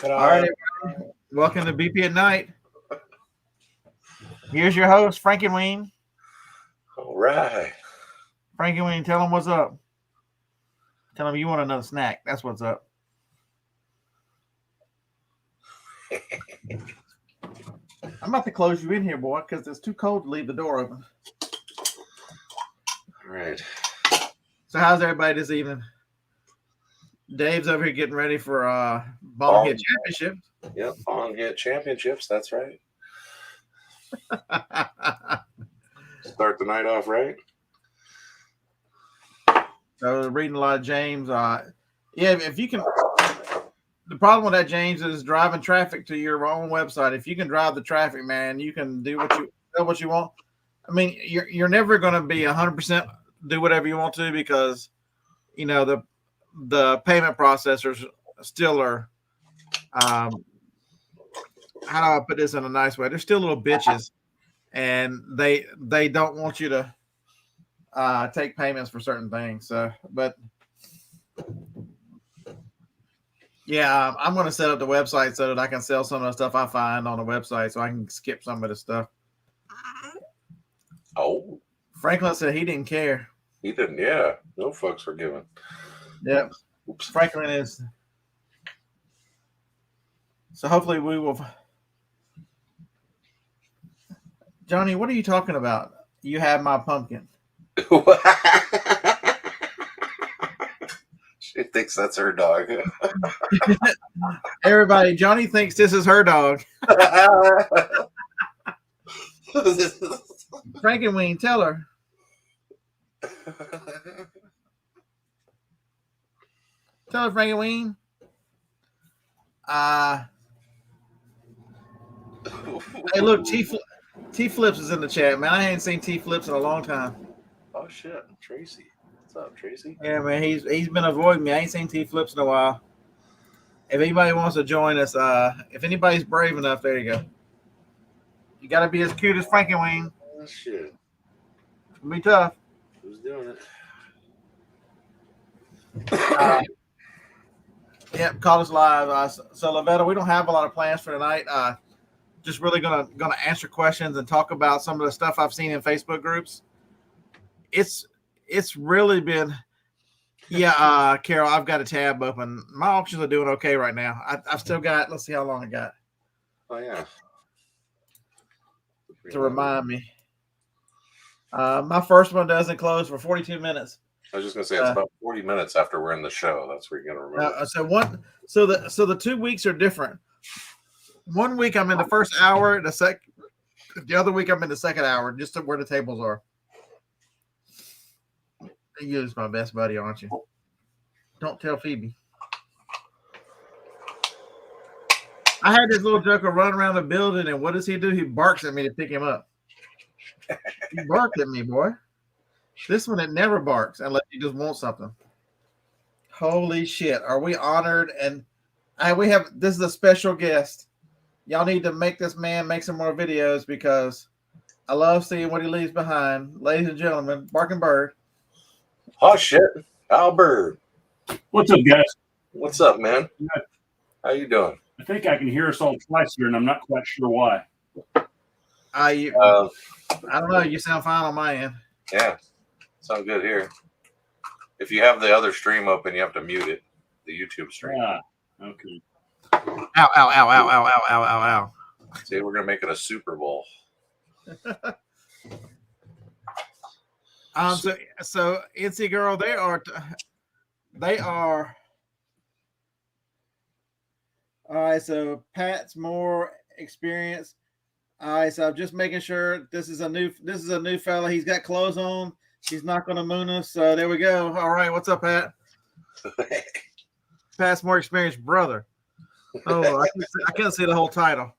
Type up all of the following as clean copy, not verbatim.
All right, everybody. Welcome to BP at Night. Here's your host, Frankenweenie. All right. Frankenweenie, tell them what's up. Tell them you want another snack. That's what's up. I'm about to close you in here, boy, because it's too cold to leave the door open. All right. So how's everybody this evening? Dave's over here getting ready for Ball Hit Championship. Yep, Ball Hit Championships. That's right. Start the night off right. So reading a lot of James. Yeah, if you can. The problem with that, James, is driving traffic to your own website. If you can drive the traffic, man, you can do what you want. I mean, you're never going to be 100% do whatever you want to because, you know, the payment processors still are. How do I put this in a nice way? They're still little bitches, and they don't want you to take payments for certain things. So, but. Yeah, I'm going to set up the website so that I can sell some of the stuff I find on the website so I can skip some of the stuff. Oh. Franklin said he didn't care. He didn't, yeah. No fucks were given. Yep. Oops. Franklin is. So hopefully we will. Johnny, what are you talking about? You have my pumpkin. She thinks that's her dog. Everybody, Johnny thinks this is her dog. Frankenweenie, tell her. Tell her, Frankenweenie. Hey, look, T Flips is in the chat, man. I ain't seen T Flips in a long time. Oh shit, Tracy. What's up, Tracy? Yeah, man, he's been avoiding me. I ain't seen T Flips in a while. If anybody wants to join us, if anybody's brave enough, there you go. You got to be as cute as Frankenweenie. Oh shit. It's gonna be tough. Who's doing it? Yep, call us live. So Lavetta, we don't have a lot of plans for tonight. Just really gonna answer questions and talk about some of the stuff I've seen in Facebook groups. It's really been, yeah, Carol, I've got a tab open. My auctions are doing okay right now. I've still got, let's see how long I got. Oh, yeah. To remind me. My first one doesn't close for 42 minutes. I was just going to say, it's about 40 minutes after we're in the show. That's where you're going to remember. So the 2 weeks are different. 1 week I'm in the first hour, the other week I'm in the second hour, just where the tables are. You're my best buddy, aren't you? Don't tell Phoebe. I had this little joker run around the building, and what does he do? He barks at me to pick him up. He barked at me, boy. This one, it never barks unless he just wants something. Holy shit. Are we honored? And this is a special guest. Y'all need to make this man make some more videos because I love seeing what he leaves behind. Ladies and gentlemen, Barking Bird. Oh shit, Albert. What's up, guys? What's up, man? How you doing? I think I can hear us all twice here, and I'm not quite sure why. I don't know. You sound fine on my end. Yeah, sound good here. If you have the other stream open, you have to mute it. The YouTube stream. Okay. Ow, ow, ow, ow, ow, ow, ow, ow, ow. See, we're gonna make it a Super Bowl. So NC Girl, they are all right. So Pat's more experienced. All right, so I'm just making sure this is a new fella. He's got clothes on. He's not going to moon us. So there we go. All right, what's up, Pat? Pat's more experienced brother. Oh, I can't see the whole title.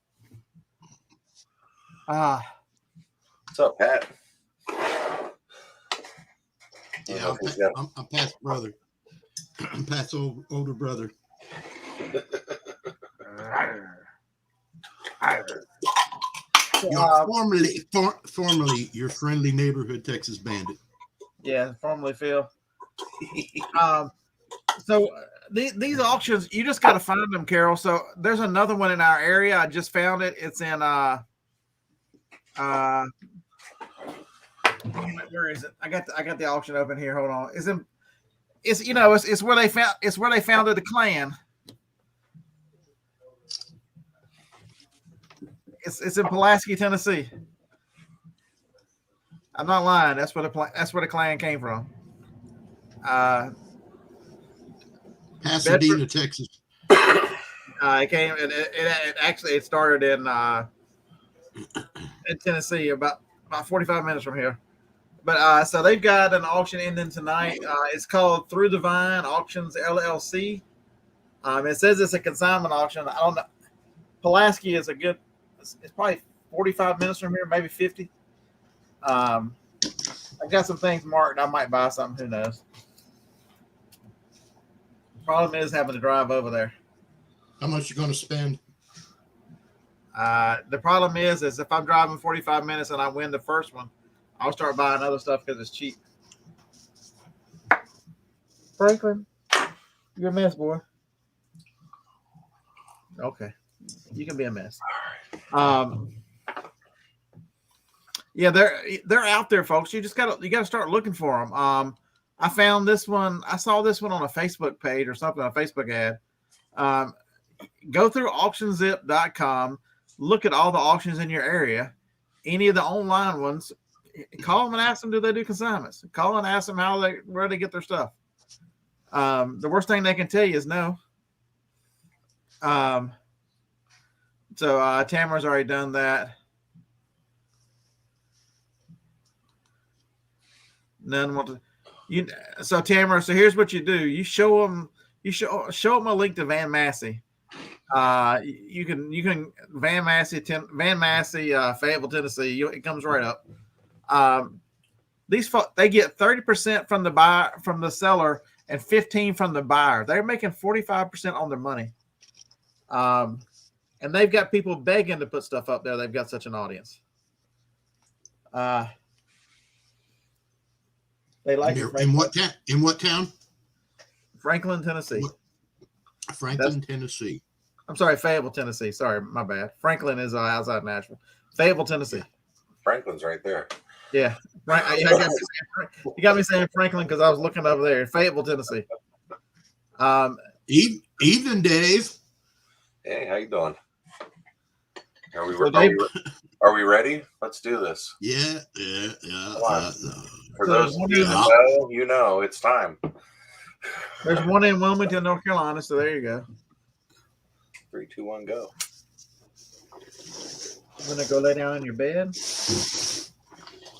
What's up, Pat? Yeah, I'm Pat's brother. I'm Pat's older brother. Formerly your friendly neighborhood Texas bandit. Yeah, formerly Phil. So these auctions, you just got to find them, Carol. So there's another one in our area. I just found it. It's in where is it? I got the auction open here. Hold on. It's where they founded the Klan. It's in Pulaski, Tennessee. I'm not lying. That's where the Klan came from. Pasadena, Texas. It came. It started in Tennessee, about 45 minutes from here. But so they've got an auction ending tonight. It's called Through the Vine Auctions LLC. It says it's a consignment auction. I don't know. Pulaski is it's probably 45 minutes from here, maybe 50. I got some things marked. I might buy something. Who knows? Problem is having to drive over there. How much you going to spend? The problem is if I'm driving 45 minutes and I win the first one, I'll start buying other stuff because it's cheap. Franklin, you're a mess, boy. Okay, you can be a mess. Yeah, they're out there, folks. You gotta start looking for them. I found this one. I saw this one on a Facebook page or something, a Facebook ad. Go through auctionzip.com, look at all the auctions in your area, any of the online ones. Call them and ask them, do they do consignments? Call and ask them where they get their stuff. The worst thing they can tell you is no. So Tamara's already done that. None want to. So Tamara, so here's what you do. You show them a link to Van Massey. You can Van Massey, Fayetteville, Tennessee. It comes right up. They get 30% from the buyer, from the seller, and 15% from the buyer. They're making 45% on their money. And they've got people begging to put stuff up there. They've got such an audience. They like it. In what town? Franklin, Tennessee. Tennessee. I'm sorry, Fayetteville, Tennessee. Sorry, my bad. Franklin is outside Nashville. Fayetteville, Tennessee. Franklin's right there. Yeah. You got me saying Franklin because I was looking over there. Fayetteville, Tennessee. Evening, Dave. Hey, how you doing? Are we ready? Let's do this. Yeah. For those of you that know, it's time. There's one in Wilmington, North Carolina, so there you go. 3, 2, 1, go. I'm gonna go lay down in your bed.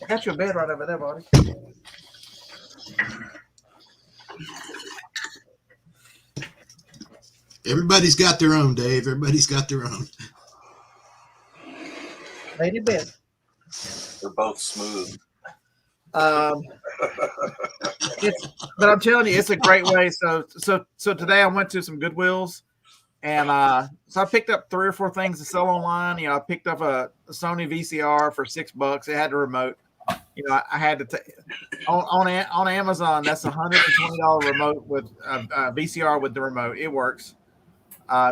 I got your bed right over there, buddy. Everybody's got their own, Dave. Everybody's got their own. Lay in your bed. They're both smooth. But I'm telling you, it's a great way. So today I went to some Goodwills, and so I picked up 3 or 4 things to sell online. I picked up a Sony VCR for $6. It had a remote. I had to take on Amazon. That's $120 remote with VCR with the remote. It works.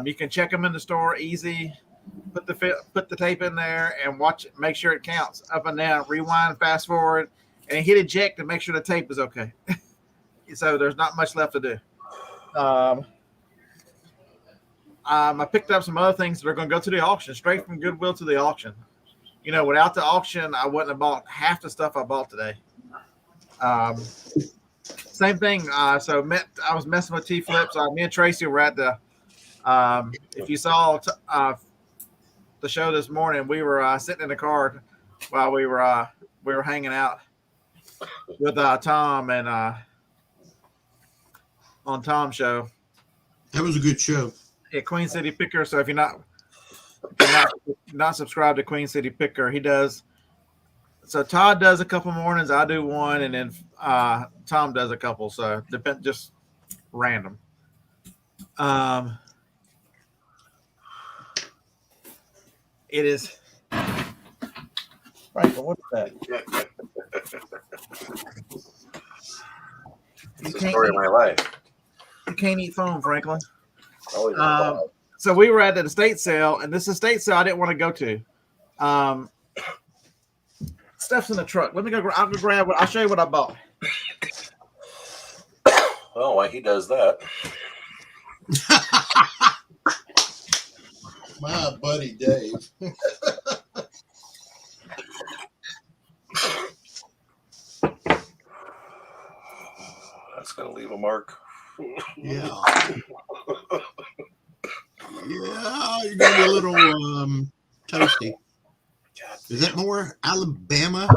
You can check them in the store easy. Put the tape in there and watch it. Make sure it counts up and down. Rewind, fast forward, and hit eject to make sure the tape is okay. So there's not much left to do. I picked up some other things that are going to go to the auction, straight from Goodwill to the auction. Without the auction, I wouldn't have bought half the stuff I bought today. Same thing. So I was messing with T-Flips. Me and Tracy were at the. If you saw the show this morning, we were sitting in the car while we were hanging out with Tom and on Tom's show. That was a good show. Yeah, Queen City Picker. So if you're not subscribed to Queen City Picker, he does. So Todd does a couple mornings, I do one, and then Tom does a couple. So just random. It is. Franklin, what's that? It's the story of my life. You can't eat foam, Franklin. Always So we were at the estate sale, and this estate sale I didn't want to go to. Stuff's in the truck. Let me go. I'll go grab what. I'll show you what I bought. Oh, why he does that? My buddy Dave. That's gonna leave a mark. Yeah. Yeah, you're gonna be a little toasty. Is that more Alabama?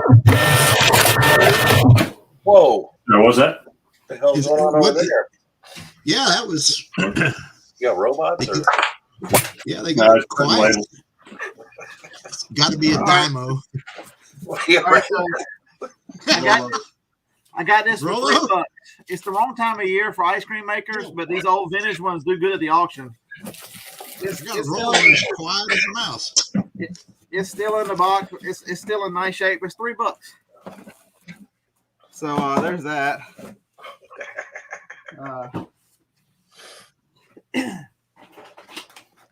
Whoa! There was that. What the hell's going on over there? Yeah, that was. You got robots? Or? Yeah, they No, got it's quiet. Got to be a Dymo. Yeah, All right, so I got this for Roll up. $3. It's the wrong time of year for ice cream makers, but these old vintage ones do good at the auction. It's You got to still, roll as quiet as a mouse. it's still in the box. It's still in nice shape. It's $3. So there's that.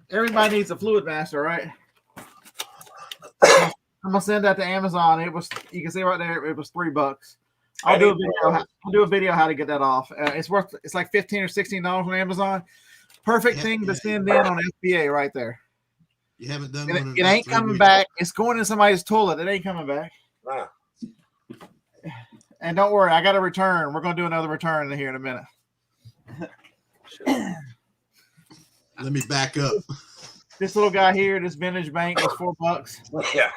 Everybody needs a fluid master, right? I'm gonna send that to Amazon. It was, you can see right there, it was $3. I'll do a video how to get that off. It's like $15 or $16 on Amazon. Perfect thing to send in on FBA right there. You haven't done And one. it ain't coming back. It's going in somebody's toilet. It ain't coming back. Nah. And don't worry, I got a return. We're gonna do another return here in a minute. Let me back up. This little guy here, this vintage bank was $4. Yeah.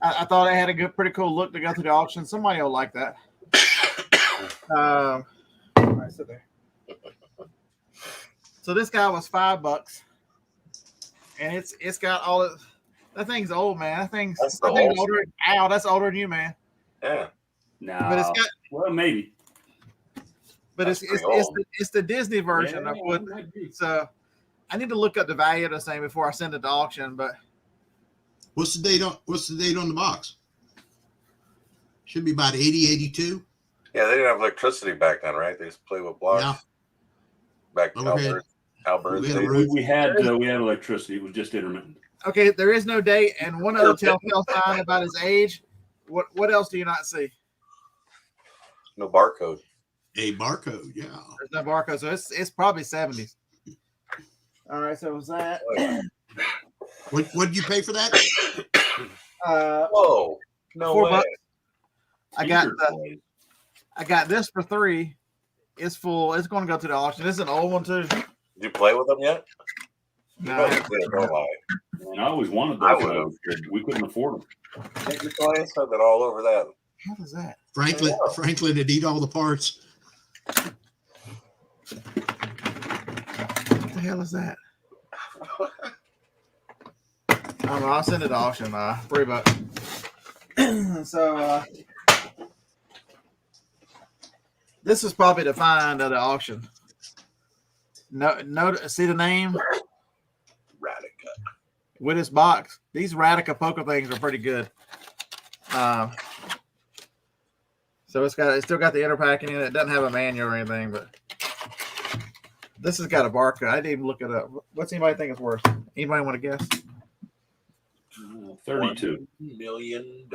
I thought it had a pretty cool look to go to the auction. Somebody will like that. All right, sit there. So this guy was $5, and it's got all of that thing's old, man. That thing's older. Ow, that's older than you, man. Yeah. No. But it's got, well, maybe. but it's the Disney version of what. So I need to look up the value of this thing before I send it to auction. But What's the date on the box? Should be about 80, 82. Yeah, they didn't have electricity back then, right? They used to play with blocks. Yeah. Back in Overhead. Albert's We had a days. roof. We had electricity. It was just intermittent. okay, there is no date, and one other telltale sign about his age. What else do you not see? No barcode. A barcode, yeah. There's no barcode, so it's probably 70s. All right, so was that? What did you pay for that? Whoa. No $4. way. I got this for $3. It's full. It's going to go to the auction. This is an old one too. Did you play with them yet? No, You did, don't lie. And I always wanted I those. would've. We couldn't afford them. Take your play, said that all over that. what is that? Franklin would eat all the parts. What the hell is that? I don't know. I'll send it to auction. $3. So this is probably the find of the auction. No, see the name Radica. with this box. These Radica poker things are pretty good. So it's still got the inner packing in it. It doesn't have a manual or anything, but this has got a barcode. I didn't even look it up. What's anybody think it's worth? Anybody want to guess? 32. $1 million.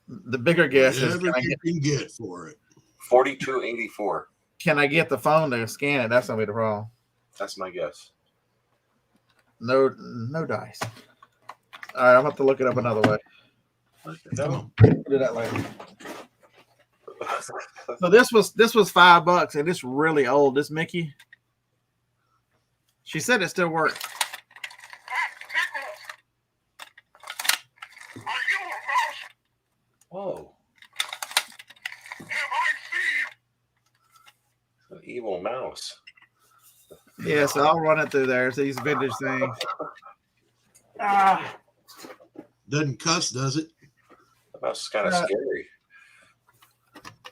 The bigger guess is Whatever you can get for it. 42.84. can I get the phone to scan it? That's gonna be the problem. That's my guess. No dice. All right, I'm gonna have to look it up another way. Come We'll do that later. So this was $5, and it's really old. This Mickey. She said it still worked. Whoa. An evil mouse. Yeah, so I'll run it through there. It's these vintage things. Doesn't cuss, does it? The mouse is kind of scary.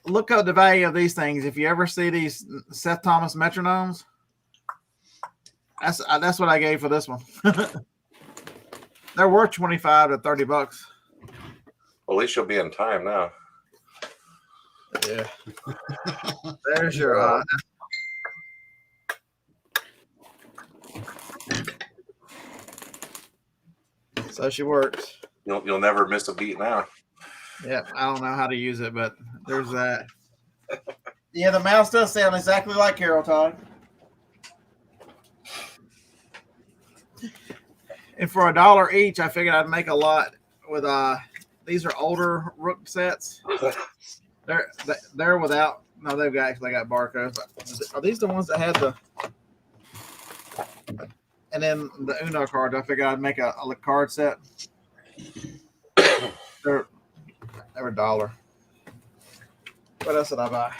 Look up the value of these things. If you ever see these Seth Thomas metronomes, that's what I gave for this one. They're worth $25 to $30. Well, at least you'll be in time now. Yeah. There's your So she works. You'll never miss a beat now. Yeah, I don't know how to use it, but there's that. Yeah, the mouse does sound exactly like Carol Todd. And for $1 each, I figured I'd make a lot with these are older Rook sets. They're without. No, they've actually got barcodes. Are these the ones that had the? And then the Uno cards. I figured I'd make a card set. They're $1. What else did I buy?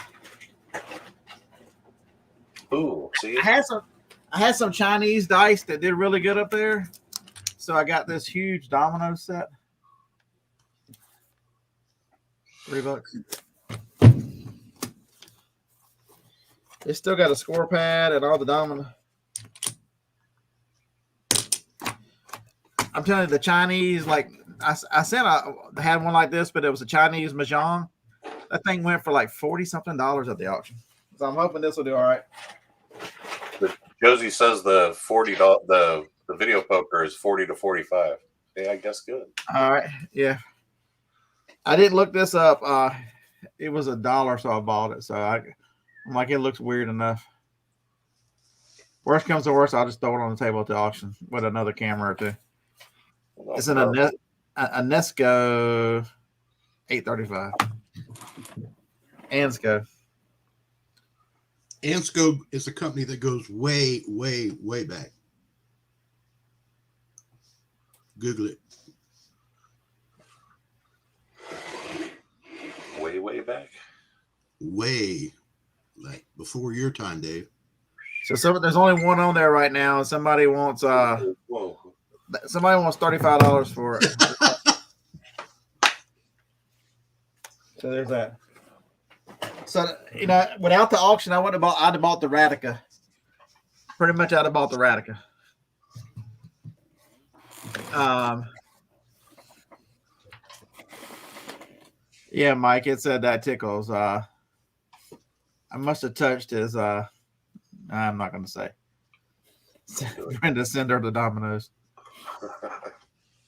Ooh, see? I had some Chinese dice that did really good up there. So I got this huge domino set. $3. It's still got a score pad and all the domino. I'm telling you, the Chinese, like I said, I had one like this, but it was a Chinese mahjong. That thing went for like $40-something at the auction. So I'm hoping this will do all right. Josie says the $40 the video poker is 40 to 45. Yeah, I guess good. All right, yeah. I didn't look this up. It was $1, so I bought it. So I'm like, it looks weird enough. Worst comes to worst, I'll just throw it on the table at the auction with another camera or two. It's a Nesco 835. Ansco. Ansco is a company that goes way, way, way back. Google it. Way, way back. Way, like before your time, Dave. So there's only one on there right now. Somebody wants Whoa. $35 for it. So there's that. So without the auction, I'd have bought the Radica. Pretty much I'd have bought the Radica. Yeah, Mike, it said that tickles. I must have touched his I'm not gonna say. Brenda, send her the dominoes.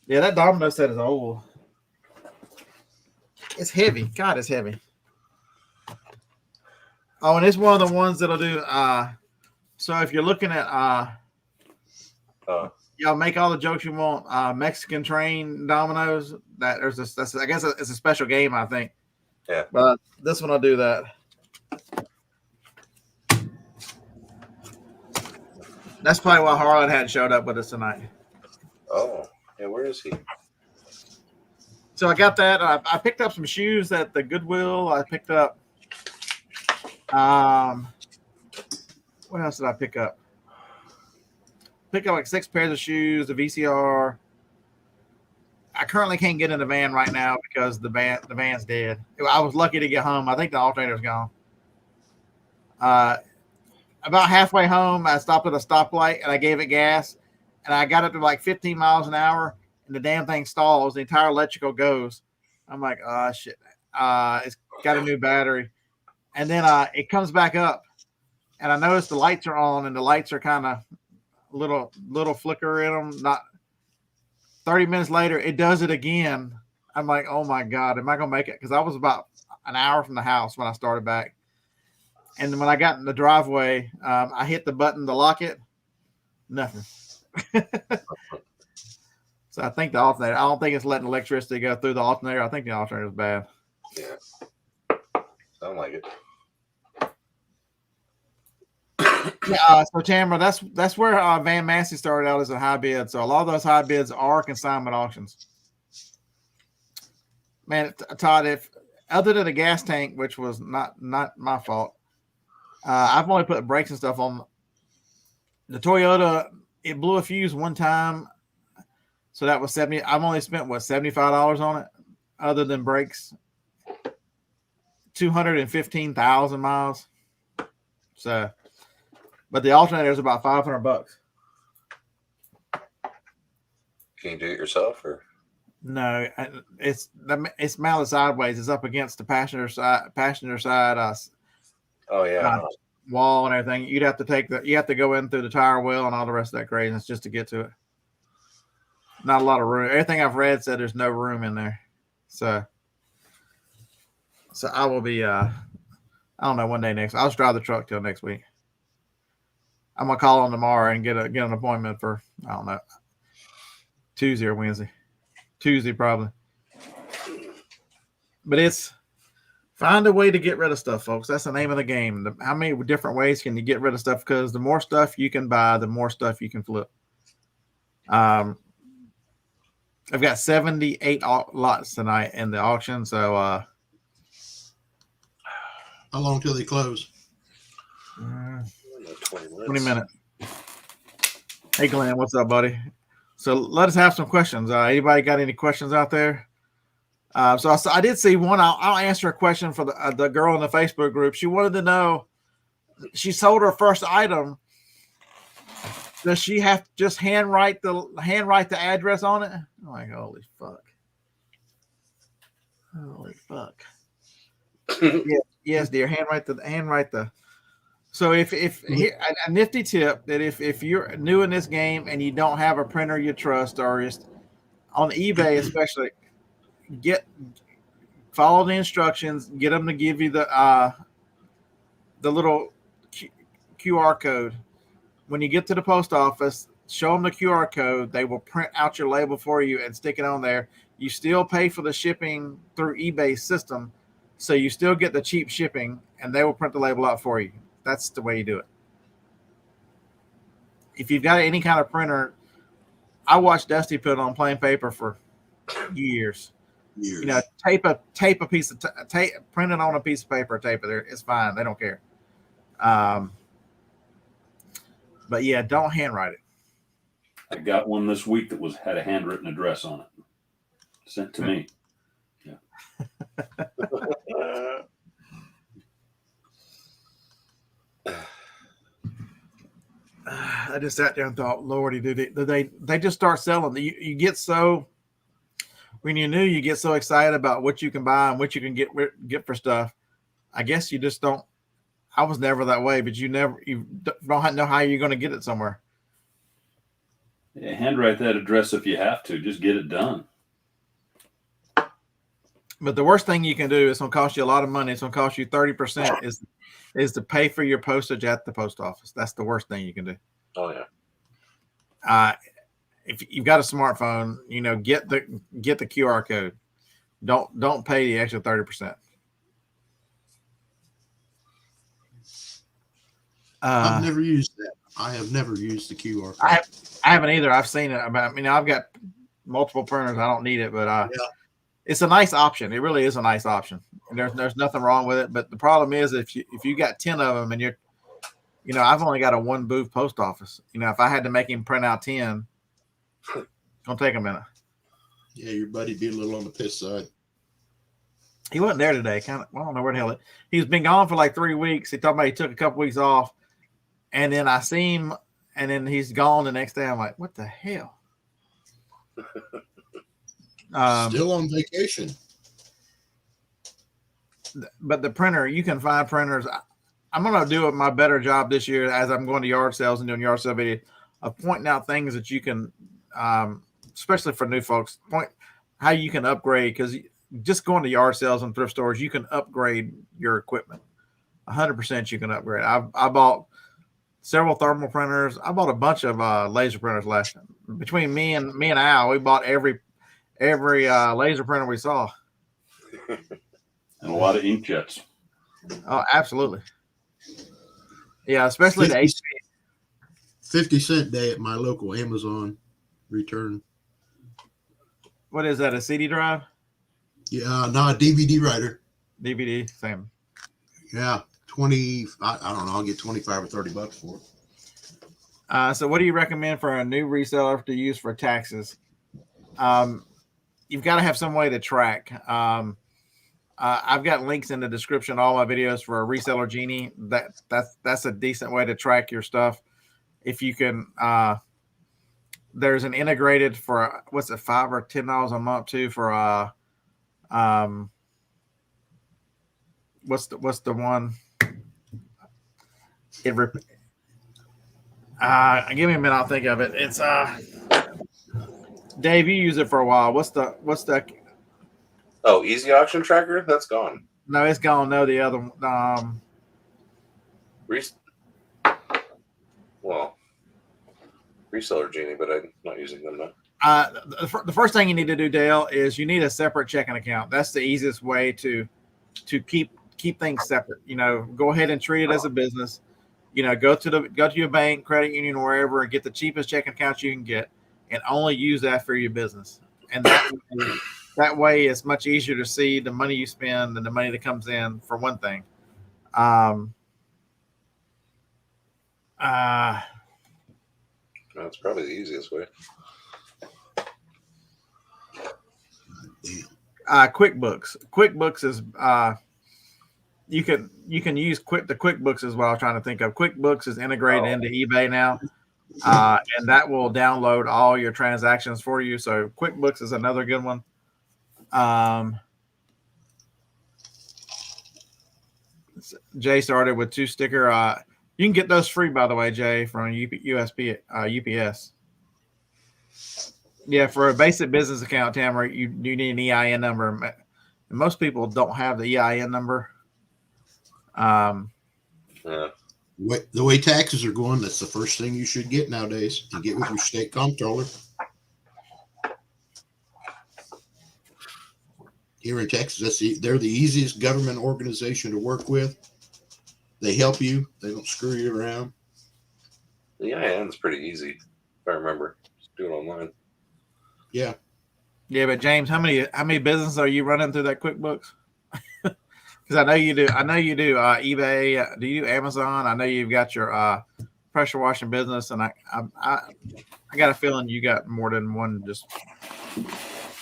Yeah, that domino set is old. It's heavy. God, it's heavy. Oh, and it's one of the ones that'll do. So if you're looking at, y'all make all the jokes you want. Mexican train dominoes. I guess it's a special game, I think. Yeah. But this one will do that. That's probably why Harlan hadn't showed up with us tonight. Oh, yeah. Where is he? So I got that. I picked up some shoes at the Goodwill. I picked up. What else did I pick up? Pick up like 6 pairs of shoes, the VCR. I currently can't get in the van right now because the van's dead. I was lucky to get home. I think the alternator's gone. About halfway home, I stopped at a stoplight and I gave it gas, and I got up to like 15 miles an hour, and the damn thing stalls. The entire electrical goes. I'm like, oh shit. It's got a new battery, and then it comes back up, and I notice the lights are on, and the lights are kind of little flicker in them. Not 30 minutes later, it does it again. I'm like, oh my God, am I gonna make it? Because I was about an hour from the house when I started back. And when I got in the driveway, I hit the button to lock it. Nothing. So I think the alternator, I don't think it's letting electricity go through the alternator. I think the alternator is bad. Yeah. Sound like it. So Tamara, that's where Van Massey started out as a high bid. So a lot of those high bids are consignment auctions. Man, Todd, if other than the gas tank, which was not my fault, I've only put brakes and stuff on the Toyota. It blew a fuse one time, so that was $70. I've only spent $75 on it, other than brakes. 215,000 miles. So, but the alternator is about $500. Can you do it yourself, or? No, it's mounted sideways. It's up against the passenger side. Oh yeah. Wall and everything. You have to go in through the tire well and all the rest of that craziness just to get to it. not a lot of room. Everything I've read said there's no room in there. So I will be. I don't know. One day next, I'll just drive the truck till next week. I'm gonna call on tomorrow and get an appointment for I don't know Tuesday or Wednesday. Tuesday probably. But it's find a way to get rid of stuff, folks. That's the name of the game. How many different ways can you get rid of stuff? Because the more stuff you can buy, the more stuff you can flip. I've got 78 lots tonight in the auction. So how long till they close? 20 minutes. Hey, Glenn, what's up, buddy? So let us have some questions. Anybody got any questions out there? So I did see one. I'll answer a question for the girl in the Facebook group. She wanted to know, she sold her first item. Does she have to just handwrite the address on it? I'm like, holy fuck. Holy fuck. Yes, dear. Handwrite the. So if here, a nifty tip that if you're new in this game and you don't have a printer you trust, or just on eBay especially, follow the instructions. Get them to give you the little QR code. When you get to the post office, show them the QR code. They will print out your label for you and stick it on there. You still pay for the shipping through eBay's system, so you still get the cheap shipping, and they will print the label out for you. That's the way you do it. If you've got any kind of printer, I watched Dusty put it on plain paper for years. You know, tape a piece of tape, print it on a piece of paper, tape it there. It's fine. They don't care. But yeah, don't handwrite it. I got one this week that had a handwritten address on it. Sent to me. Yeah. I just sat there and thought, Lordy, they just start selling. You get so, when you're new, you get so excited about what you can buy and what you can get for stuff. I guess you just don't. I was never that way, but you don't know how you're going to get it somewhere. Yeah, handwrite that address if you have to. Just get it done. But the worst thing you can do, it's going to cost you a lot of money. It's going to cost you 30% is to pay for your postage at the post office. That's the worst thing you can do. Oh yeah. If you've got a smartphone, get the QR code. Don't pay the extra 30%. I've never used that. I have never used the QR code. I haven't either. I've seen it. I've got multiple printers. I don't need it, but it's a nice option. It really is a nice option. And there's nothing wrong with it. But the problem is if you got 10 of them and you're, I've only got a one booth post office. If I had to make him print out 10, it's gonna take a minute. Yeah, your buddy be a little on the piss side. He wasn't there today. I don't know where the hell he's been gone for like 3 weeks. He talked about he took a couple weeks off, and then I see him, and then he's gone the next day. I'm like, what the hell? Still on vacation. But the printer, you can find printers. I'm going to do my better job this year as I'm going to yard sales and doing yard sale video of pointing out things that you can, especially for new folks, point how you can upgrade, because just going to yard sales and thrift stores, you can upgrade your equipment. 100% you can upgrade. I bought several thermal printers. I bought a bunch of laser printers last time. Between me and Al, we bought every laser printer we saw. And a lot of inkjets. Oh, absolutely. Yeah, especially the HP. 50-cent day at my local Amazon return. What is that, a CD drive? Yeah, no, a DVD writer. DVD, same. Yeah, 20. I don't know. I'll get 25 or 30 bucks for it. So what do you recommend for a new reseller to use for taxes? You've got to have some way to track. I've got links in the description, all my videos for a Reseller Genie. That's a decent way to track your stuff. If you can, there's an integrated for what's it, $5 or $10 a month too for what's the one? Give me a minute, I'll think of it. It's Dave, you use it for a while. What's the? Oh, Easy Auction Tracker? That's gone. No, it's gone. No, the other one. Res- well, Reseller Genie, but I'm not using them now. The first thing you need to do, Dale, is you need a separate checking account. That's the easiest way to keep things separate. Go ahead and treat it as a business. Go to your bank, credit union, or wherever, and get the cheapest checking account you can get, and only use that for your business. And that way, it's much easier to see the money you spend and the money that comes in. For one thing, That's probably the easiest way. QuickBooks. QuickBooks is you can use the QuickBooks is what I was trying to think of. QuickBooks is integrated into eBay now, and that will download all your transactions for you. So QuickBooks is another good one. Jay started with 2 sticker. You can get those free, by the way, Jay, from UPS. Yeah, for a basic business account, Tamara, you need an EIN number. Most people don't have the EIN number. Yeah. The way taxes are going, that's the first thing you should get nowadays. You get with your state comptroller. Here in Texas, they're the easiest government organization to work with. They help you. They don't screw you around. The EIN's pretty easy, if I remember. Just do it online. Yeah. Yeah, but James, how many businesses are you running through that QuickBooks? Because I know you do. eBay. Do you do Amazon? I know you've got your pressure washing business, and I got a feeling you got more than one. Just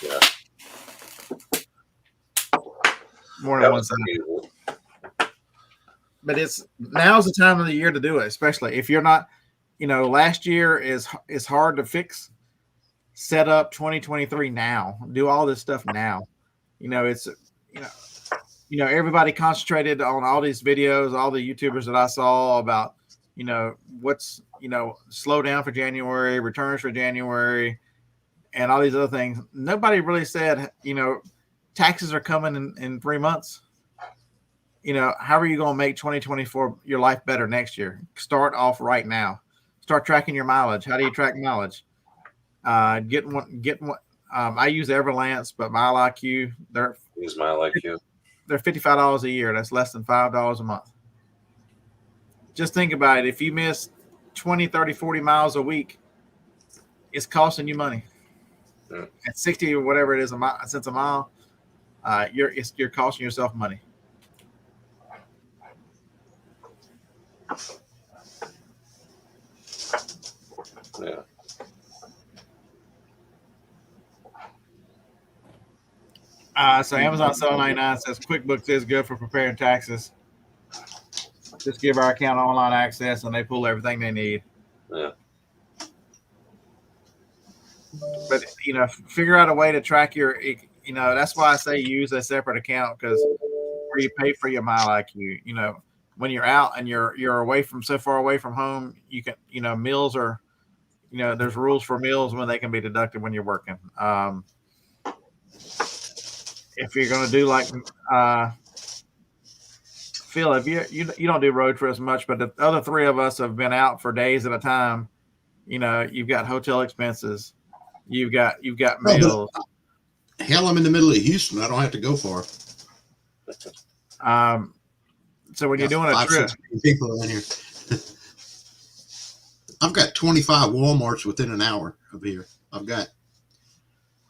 Yeah. more than one side. But now's the time of the year to do it, especially if you're not. Last year is hard to fix. Set up 2023 now. Do all this stuff now. Everybody concentrated on all these videos, all the YouTubers that I saw about, what's, slow down for January, returns for January, and all these other things. Nobody really said, taxes are coming in 3 months. How are you going to make 2024 your life better next year? Start off right now. Start tracking your mileage. How do you track mileage? Get one. I use Everlance, but MileIQ, Use MileIQ. They're $55 a year. That's less than $5 a month. Just think about it. If you miss 20, 30, 40 miles a week, it's costing you money. Yeah. At 60 or whatever it is cents a mile, you're costing yourself money. Yeah. So Amazon $7.99 says QuickBooks is good for preparing taxes. Just give our account online access, and they pull everything they need. Yeah. But figure out a way to track your. That's why I say use a separate account, because where you pay for your MileIQ. When you're out and you're away from so far away from home, you can meals are. There's rules for meals when they can be deducted when you're working. If you're going to do like Phil, if you don't do road trips much, but the other 3 of us have been out for days at a time. You've got hotel expenses, you've got meals. Hell, I'm in the middle of Houston. I don't have to go far. So when you're doing a trip, people in here. I've got 25 Walmarts within an hour of here. I've got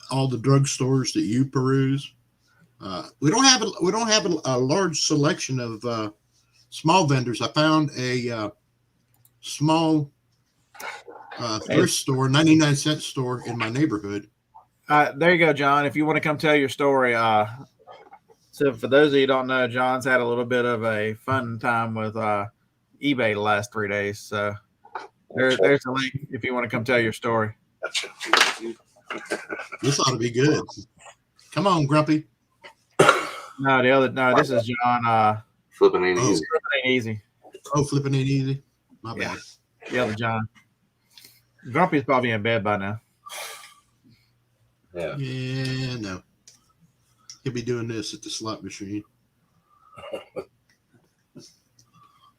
all the drugstores that you peruse. We don't have a large selection of small vendors. I found a small thrift store, 99-cent store in my neighborhood. There you go, John. If you want to come tell your story. So for those of you who don't know, John's had a little bit of a fun time with eBay the last 3 days. So there's a link if you want to come tell your story. This ought to be good. Come on, Grumpy. No, this is John. Flipping ain't easy. Flipping ain't easy. Oh, flipping ain't easy. My bad. The other John. Grumpy's probably in bed by now. Yeah. Yeah, no. He'll be doing this at the slot machine.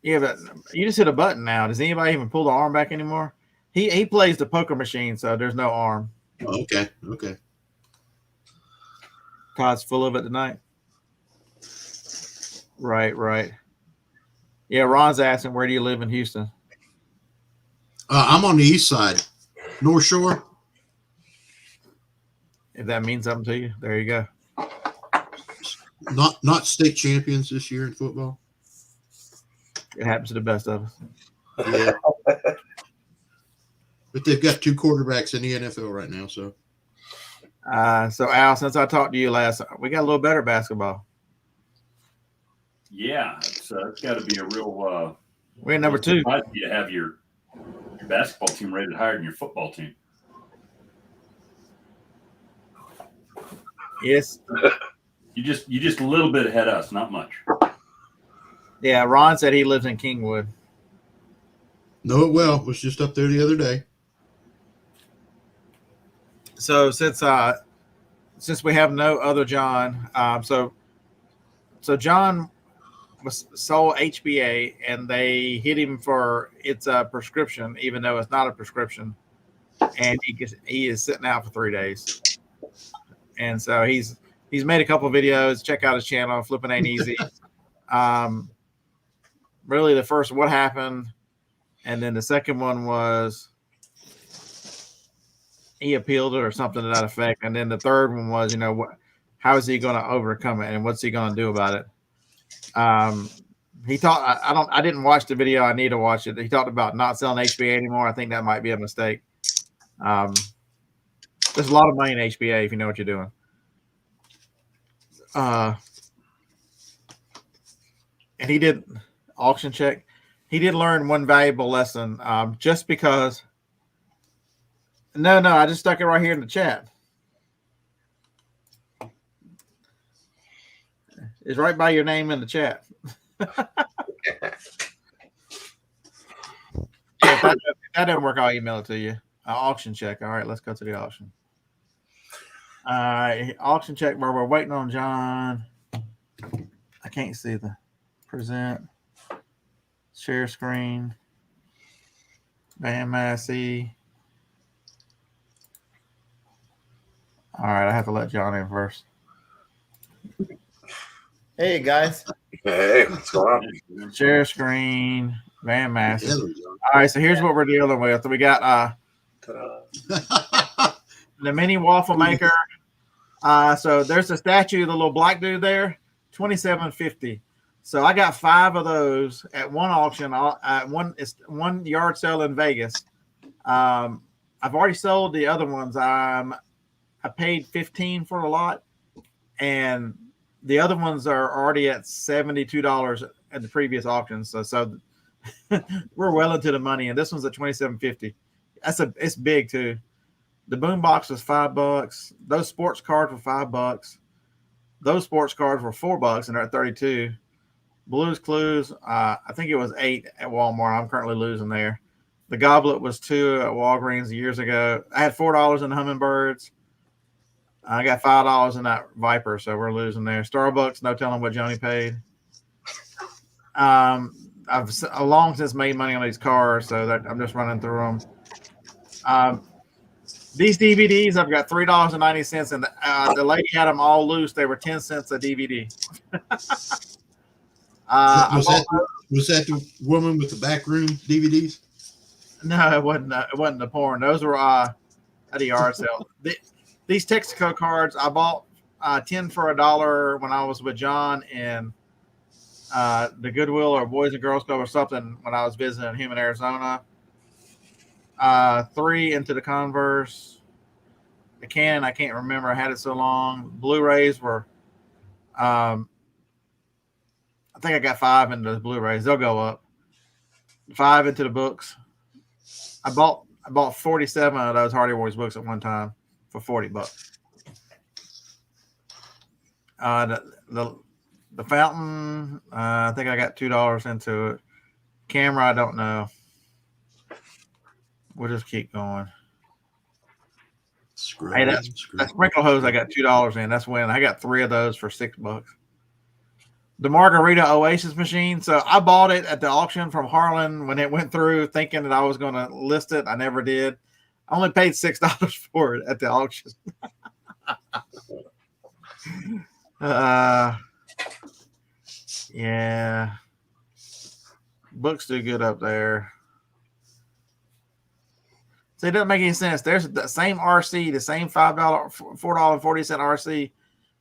Yeah, but you just hit a button now. Does anybody even pull the arm back anymore? He plays the poker machine, so there's no arm. Oh, okay. Okay. Todd's full of it tonight. Right. Yeah, Ron's asking, where do you live in Houston? I'm on the east side, North Shore. If that means something to you, there you go. Not state champions this year in football. It happens to the best of us. Yeah. But they've got 2 quarterbacks in the NFL right now. So So Al, since I talked to you last, we got a little better basketball. Yeah, it's got to be a real. We're number 2. Surprised you to have your basketball team rated higher than your football team. Yes. You just a little bit ahead of us, not much. Yeah, Ron said he lives in Kingwood. know it well. Was just up there the other day. So since we have no other John, so John was sold HBA and they hit him for it's a prescription, even though it's not a prescription, and he is sitting out for 3 days. And so he's made a couple of videos. Check out his channel, Flipping Ain't Easy. Really, the first what happened, and then the second one was he appealed it or something to that effect, and then the third one was, how is he going to overcome it and what's he going to do about it? He talked. I didn't watch the video. I need to watch it. He talked about not selling HBA anymore. I think that might be a mistake. There's a lot of money in HBA if you know what you're doing. And he did auction check. He did learn one valuable lesson. Just because. No, I just stuck it right here in the chat. It's right by your name in the chat. If that doesn't work, I'll email it to you. Auction check. All right, let's go to the auction. Auction check where we're waiting on John. I can't see the present. Share screen. Bam Massey. All right, I have to let John in first. Hey guys. Hey, what's going on? Share screen. Van Massey. Yeah, All right, so here's what we're dealing with. We got the mini waffle maker. So there's a statue of the little black dude there, $27.50. So I got 5 of those at one auction. It's one yard sale in Vegas. I've already sold the other ones. I paid $15 for a lot, and the other ones are already at $72 at the previous auction. So we're well into the money, and this one's at $27.50. It's big too. The boom box was $5. Those sports cards were $5. Those sports cards were $4, and they're at $32. Blues Clues, I think it was $8 at Walmart. I'm currently losing there. The goblet was $2 at Walgreens years ago. I had $4 in the hummingbirds. I got $5 in that Viper, so we're losing there. Starbucks, no telling what Johnny paid. I've long since made money on these cars, so that I'm just running through them. These DVDs, I've got $3.90, and the lady had them all loose. They were 10 cents a DVD. Was that the woman with the back room DVDs? No, it wasn't the porn. Those were at a yard sale. These Texaco cards, I bought 10 for $1 when I was with John in the Goodwill or Boys and Girls Club or something when I was visiting in Human, Arizona. 3 into the Converse. The Canon, I can't remember. I had it so long. Blu-rays were, I think I got 5 into the Blu-rays. They'll go up. 5 into the books. I bought 47 of those Hardy Boys books at one time for $40. The fountain, I think I got $2 into it. Camera, I don't know. We'll just keep going. Hey, that sprinkle hose I got $2 in. That's when I got 3 of those for $6. The Margarita Oasis machine. So I bought it at the auction from Harlan when it went through, thinking that I was going to list it. I never did. I only paid $6 for it at the auction. Yeah. Books do good up there. So it doesn't make any sense. There's the same RC, the same $5, $4.40 RC.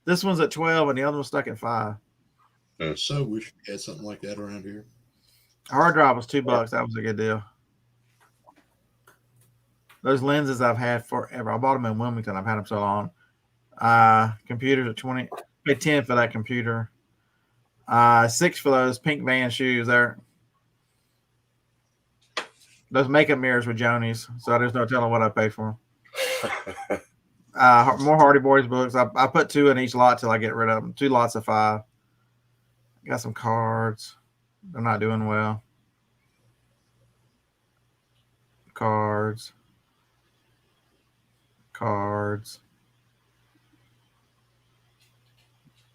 This one's at 12 and the other one's stuck at 5. So we should get something like that around here. Hard drive was $2. That was a good deal. Those lenses I've had forever. I bought them in Wilmington. I've had them so long. Computers at 20. Paid 10 for that computer. 6 for those pink Van shoes there. Those makeup mirrors were Joni's, so there's no telling what I paid for them. More Hardy Boys books. I put 2 in each lot till I get rid of them. 2 lots of 5. Got some cards. They're not doing well. Cards.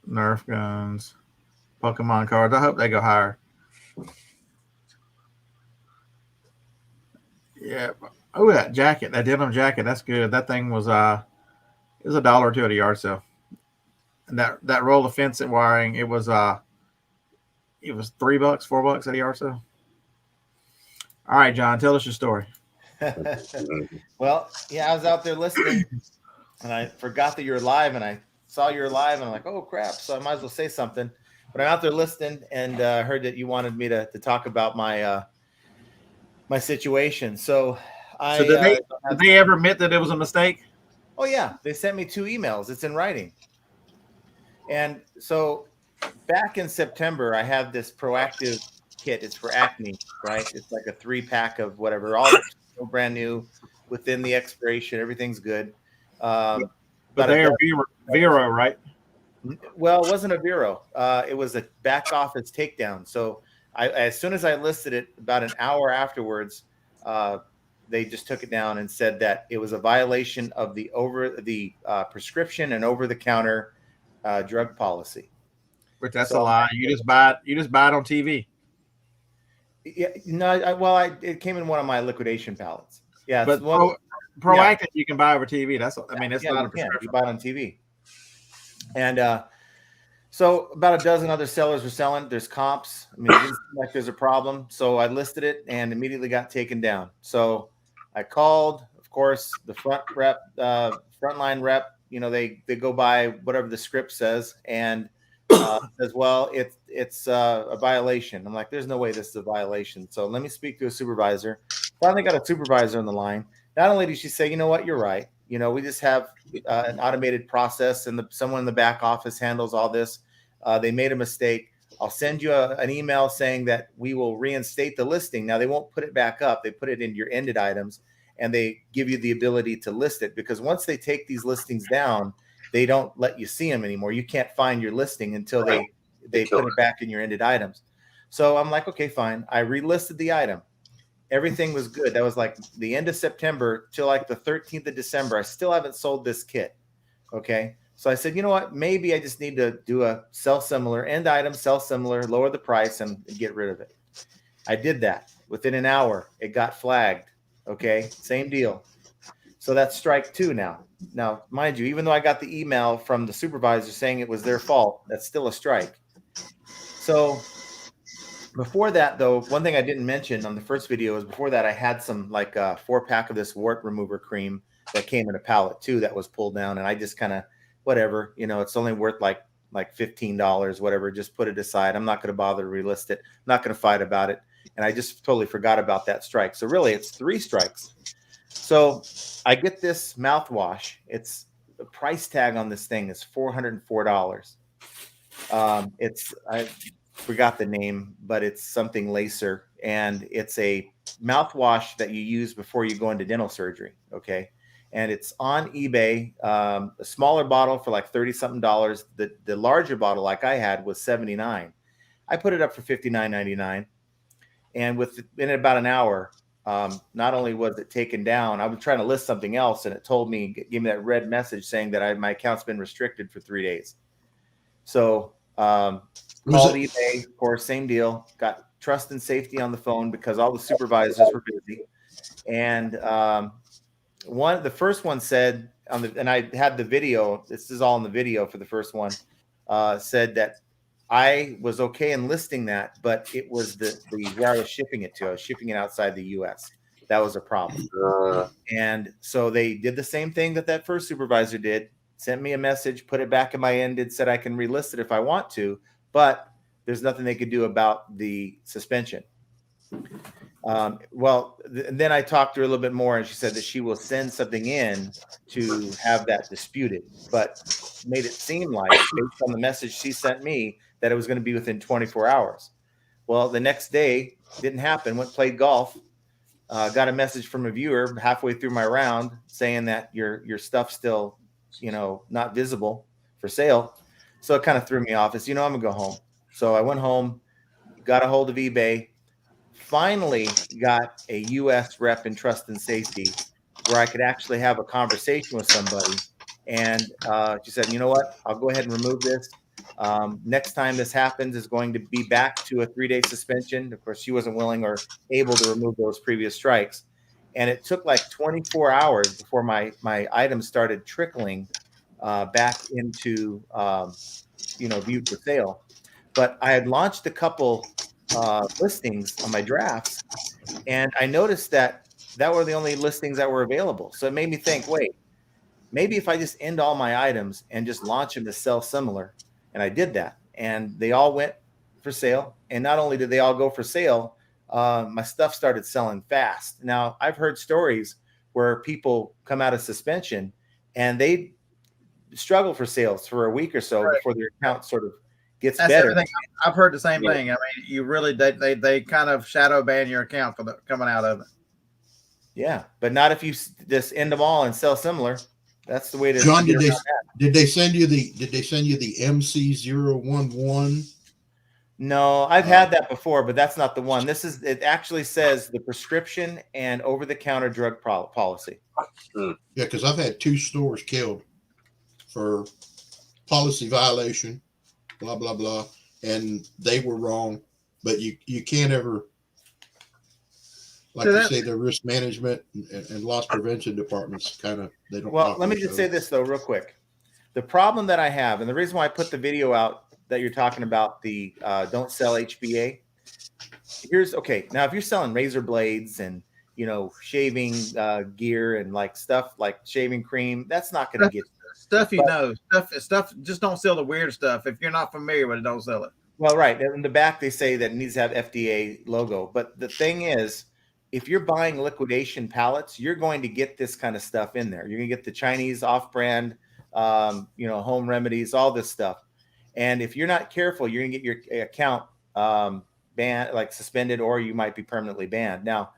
Nerf guns. Pokemon cards. I hope they go higher. Yeah. Oh, that jacket, that denim jacket, that's good. That thing was it was $1 or $2 at a yard sale. And that roll of fence and wiring, it was $3, $4 at a yard sale. All right, John, tell us your story. Well, yeah, I was out there listening, and I forgot that you were live, and I saw you were live, and I'm like, oh crap! So I might as well say something. But I'm out there listening, and heard that you wanted me to talk about my my situation. So did they ever admit that it was a mistake? Oh yeah, they sent me 2 emails. It's in writing. And so back in September, I have this proactive kit. It's for acne, right? It's like a 3-pack of whatever, all brand new, within the expiration. Everything's good. But they're Vero, right? Well, it wasn't a Vero. It was a back office takedown. So as soon as I listed it, about an hour afterwards, they just took it down and said that it was a violation of the prescription and over-the-counter drug policy. Which that's a lie. You just buy it on TV. Yeah, no. It came in one of my liquidation pallets. Yeah, but proactive you can buy over TV. That's it's not a prescription. You buy it on TV. And so about a dozen other sellers were selling. There's comps. I mean, it didn't seem like there's a problem. So I listed it and immediately got taken down. So I called, of course, the frontline rep. You know, they go by whatever the script says, and says, well, it's a violation. I'm like, there's no way this is a violation. So let me speak to a supervisor. Finally got a supervisor on the line. Not only did she say, you know what, you're right. You know, we just have an automated process, and someone in the back office handles all this. They made a mistake. I'll send you an email saying that we will reinstate the listing. Now, they won't put it back up. They put it in your ended items, and they give you the ability to list it, because once they take these listings down, they don't let you see them anymore. You can't find your listing until they put it back in your ended items. So I'm like, okay, fine. I relisted the item. Everything was good. That was like the end of September till like the 13th of December. I still haven't sold this kit. Okay. So I said, you know what? Maybe I just need to do a sell similar, end item, sell similar, lower the price, and get rid of it. I did that. Within an hour, it got flagged. Okay. Same deal. So that's strike 2 now. Now, mind you, even though I got the email from the supervisor saying it was their fault, that's still a strike. So before that, though, one thing I didn't mention on the first video is before that, I had some like a 4-pack of this wart remover cream that came in a pallet too that was pulled down. And I just kind of, whatever, you know, it's only worth like $15, whatever, just put it aside. I'm not going to bother to relist it. I'm not going to fight about it. And I just totally forgot about that strike. So really, it's 3 strikes. So I get this mouthwash. It's the price tag on this thing is $404. I forgot the name, but it's something lacer, and it's a mouthwash that you use before you go into dental surgery. Okay. And it's on eBay. A smaller bottle for like $30-something. The larger bottle, like I had, was $79. I put it up for $59.99. And in about an hour, not only was it taken down, I was trying to list something else, and it told me, gave me that red message saying that my account's been restricted for 3 days. So called eBay, of course, same deal. Got trust and safety on the phone because all the supervisors were busy. And the first one said and I had the video. This is all in the video for the first one. Said that I was okay in listing that, but it was where I was shipping it to. I was shipping it outside the U.S. That was a problem. And so they did the same thing that first supervisor did. Sent me a message, put it back in my end. It said I can relist it if I want to, but there's nothing they could do about the suspension. Then I talked to her a little bit more, and she said that she will send something in to have that disputed, but made it seem like, based on the message she sent me, that it was going to be within 24 hours. Well, the next day didn't happen. Went played golf. Got a message from a viewer halfway through my round saying that your stuff's still, not visible for sale. So it kind of threw me off. I'm gonna go home. So I went home, got a hold of eBay. Finally got a U.S. rep in trust and safety where I could actually have a conversation with somebody. And she said, you know what? I'll go ahead and remove this. Next time this happens is going to be back to a 3-day suspension. Of course, she wasn't willing or able to remove those previous strikes. And it took like 24 hours before my items started trickling back into, viewed for sale. But I had launched a couple listings on my drafts, and I noticed that were the only listings that were available. So it made me think, wait, maybe if I just end all my items and just launch them to sell similar. And I did that, and they all went for sale. And not only did they all go for sale, my stuff started selling fast. Now, I've heard stories where people come out of suspension and they struggle for sales for a week or so before their account sort of gets better. Everything. I've heard the same thing. I mean, you really they kind of shadow ban your account for coming out of it. Yeah, but not if you just end them all and sell similar. That's the way to. John, did they send you the MC011? No, I've had that before, but that's not the one. It actually says the prescription and over-the-counter drug policy. Yeah, because I've had 2 stores killed for policy violation, blah blah blah, and they were wrong. But you can't ever, like you say, the risk management and loss prevention departments they don't. Well, let me just say this though, real quick. The problem that I have, and the reason why I put the video out that you're talking about, the don't sell HBA. Now if you're selling razor blades and shaving gear and like stuff like shaving cream, that's not going to get stuff. Stuff. Just don't sell the weird stuff. If you're not familiar with it, don't sell it. Well, right. In the back, they say that it needs to have FDA logo. But the thing is, if you're buying liquidation pallets, you're going to get this kind of stuff in there. You're going to get the Chinese off-brand, home remedies, all this stuff. And if you're not careful, you're going to get your account banned, like suspended, or you might be permanently banned. Now,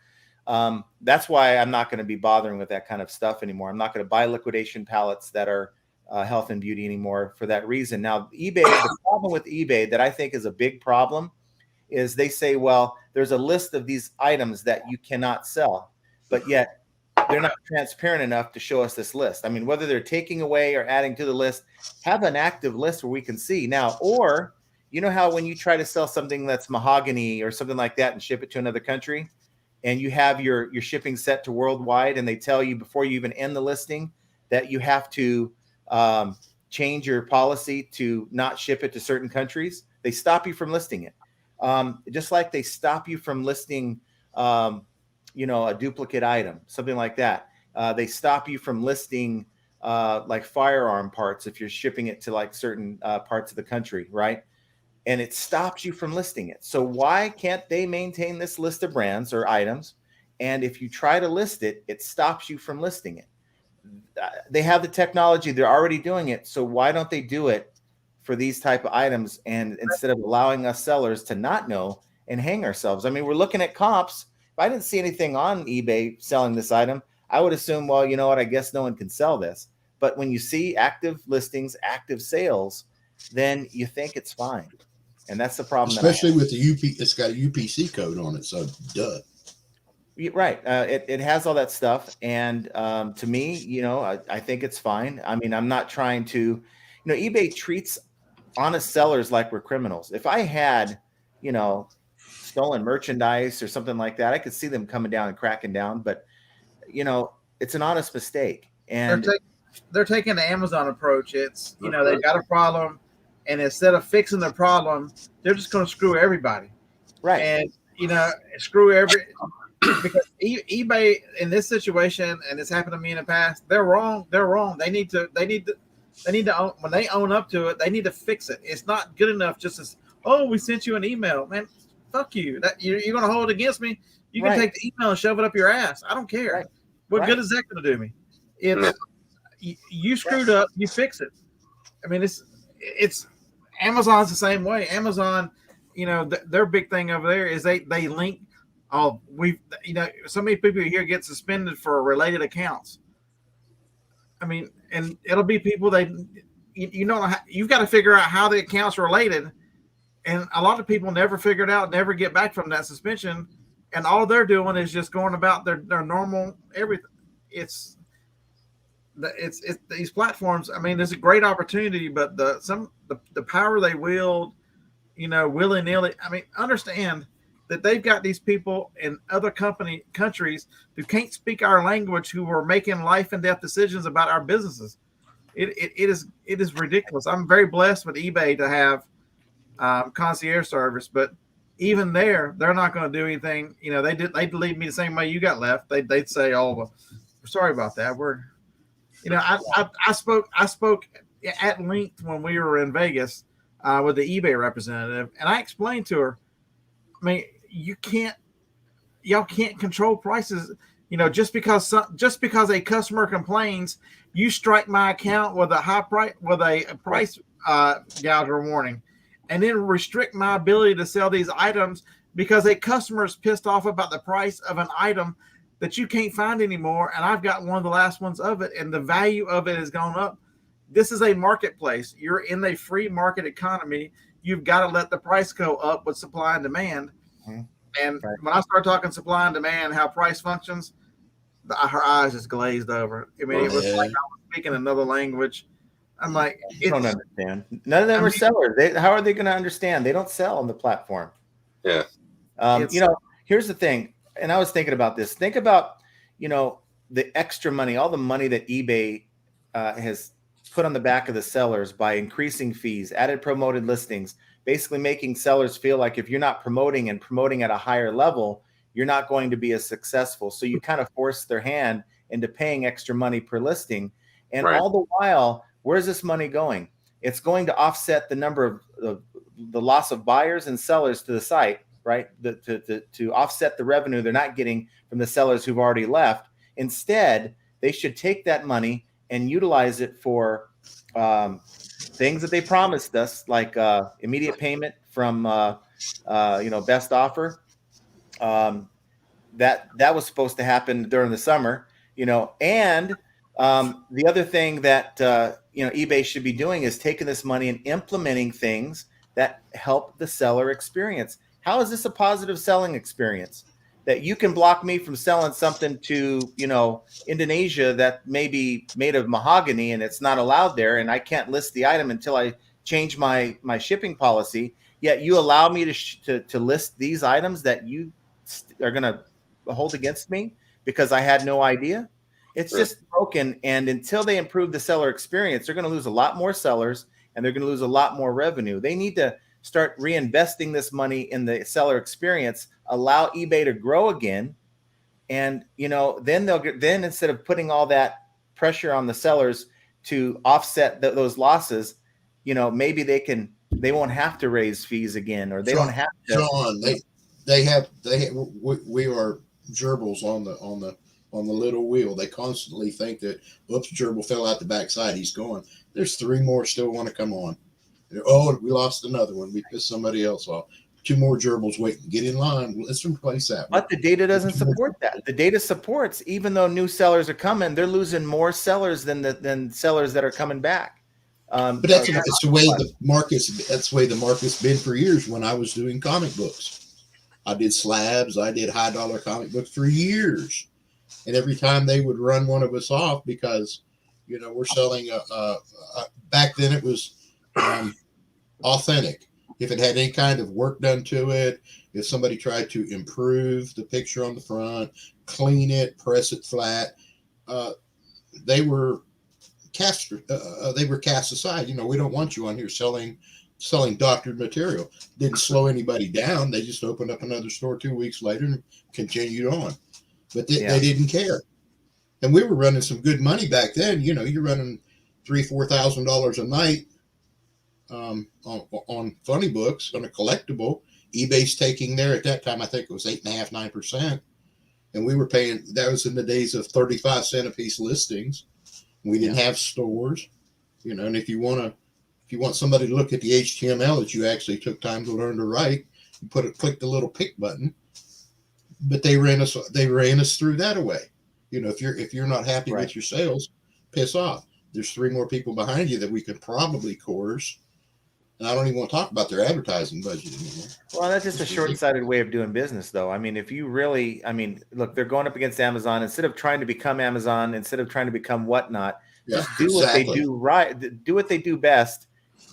that's why I'm not going to be bothering with that kind of stuff anymore. I'm not going to buy liquidation pallets that are health and beauty anymore for that reason. Now, eBay, the problem with eBay that I think is a big problem is they say, well, there's a list of these items that you cannot sell, but yet they're not transparent enough to show us this list. I mean, whether they're taking away or adding to the list, have an active list where we can see now. Or how when you try to sell something that's mahogany or something like that and ship it to another country, and you have your shipping set to worldwide, and they tell you before you even end the listing that you have to change your policy to not ship it to certain countries, they stop you from listing it. Just like they stop you from listing, a duplicate item, something like that. They stop you from listing like firearm parts if you're shipping it to like certain parts of the country, right? And it stops you from listing it. So why can't they maintain this list of brands or items? And if you try to list it, it stops you from listing it. They have the technology. They're already doing it. So why don't they do it for these type of items? And instead of allowing us sellers to not know and hang ourselves. I mean, we're looking at comps. If I didn't see anything on eBay selling this item, I would assume, well, you know what? I guess no one can sell this. But when you see active listings, active sales, then you think it's fine. And that's the problem. Especially with the UP, it's got a UPC code on it. So duh. Right. It has all that stuff. And to me, I think it's fine. I mean, I'm not trying to, eBay treats honest sellers like we're criminals. If I had, stolen merchandise or something like that, I could see them coming down and cracking down. But, it's an honest mistake. And they're taking the Amazon approach. It's, they've got a problem, and instead of fixing the problem, they're just going to screw everybody. Right. And, screw because eBay in this situation, and it's happened to me in the past, they're wrong. They're wrong. They need to own, when they own up to it, they need to fix it. It's not good enough just as, oh, we sent you an email, man. Fuck you. That you're going to hold it against me. You can take the email and shove it up your ass. I don't care. Right. What good is that going to do me? You screwed up. You fix it. I mean, it's Amazon's the same way. Amazon, their big thing over there is they link. Oh, so many people here get suspended for related accounts. I mean, and it'll be people you've got to figure out how the accounts are related. And a lot of people never figure it out, never get back from that suspension. And all they're doing is just going about their normal everything. It's these platforms. I mean, there's a great opportunity, but the power they wield, willy nilly. I mean, understand that they've got these people in other countries who can't speak our language, who are making life and death decisions about our businesses. It is ridiculous. I'm very blessed with eBay to have concierge service, but even there, they're not going to do anything. They'd leave me the same way you got left. They'd say, "Oh, well, we're sorry about that. I spoke at length when we were in Vegas with the eBay representative, and I explained to her, I mean, y'all can't control prices. Just because a customer complains, you strike my account with a price gouger warning, and then restrict my ability to sell these items because a customer is pissed off about the price of an item that you can't find anymore, and I've got one of the last ones of it, and the value of it has gone up. This is a marketplace. You're in a free market economy. You've got to let the price go up with supply and demand." And when I start talking supply and demand, how price functions, her eyes just glazed over. I mean, it was like I was speaking another language. I'm like, I don't understand. None of them are sellers. How are they going to understand? They don't sell on the platform. Yeah. Here's the thing, and I was thinking about this. Think about, the extra money, all the money that eBay has put on the back of the sellers by increasing fees, added promoted listings, basically making sellers feel like if you're not promoting at a higher level, you're not going to be as successful. So you kind of force their hand into paying extra money per listing. And all the while, where's this money going? It's going to offset the number of the loss of buyers and sellers to the site, right? To offset the revenue they're not getting from the sellers who've already left. Instead, they should take that money and utilize it for things that they promised us, like immediate payment from best offer. That was supposed to happen during the summer, and the other thing that eBay should be doing is taking this money and implementing things that help the seller experience. How is this a positive selling experience? That you can block me from selling something to, Indonesia that may be made of mahogany and it's not allowed there, and I can't list the item until I change my shipping policy. Yet you allow me to list these items that you are going to hold against me because I had no idea. It's just broken. And until they improve the seller experience, they're going to lose a lot more sellers and they're going to lose a lot more revenue. They need to start reinvesting this money in the seller experience, allow eBay to grow again. And, then instead of putting all that pressure on the sellers to offset those losses, maybe they won't have to raise fees again, or they don't have to. John, we are gerbils on the little wheel. They constantly think that, whoops, gerbil fell out the backside. He's gone. There's 3 more still want to come on. Oh, we lost another one. We pissed somebody else off. 2 more gerbils waiting. Get in line. Let's replace that one. But the data doesn't support that. The data supports, even though new sellers are coming, they're losing more sellers than sellers that are coming back. But that's the way the market's been for years. When I was doing comic books, I did slabs. I did high dollar comic books for years. And every time they would run one of us off because, we're selling back then it was authentic. If it had any kind of work done to it, if somebody tried to improve the picture on the front, clean it, press it flat, they were cast. They were cast aside. We don't want you on here selling doctored material. Didn't slow anybody down. They just opened up another store 2 weeks later and continued on. But they didn't care. And we were running some good money back then. You're running $3,000-4,000 a night on funny books, on a collectible. eBay's taking there at that time, I think it was 8.5%, 9%. And we were paying, that was in the days of 35-cent a piece listings. We didn't have stores, and if you want somebody to look at the HTML that you actually took time to learn to write, you click the little pick button. But they ran us through that away. If you're not happy with your sales, piss off. There's 3 more people behind you that we could probably coerce. And I don't even want to talk about their advertising budget anymore. Well, that's just a short-sighted way of doing business, though. I mean, if you really, look, they're going up against Amazon. Instead of trying to become Amazon, instead of trying to become whatnot, just do what they do right. Do what they do best.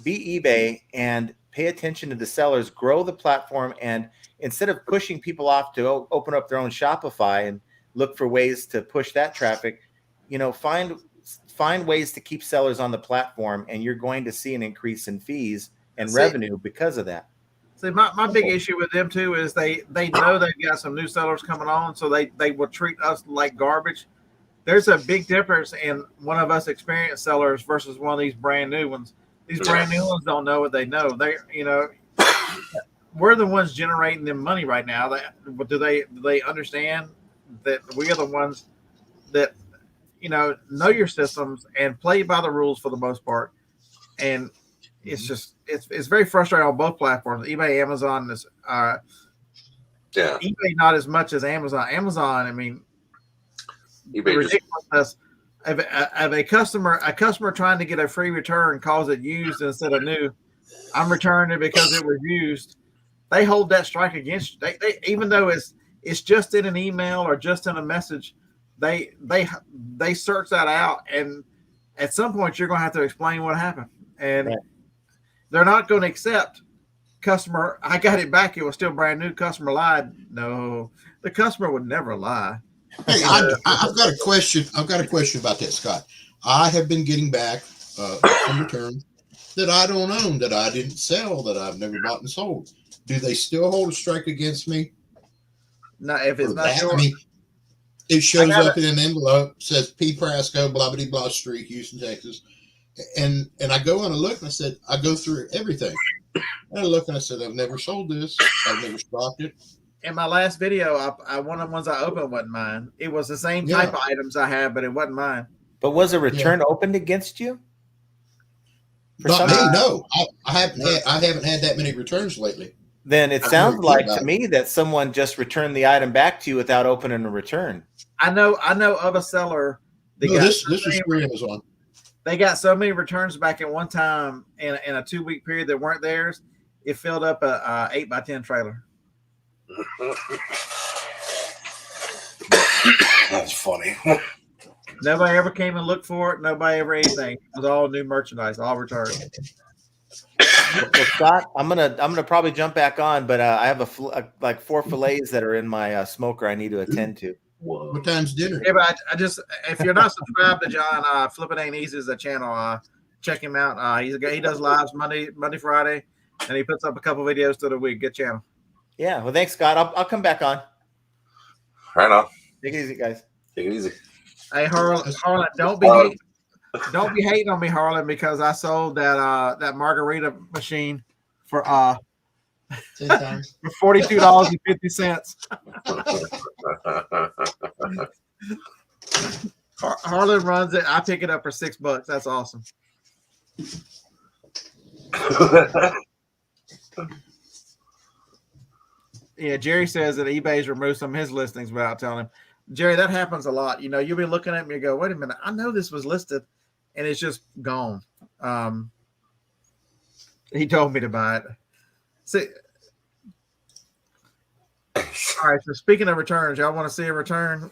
Be eBay and pay attention to the sellers. Grow the platform, and instead of pushing people off to open up their own Shopify and look for ways to push that traffic, find ways to keep sellers on the platform, and you're going to see an increase in fees and revenue because of that. See, my big issue with them too is they know they've got some new sellers coming on, so they will treat us like garbage. There's a big difference in one of us experienced sellers versus one of these brand new ones. These brand new ones don't know what they know. We're the ones generating them money right now. Do they understand that we are the ones that know your systems and play by the rules for the most part? And it's just it's very frustrating on both platforms. eBay, Amazon is eBay not as much as Amazon. Amazon, eBay ridiculousness of a customer trying to get a free return calls it used instead of new. I'm returning it because it was used. They hold that strike against you. They even though it's just in an email or just in a message, they search that out, and at some point you're going to have to explain what happened. And they're not going to accept customer. I got it back. It was still brand new. Customer lied. No, the customer would never lie. Hey, I've got a question. I've got a question about that, Scott. I have been getting back some returns that I don't own, that I didn't sell, that I've never bought and sold. Do they still hold a strike against me? No, if it's not that? It shows up in an envelope, says P. Prasco, blah, blah, blah, Street, Houston, Texas. And I go on and look, and I said, I go through everything. And I look, and I said, I've never sold this. I've never stocked it. In my last video, one of the ones I opened wasn't mine. It was the same type of items I have, but it wasn't mine. But was a return opened against you? Not me, no. I haven't had that many returns lately. Then it sounds like to me that someone just returned the item back to you without opening a return. I know of a seller. This was free Amazon. They got so many returns back at one time in a 2-week period that weren't theirs. It filled up a 8x10 trailer. That's funny. Nobody ever came and looked for it. Nobody ever anything. It was all new merchandise, all returned. Well, Scott, I'm gonna probably jump back on, but I have like 4 fillets that are in my smoker I need to attend to. Whoa. What time's dinner? Yeah, but I just, if you're not subscribed to John, Flippin' Ain't Easy is the channel. Check him out. He does lives Monday, Friday, and he puts up a couple videos through the week. Good channel. Yeah. Well, thanks, Scott. I'll come back on. Right on. Take it easy, guys. Take it easy. Hey, Harlan, don't be hating on me, Harlan, because I sold that margarita machine for $42.50. Harlan runs it. I pick it up for $6. That's awesome. Yeah, Jerry says that eBay's removed some of his listings without telling him. Jerry, that happens a lot. You'll be looking at me and go, wait a minute, I know this was listed, and it's just gone. He told me to buy it. See, All right. So speaking of returns, y'all want to see a return?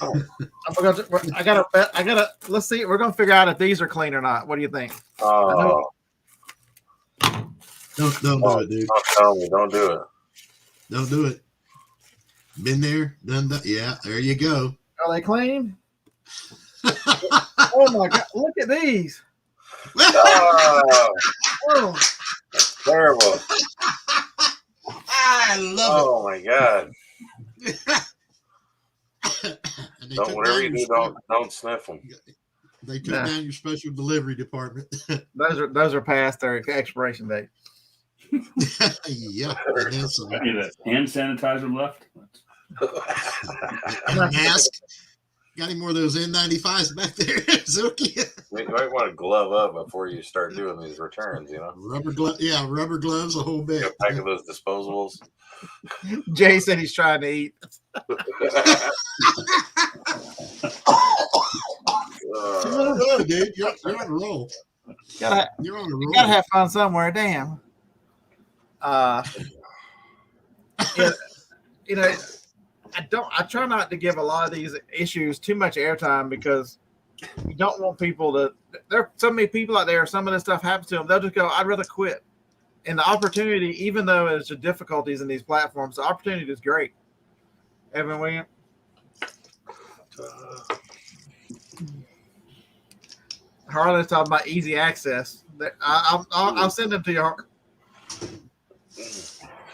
I gotta. Let's see. We're gonna figure out if these are clean or not. What do you think? Oh, Don't do it, dude. don't tell me. Don't do it. Don't do it. Been there, done that. Yeah, there you go. Are they clean? Oh my God! Look at these. Oh, Oh, terrible. I love Oh my God. it. And they Don't, took whatever down you your do, don't sniff them. They took down your special delivery department. those are past their expiration date. Yeah, and then some. Got any of that hand sanitizer left? And a mask. Got any more of those N95s back there, Zilke? You might want to glove up before you start doing these returns, you know? Rubber gloves, a whole bit. Get a pack of those disposables. Jay said he's trying to eat. Good, dude. You're on a roll. You're on a roll. Gotta have fun somewhere. Damn. Yeah, you know, I try not to give a lot of these issues too much airtime because you don't want people to. There are so many people out there. Some of this stuff happens to them. They'll just go, "I'd rather quit." And the opportunity, even though there's the difficulties in these platforms, the opportunity is great. Evan William. Harlan's talking about easy access. I'll send them to you.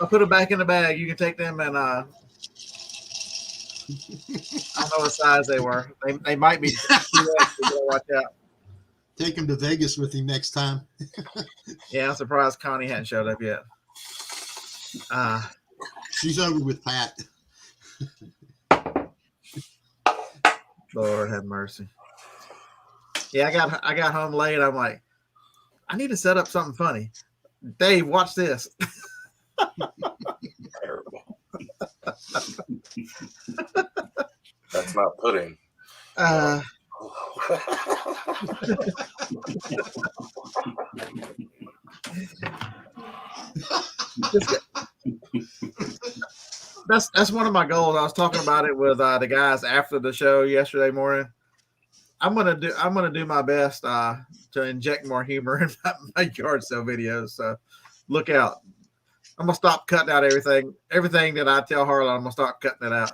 I'll put them back in the bag. You can take them and I don't know what size they were. They might be. You gotta watch out. Take him to Vegas with him next time. Yeah, I'm surprised Connie hadn't showed up yet. She's over with Pat. Lord have mercy. Yeah, I got home late. I'm like, I need to set up something funny. Dave, watch this. Terrible. That's not pudding. That's one of my goals. I was talking about it with the guys after the show yesterday morning. I'm gonna do my best to inject more humor in my yard sale videos. So look out. I'm gonna stop cutting out everything that I tell Harlan. I'm gonna start cutting it out.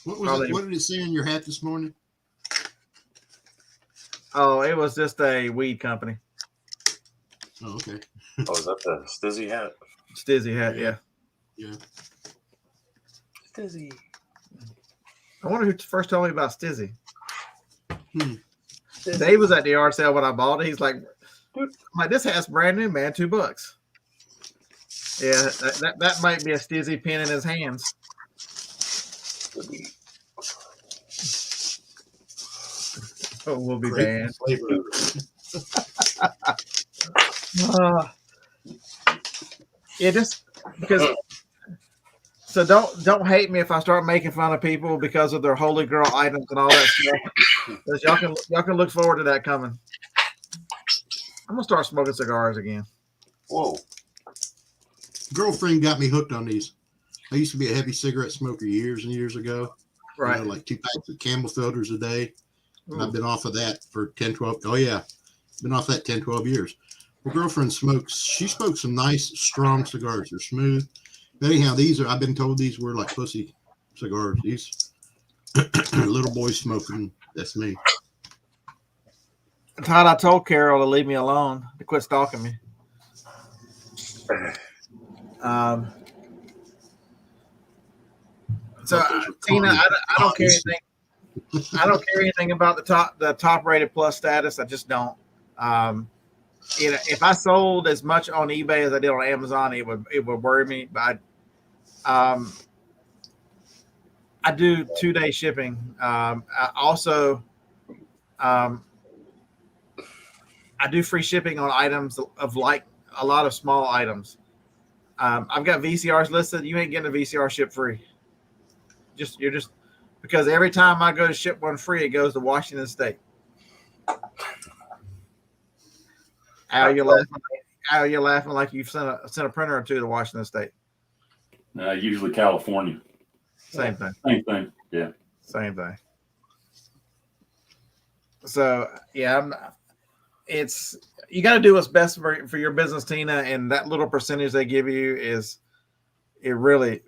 What was it? What did it say in your hat this morning? Oh, it was just a weed company. Oh, okay. Oh, is that the Stizzy hat? Stizzy hat, yeah. Yeah. Stizzy. I wonder who first told me about Stizzy. Dave was at the yard sale when I bought it. He's like, dude, I'm like, this hat's brand new, man, $2. Yeah, that might be a Stizzy pen in his hands. Oh, we'll be banned. Yeah, just because. So don't hate me if I start making fun of people because of their holy girl items and all that stuff. Because y'all can look forward to that coming. I'm gonna start smoking cigars again. Whoa. Girlfriend got me hooked on these. I used to be a heavy cigarette smoker years and years ago. Right. You know, like 2 packs of Camel filters a day. And I've been off of that for 10, 12. Oh, yeah. Been off that 10, 12 years. Well, girlfriend smokes. She smokes some nice, strong cigars. They're smooth. But anyhow, I've been told these were like pussy cigars. These little boys smoking. That's me. Todd, I told Carol to leave me alone, to quit stalking me. So Tina, I don't care anything. I don't care anything about the top rated plus status. I just don't. If I sold as much on eBay as I did on Amazon, it would worry me. But I do 2-day shipping. I also I do free shipping on items of like a lot of small items. I've got VCRs listed. You ain't getting a VCR ship free. You're just because every time I go to ship one free, it goes to Washington State. Al, you're laughing. You're laughing like you've sent a printer or two to Washington State. Usually California. Same thing. Same thing. Yeah. Same thing. So yeah, it's you got to do what's best for your business, Tina, and that little percentage they give you is it really,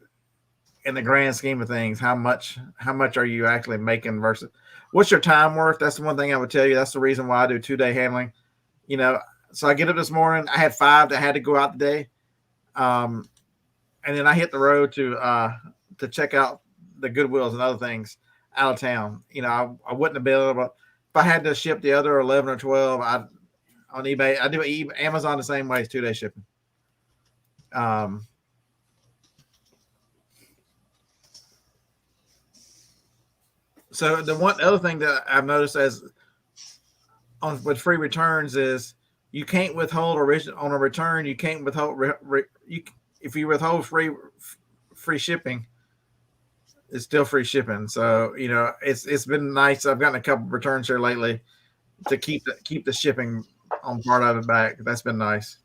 in the grand scheme of things, how much are you actually making versus what's your time worth? That's the one thing I would tell you. That's the reason why I do 2-day handling. You know, so I get up this morning. I had 5 that had to go out today, and then I hit the road to check out the Goodwills and other things out of town. You know, I wouldn't have been able to, if I had to ship the other 11 or 12. On eBay, I do Amazon the same way as 2-day shipping. So the other thing that I've noticed with free returns is you can't withhold on a return. You can't withhold if you withhold free shipping, it's still free shipping. So you know it's been nice. I've gotten a couple returns here lately to keep the shipping on part of it back. That's been nice.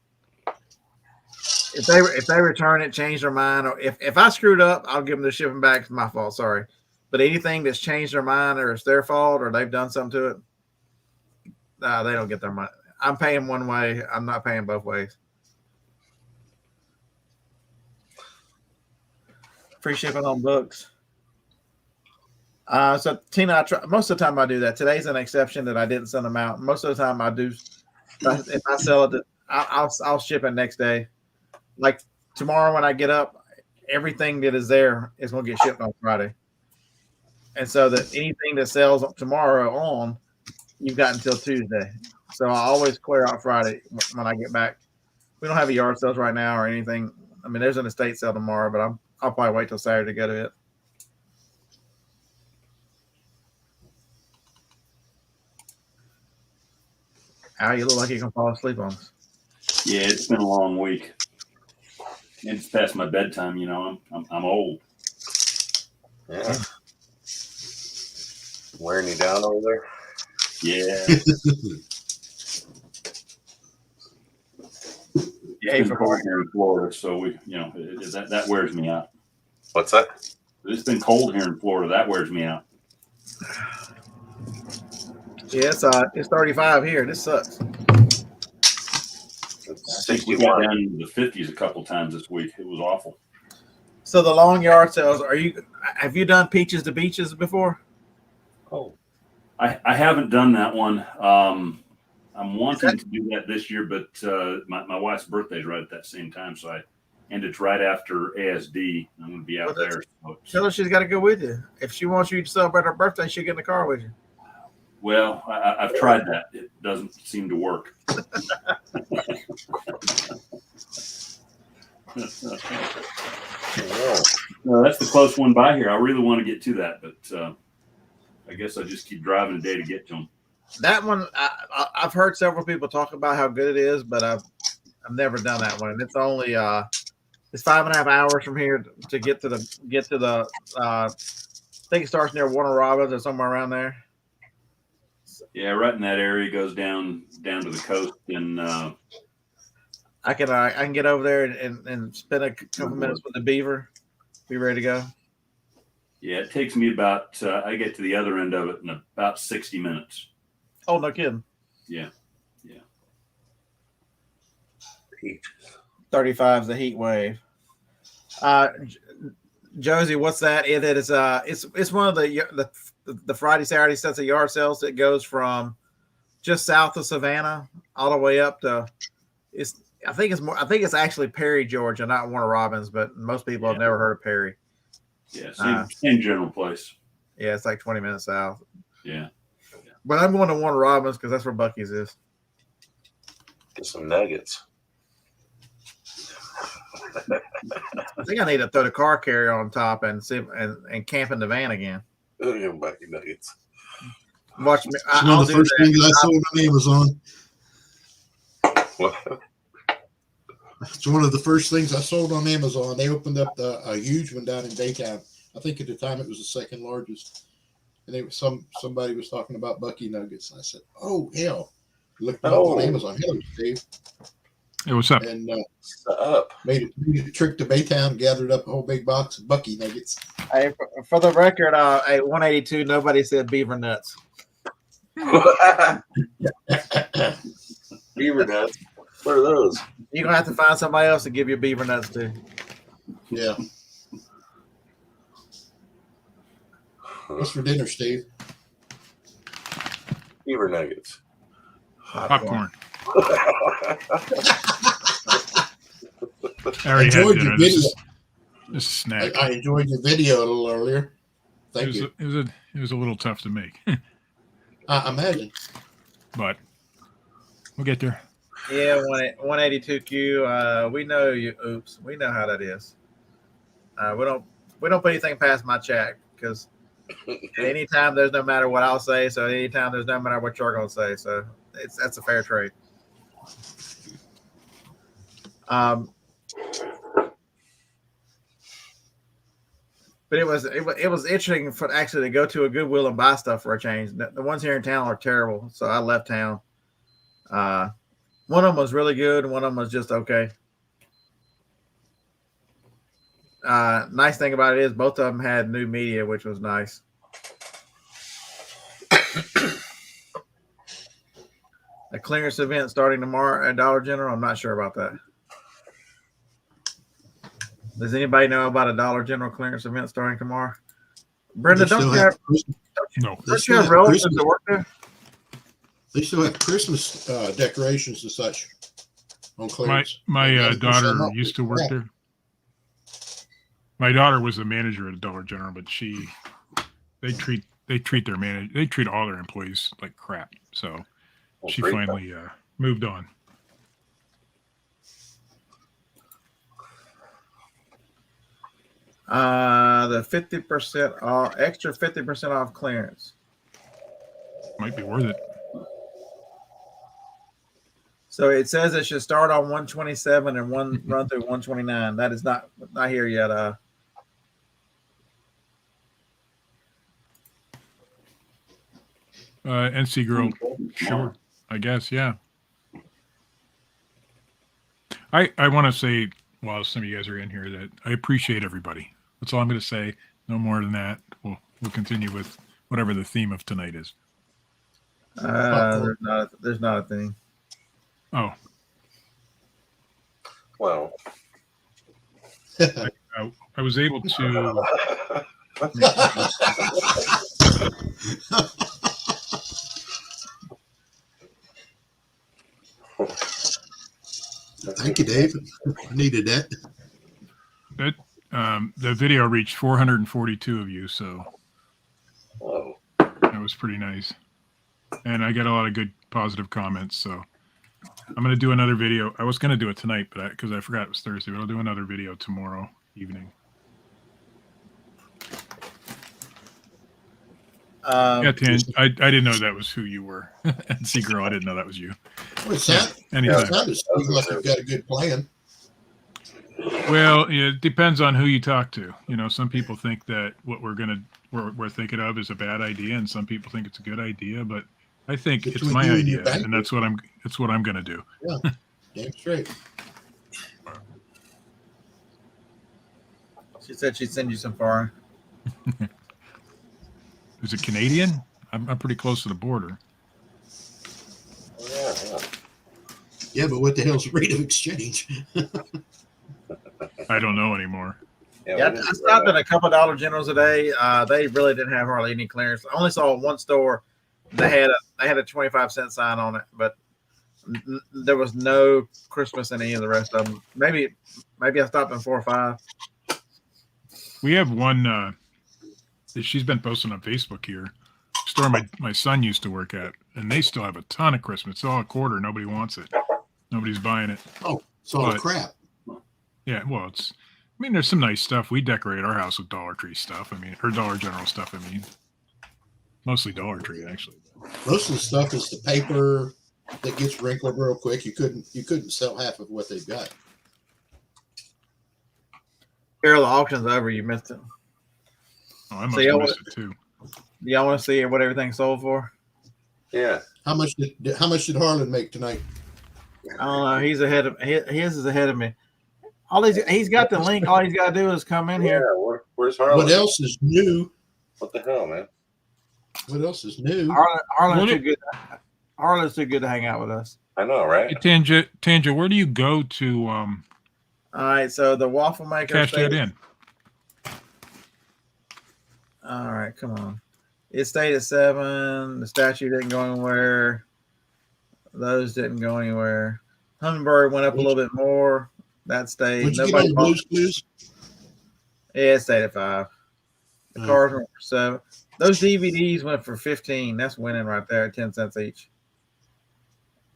If they return it, change their mind, or if I screwed up, I'll give them the shipping back. It's my fault. Sorry. But anything that's changed their mind or it's their fault or they've done something to it, they don't get their money. I'm paying one way. I'm not paying both ways. Free shipping on books. So Tina, most of the time I do that. Today's an exception that I didn't send them out. Most of the time I do. If I sell it, I'll ship it next day. Like tomorrow when I get up, everything that is there is going to get shipped on Friday. And so that anything that sells tomorrow on, you've got until Tuesday. So I always clear out Friday when I get back. We don't have a yard sales right now or anything. I mean, there's an estate sale tomorrow, but I'll probably wait till Saturday to go to it. Al, you look like you can fall asleep on us. Yeah, it's been a long week. And it's past my bedtime. You know, I'm old. Yeah. Wearing you down over there? Yeah. Yeah, It's been cold here in Florida, so that wears me out. What's that? It's been cold here in Florida. That wears me out. Yeah, it's 35 here. This sucks. It's I think we got 61. down into the 50s a couple times this week. It was awful. So the long yard sales, have you done Peaches to Beaches before? Oh, I haven't done that one. I'm wanting to do that this year, but my wife's birthday is right at that same time, and it's right after ASD. I'm going to be out there. So tell her she's got to go with you. If she wants you to celebrate her birthday, she'll get in the car with you. Well, I've tried that. It doesn't seem to work. No, that's the close one by here. I really want to get to that, but I guess I just keep driving a day to get to them. That one, I've heard several people talk about how good it is, but I've never done that one. And it's only it's 5.5 hours from here to get to the. I think it starts near Warner Robins or somewhere around there. Yeah, right in that area. Goes down to the coast, and I can get over there and spend a couple minutes with the beaver. Be ready to go. Yeah, it takes me about I get to the other end of it in about 60 minutes. Oh, no kidding. Yeah. 35 is the heat wave. Josie, what's that? It is it's one of the Friday Saturday sets of yard sales that goes from just south of Savannah all the way up to I think it's actually Perry, Georgia, not Warner Robins, but most people have never heard of Perry. Yeah, same general place. Yeah, it's like 20 minutes south. Yeah. But I'm going to Warner Robins because that's where Bucky's is. Get some nuggets. I think I need to throw the car carrier on top and camp in the van again. Bucky nuggets. Watch me. It's one of the first things I sold on Amazon. What? It's one of the first things I sold on Amazon. They opened up a huge one down in Daytown. I think at the time it was the second largest. And somebody was talking about Bucky nuggets. And I said, "Oh hell!" Looked it up on Amazon. Hello, Dave. Hey, what's up? and What's up? made a trip to Baytown, gathered up a whole big box of Bucky nuggets. Hey, for the record, at 182, nobody said beaver nuts. Beaver nuts. What are those? You're gonna have to find somebody else to give you beaver nuts too. Yeah. What's for dinner, Steve? Beaver nuggets. Popcorn. I I already had enjoyed dinner. your This video. is a snack. I enjoyed your video a little earlier. Thank you. It was a little tough to make, I imagine. but we'll get there. Yeah, 182Q. We know you. Oops, we know how that is. We don't put anything past my chat because anytime there's no matter what I'll say, so anytime there's no matter what you're gonna say, so that's a fair trade. But it was interesting for actually to go to a Goodwill and buy stuff for a change. The ones here in town are terrible, so I left town. One of them was really good, and one of them was just okay. Nice thing about it is both of them had new media, which was nice. A clearance event starting tomorrow at Dollar General. I'm not sure about that. Does anybody know about a Dollar General clearance event starting tomorrow? Brenda, don't you have relatives that work there? They still have Christmas decorations and such on clearance. My daughter used to work there. My daughter was the manager at Dollar General, but they treat all their employees like crap. So she finally moved on. The 50% off, extra 50% off clearance. Might be worth it. So it says it should start on 127 and run through 129. That is not here yet. NC Girl, sure, I guess, yeah. I want to say, while some of you guys are in here, that I appreciate everybody. That's all I'm going to say. No more than that. We'll continue with whatever the theme of tonight is. There's not a thing. Oh, Well, I was able to. Thank you, Dave. I needed that. The video reached 442 of you, so whoa. that was pretty nice. And I got a lot of good positive comments, so I'm going to do another video. I was going to do it tonight, but because I forgot it was Thursday, but I'll do another video tomorrow evening. Yeah, Tan, I didn't know that was who you were. NC Girl, I didn't know that was you. Well, it sounded like you've got a good plan. Well, it depends on who you talk to. You know, some people think that what we're thinking of is a bad idea, and some people think it's a good idea. But I think it's my idea, and that's what I'm going to do. Yeah, damn straight. She said she'd send you some foreign. Is it Canadian? I'm pretty close to the border. Yeah, but what the hell's the rate of exchange? I don't know anymore. Yeah, I stopped at a couple of Dollar Generals today. They really didn't have hardly any clearance. I only saw one store. They had a 25-cent sign on it, but there was no Christmas in any of the rest of them. Maybe I stopped in 4 or 5. We have one that she's been posting on Facebook here. Store my son used to work at, and they still have a ton of Christmas. It's all a quarter. Nobody wants it. Nobody's buying it. Oh, it's all crap. Yeah, well, there's some nice stuff. We decorate our house with Dollar Tree stuff. Or Dollar General stuff. Mostly Dollar Tree, actually. Most of the stuff is the paper that gets wrinkled real quick. You couldn't sell half of what they've got. Carol, the auction's over. You missed it. Oh, I must have missed it too. Y'all want to see what everything sold for? Yeah. How much did Harlan make tonight? I don't know. He's ahead of his is ahead of me. He's got the link. All he's got to do is come in here. Yeah, where's Harlan? What else is new? What the hell, man? What else is new? Harlan's too good. Harlan's too good to hang out with us. I know, right? Hey, Tanja, where do you go to All right, so the waffle maker. cash that in? All right, come on. It stayed at 7. The statue didn't go anywhere. Those didn't go anywhere. Hummingbird went up a little bit more. That stayed. Would you get on the Blues Clues? Yeah, it stayed at 5. The cars went for 7. Those DVDs went for 15. That's winning right there at 10 cents each.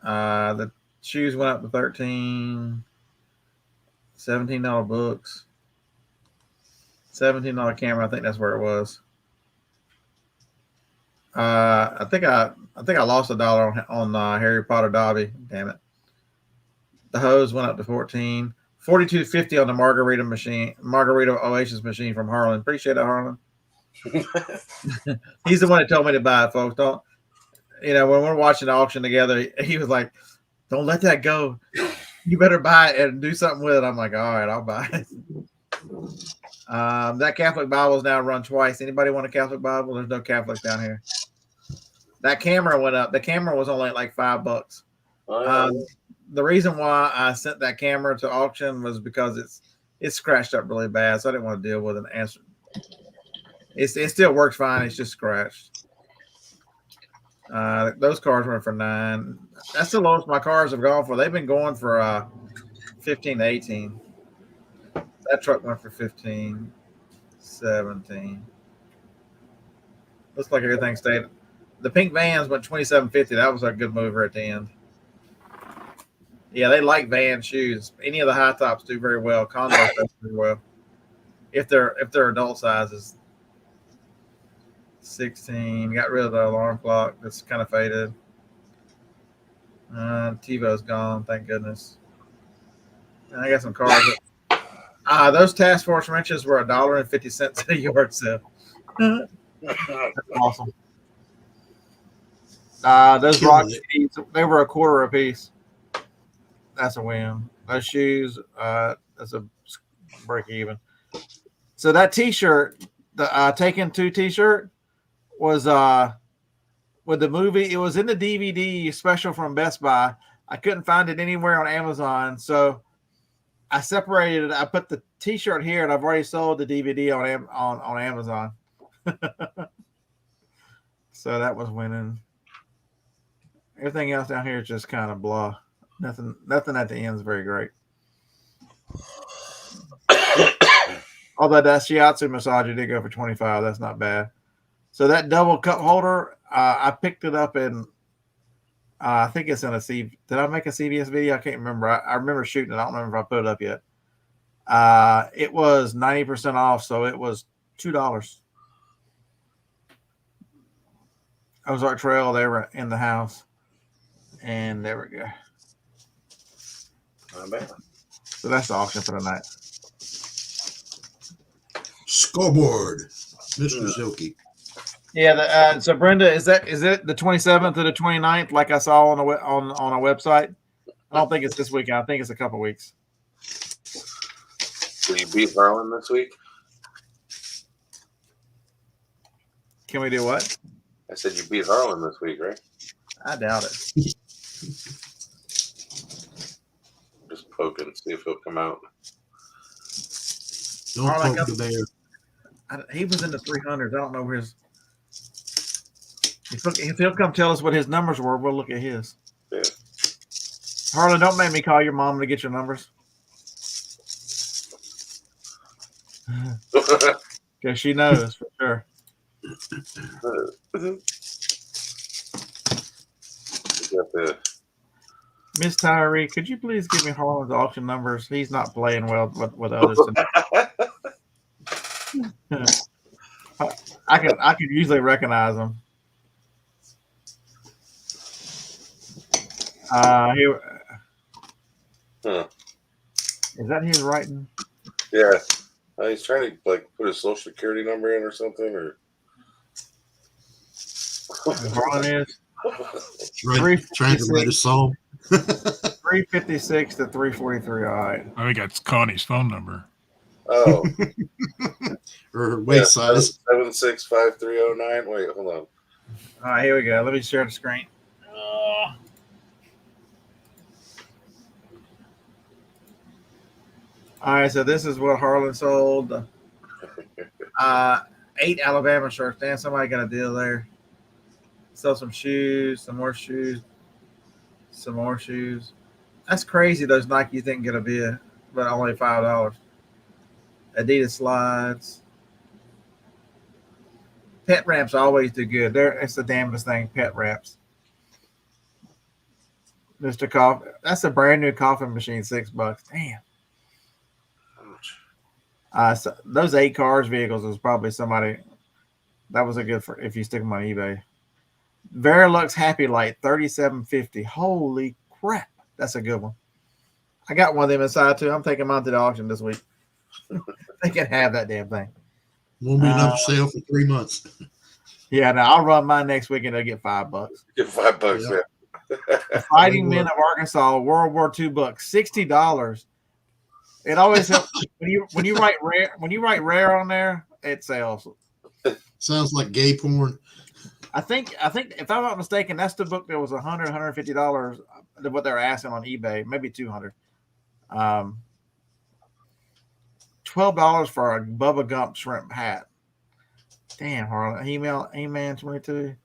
The shoes went up to 13. $17 books. $17 camera. I think that's where it was. I think I lost $1 on Harry Potter Dobby. Damn it. The hose went up to 14. $42.50 on the Margarita Oasis machine from Harlan. Appreciate it, Harlan. He's the one that told me to buy it, folks. Don't, when we're watching the auction together, he was like, "Don't let that go. You better buy it and do something with it." I'm like, "All right, I'll buy it." That Catholic Bible is now run twice. Anybody want a Catholic Bible? There's no Catholics down here. That camera went up. The camera was only like $5. Oh, yeah. The reason why I sent that camera to auction was because it's scratched up really bad, so I didn't want to deal with an answer. It still works fine. It's just scratched. Those cars went for 9. That's the lowest my cars have gone for. They've been going for 15 to 18. That truck went for 15, 17. Looks like everything stayed. The pink vans went $27.50. That was a good mover at the end. Yeah, they like van shoes. Any of the high tops do very well. Converse does very well. If they're adult sizes. 16. Got rid of the alarm clock. That's kind of faded. TiVo's gone. Thank goodness. And I got some cars. Those task force wrenches were $1.50 at a yard sale. That's awesome. Those rock keys, they were $0.25 a piece. That's a win. Those shoes, that's a break even. So that T-shirt, the Taken 2 T-shirt, was with the movie. It was in the DVD special from Best Buy. I couldn't find it anywhere on Amazon, so I separated it. I put the T-shirt here, and I've already sold the DVD on Amazon. So that was winning. Everything else down here is just kind of blah. Nothing at the end is very great. Although that shiatsu massager did go for 25. That's not bad. So that double cup holder, I picked it up in, I think it's in a C. Did I make a CVS video? I can't remember. I remember shooting it. I don't remember if I put it up yet. It was 90% off, so it was $2. Ozark Trail, they were in the house. And there we go. Not bad. So that's the auction for the night. Scoreboard, Mr. Zilke. Yeah. So Brenda, is it the 27th or the 29th? Like I saw on a website. I don't think it's this weekend. I think it's a couple weeks. Did you beat Harlan this week? Can we do what? I said you beat Harlan this week, right? I doubt it. Just poking, see if he'll come out. Don't poke the bear. He was in the 300s. I don't know where his. If he'll come tell us what his numbers were, we'll look at his. Yeah. Harlan, don't make me call your mom to get your numbers. Because she knows for sure. Miss Tyree, could you please give me Harlan's auction numbers? He's not playing well with others. I could usually recognize them. Here. Huh. Is that his writing? Yeah. He's trying to put his social security number in or something, or Harlan is trying to write a song. 356 to 343. All right. I think that's Connie's phone number. Oh, Or her waist size. 765-309. Wait, hold on. All right, here we go. Let me share the screen. All right, so this is what Harlan sold. 8 Alabama shirts. Damn, somebody got a deal there. Sell some shoes, some more shoes, some more shoes. That's crazy. Those Nike you think get a bid, but only $5. Adidas slides. Pet wraps always do good. It's the damnedest thing. Pet wraps. Mr. Coffee. That's a brand new coffee machine. $6. Damn. So those 8 cars vehicles was probably somebody that was a good for if you stick them on eBay. Verilux Happy Light $37.50. Holy crap, that's a good one. I got one of them inside too. I'm taking mine to the auction this week. They can have that damn thing. Won't be enough to sell for 3 months. Yeah, now I'll run mine next week and they'll get $5. Get $5, Yeah. yeah. Fighting Men of Arkansas, World War II book, $60. It always helps when you write rare on there, it sells. Sounds like gay porn. I think if I'm not mistaken, that's the book that was $150 what they're asking on eBay, maybe $200. $12 for a Bubba Gump shrimp hat. Damn, Harlan. Email A-Man 22.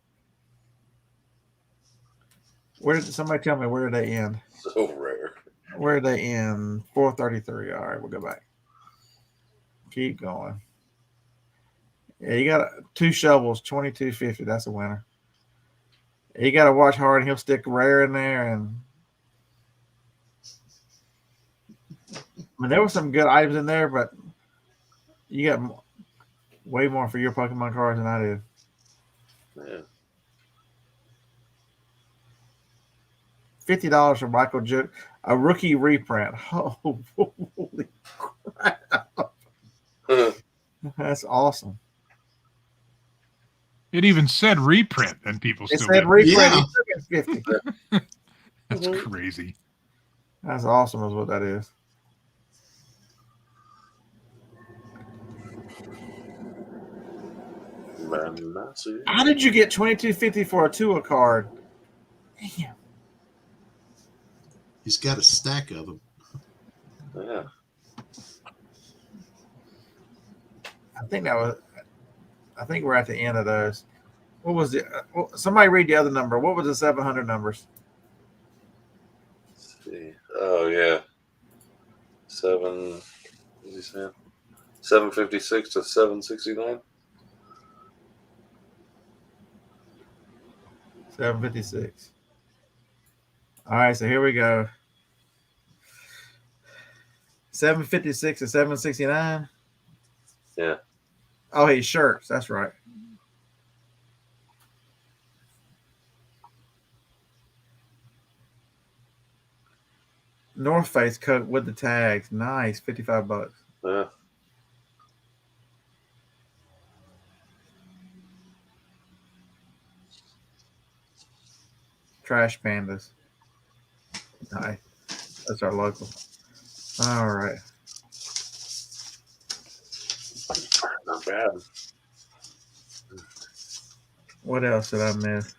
Where did somebody tell me where did they end? So rare. Where did they end? 433. All right, we'll go back. Keep going. Yeah, you got 2 shovels, $22.50. That's a winner. You got to watch hard, and he'll stick rare in there. And I mean, there were some good items in there, but you got way more for your Pokemon cards than I did. Yeah. $50 for Michael Judd, a rookie reprint. Oh, holy crap! That's awesome. It even said reprint, and people It still said did. reprint. Yeah. He took it 50. That's crazy. That's awesome, is what that is. How did you get $22.50 for a Tua card? Damn. He's got a stack of them. Yeah. I think we're at the end of those. What was it? Somebody read the other number. What was the 700 numbers? Let's see. Oh yeah. 756 to 769. 756. All right, so here we go. 756 to 769. Yeah. Oh, he's shirts. That's right. North Face coat with the tags. Nice. $55. Yeah. Trash Pandas. Nice. That's our local. All right. Not bad. What else did I miss?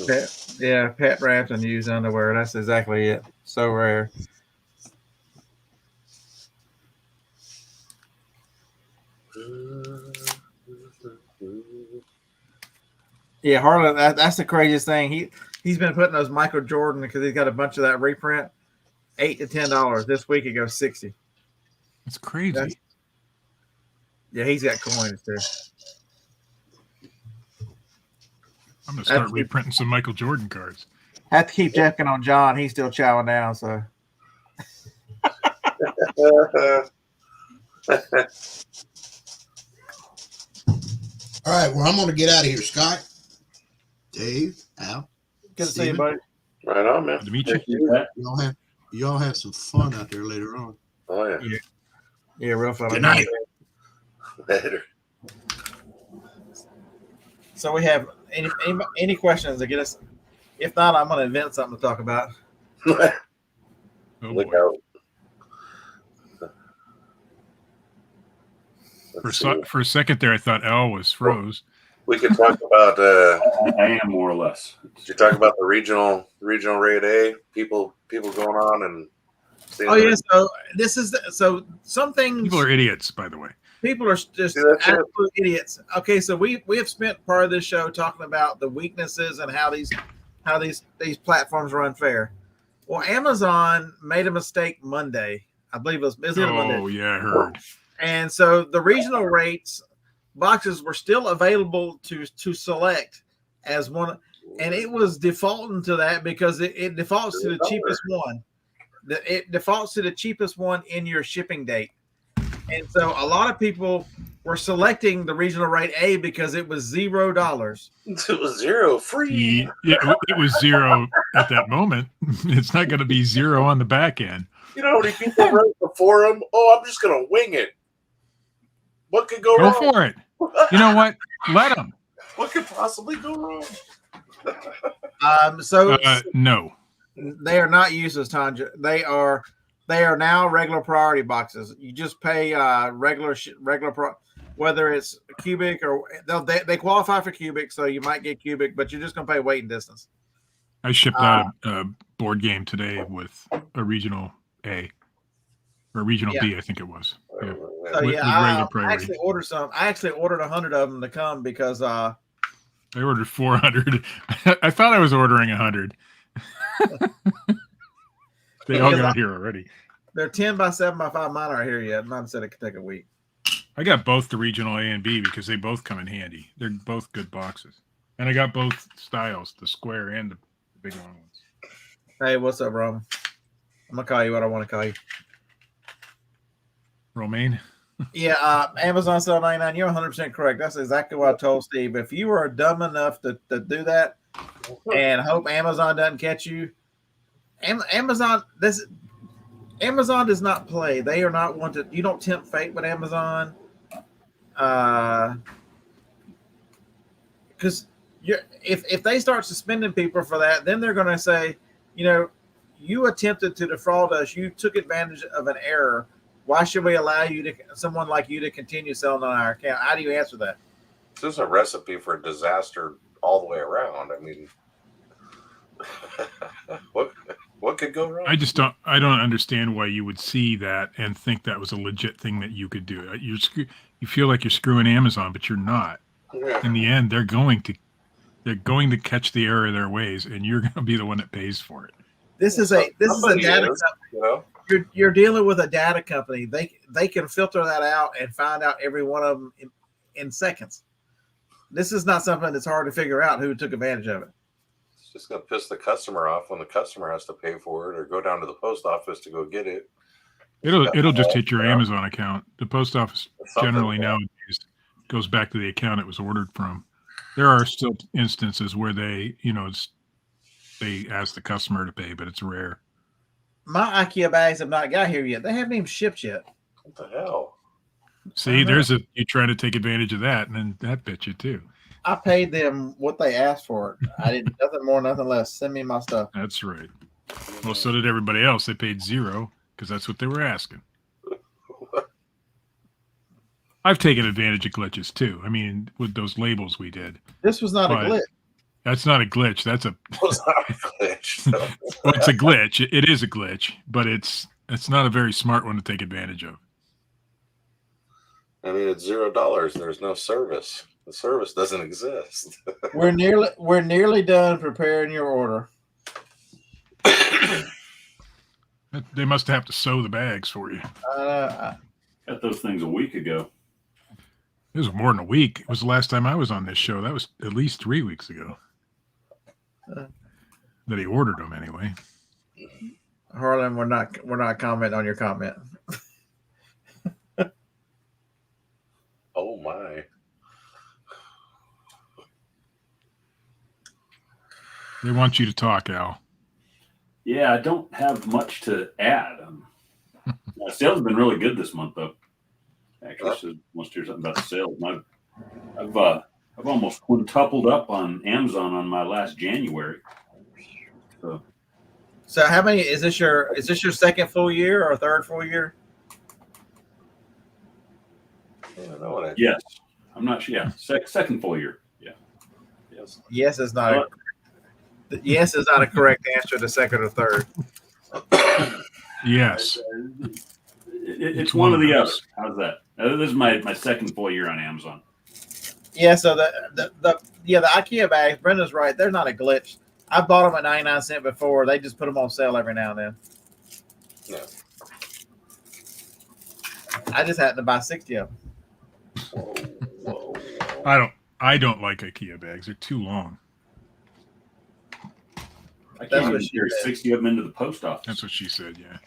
Pet wraps and used underwear. That's exactly it. So rare. Yeah, Harlan, that's the craziest thing. He's been putting those Michael Jordan because he's got a bunch of that reprint. $8 to $10. This week it goes 60. That's crazy. Yeah, he's got coins too. I'm gonna start reprinting some Michael Jordan cards. Have to keep checking on John. He's still chowing down. So All right, well, I'm going to get out of here. Scott, Dave, Al, good to see you, buddy. Right on, man. Good to meet you. y'all have some fun out there later on. Oh yeah. Yeah, real fun. Good night. Later. So we have any questions to get us If not, I'm going to invent something to talk about. Oh, Look boy. out. For a second there, I thought L was froze. We could talk about. I am more or less. Did you talk about the regional rate A? People going on and. Oh yeah, so this is some things. People are idiots, by the way. People are just Yeah, that's it. absolute idiots. Okay, so we have spent part of this show talking about the weaknesses and how these platforms are unfair. Well, Amazon made a mistake Monday. I believe it was Monday. Oh yeah, I heard. And so the regional rates boxes were still available to select as one, and it was defaulting to that because it defaults to the cheapest one. It defaults to the cheapest one in your shipping date. And so a lot of people were selecting the regional rate A because it was $0. It was zero free. It was zero at that moment. It's not going to be zero on the back end. You know how many people wrote the forum? Oh, I'm just going to wing it. What could go wrong? Go for it. You know what? Let them. What could possibly go wrong? No. They are not used as Tanja. They are now regular priority boxes. You just pay regular whether it's cubic or they qualify for cubic, so you might get cubic, but you're just gonna pay weight and distance. I shipped out a board game today with a regional A or regional B, I think it was. Yeah. So With I priority. actually ordered some. I actually ordered 100 of them to come because I ordered 400. I thought I was ordering 100. They all got here already. They're 10 by 7 by 5. Mine aren't here yet. Mine said it could take a week. I got both the regional A and B because they both come in handy. They're both good boxes. And I got both styles, the square and the big long ones. Hey, what's up, Roman? I'm going to call you what I want to call you. Romaine? Yeah, Amazon sell 99. You're 100% correct. That's exactly what I told Steve. If you are dumb enough to do that and hope Amazon doesn't catch you, Amazon does not play. They are not one to. You don't tempt fate with Amazon, because if they start suspending people for that, then they're going to say, you attempted to defraud us. You took advantage of an error. Why should we allow someone like you to continue selling on our account? How do you answer that? This is a recipe for disaster all the way around. I mean, what could go wrong? I don't understand why you would see that and think that was a legit thing that you could do. You feel like you're screwing Amazon, but you're not. Yeah. In the end, they're going to catch the error of their ways, and you're going to be the one that pays for it. This is a data company. You know? You're dealing with a data company. They can filter that out and find out every one of them in seconds. This is not something that's hard to figure out who took advantage of it. It's just going to piss the customer off when the customer has to pay for it or go down to the post office to go get it. It'll just hit your Amazon account. The post office generally like nowadays goes back to the account it was ordered from. There are still instances where they ask the customer to pay, but it's rare. My IKEA bags have not got here yet. They haven't even shipped yet. What the hell? See, you trying to take advantage of that, and then that bit you too. I paid them what they asked for. I did nothing more, nothing less. Send me my stuff. That's right. Well, so did everybody else. They paid zero because that's what they were asking. I've taken advantage of glitches too. I mean, with those labels we did. This was not a glitch. That's not a glitch. That's a. It was not a glitch. Well, it's a glitch. It is a glitch, but it's not a very smart one to take advantage of. I mean, it's $0. There's no service. The service doesn't exist. We're nearly done preparing your order. They must have to sew the bags for you. Got those things a week ago. It was more than a week. It was the last time I was on this show. That was at least 3 weeks ago. That he ordered them anyway. Harlan, we're not commenting on your comment. Oh my. They want you to talk, Al. Yeah, I don't have much to add. Sales have been really good this month, though. Actually, so wants to hear something about the sales. I've almost quintupled up on Amazon on my last January. So how many is this your second full year or third full year? I don't know what I Yes, I'm not sure. Yeah, second full year. Yeah. Yes. Yes is not a correct answer to second or third. Yes. It's one or the other. How's that? This is my second full year on Amazon. Yeah, so the IKEA bags, Brenda's right. They're not a glitch. I bought them at 99 cents before. They just put them on sale every now and then. No. I just happened to buy 60 of them. Whoa. I don't like IKEA bags. They're too long. I can't even carry 60 of them into the post office. That's what she said. Yeah.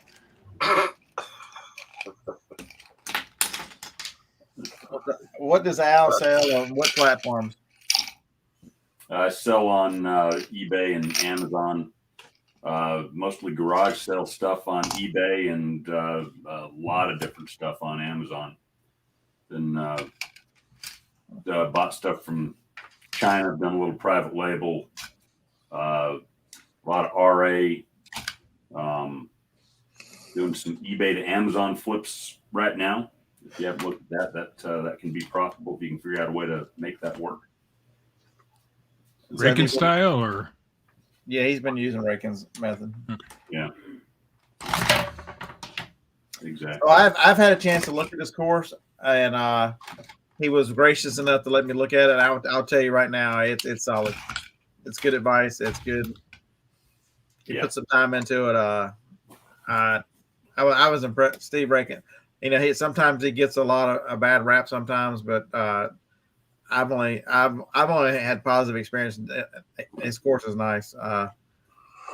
What does Al sell on what platforms? I sell on eBay and Amazon. Mostly garage sale stuff on eBay and a lot of different stuff on Amazon. Then bought stuff from China, done a little private label, a lot of RA, doing some eBay to Amazon flips right now. If you haven't looked at that can be profitable if you can figure out a way to make that work. Raking style or? Yeah, he's been using Rakin's method. Okay. Yeah. Exactly. So I've had a chance to look at this course, and he was gracious enough to let me look at it. I'll tell you right now, it's solid. It's good advice. It's good. He put some time into it. I was impressed. Steve Rakin, sometimes he gets a lot of a bad rap sometimes, but I've only had positive experience. His course is nice.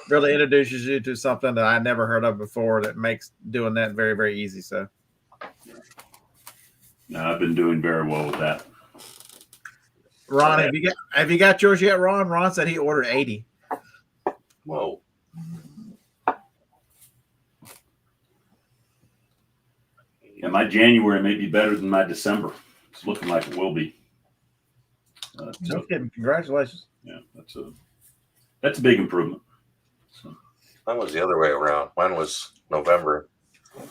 Really introduces you to something that I never heard of before that makes doing that very, very easy. So, no, I've been doing very well with that. Ron, have you got yours yet, Ron? Ron said he ordered 80. Whoa. Yeah, my January may be better than my December. It's looking like it will be. No kidding. Congratulations. Yeah, that's a big improvement. So. Mine was the other way around. Mine was November. And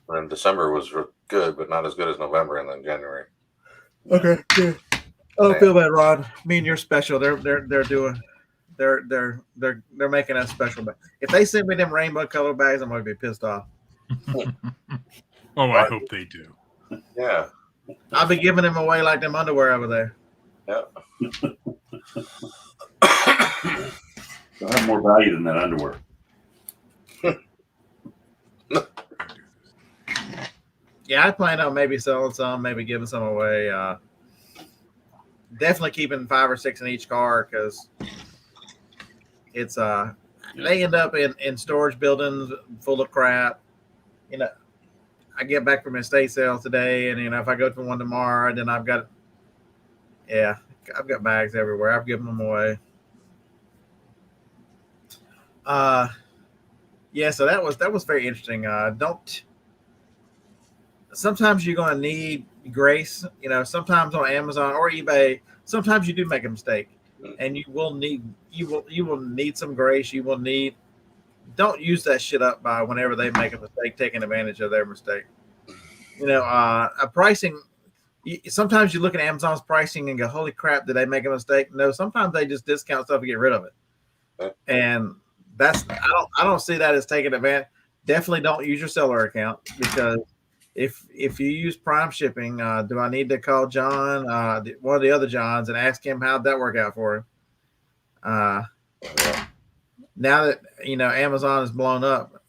then December was good, but not as good as November, and then January. Okay, good. I don't feel bad, Ron. Me and you're special. They're making us special. If they send me them rainbow color bags, I'm gonna be pissed off. Oh, I hope they do. Yeah. I'll be giving them away like them underwear over there. Yeah. They'll have more value than that underwear. Yeah, I plan on maybe selling some, maybe giving some away. Definitely keeping 5 or 6 in each car because it's they end up in storage buildings full of crap. I get back from an estate sale today, and if I go to one tomorrow, then I've got bags everywhere. I've given them away. So that was very interesting. Sometimes you're going to need grace. Sometimes on Amazon or eBay, sometimes you do make a mistake, and you will need some grace. Don't use that shit up by whenever they make a mistake, taking advantage of their mistake. A pricing. Sometimes you look at Amazon's pricing and go, "Holy crap, did they make a mistake?" No, sometimes they just discount stuff and get rid of it, and I don't see that as taking advantage. Definitely don't use your seller account because if you use Prime shipping, do I need to call John, one of the other Johns, and ask him how'd that work out for him? Now that Amazon is blown up,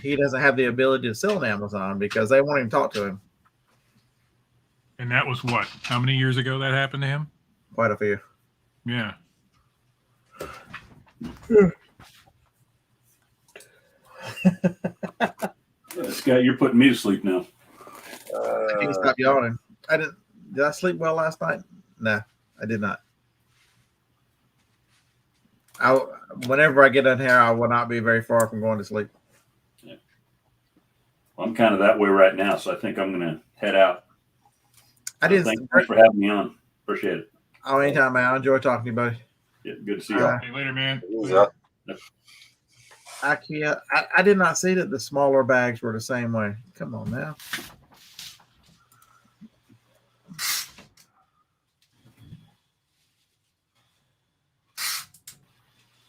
he doesn't have the ability to sell on Amazon because they won't even talk to him. And that was what? How many years ago that happened to him? Quite a few. Yeah. Scott, you're putting me to sleep now. I can't stop yawning. Did I sleep well last night? No, I did not. Whenever I get in here, I will not be very far from going to sleep. Yeah. Well, I'm kind of that way right now, so I think I'm going to head out. Thanks for having me on. Appreciate it. Oh, anytime, man. I enjoy talking to you, buddy. Yeah, good to see you. Hey, later, man. Who's Later. up? IKEA. I did not see that the smaller bags were the same way. Come on now.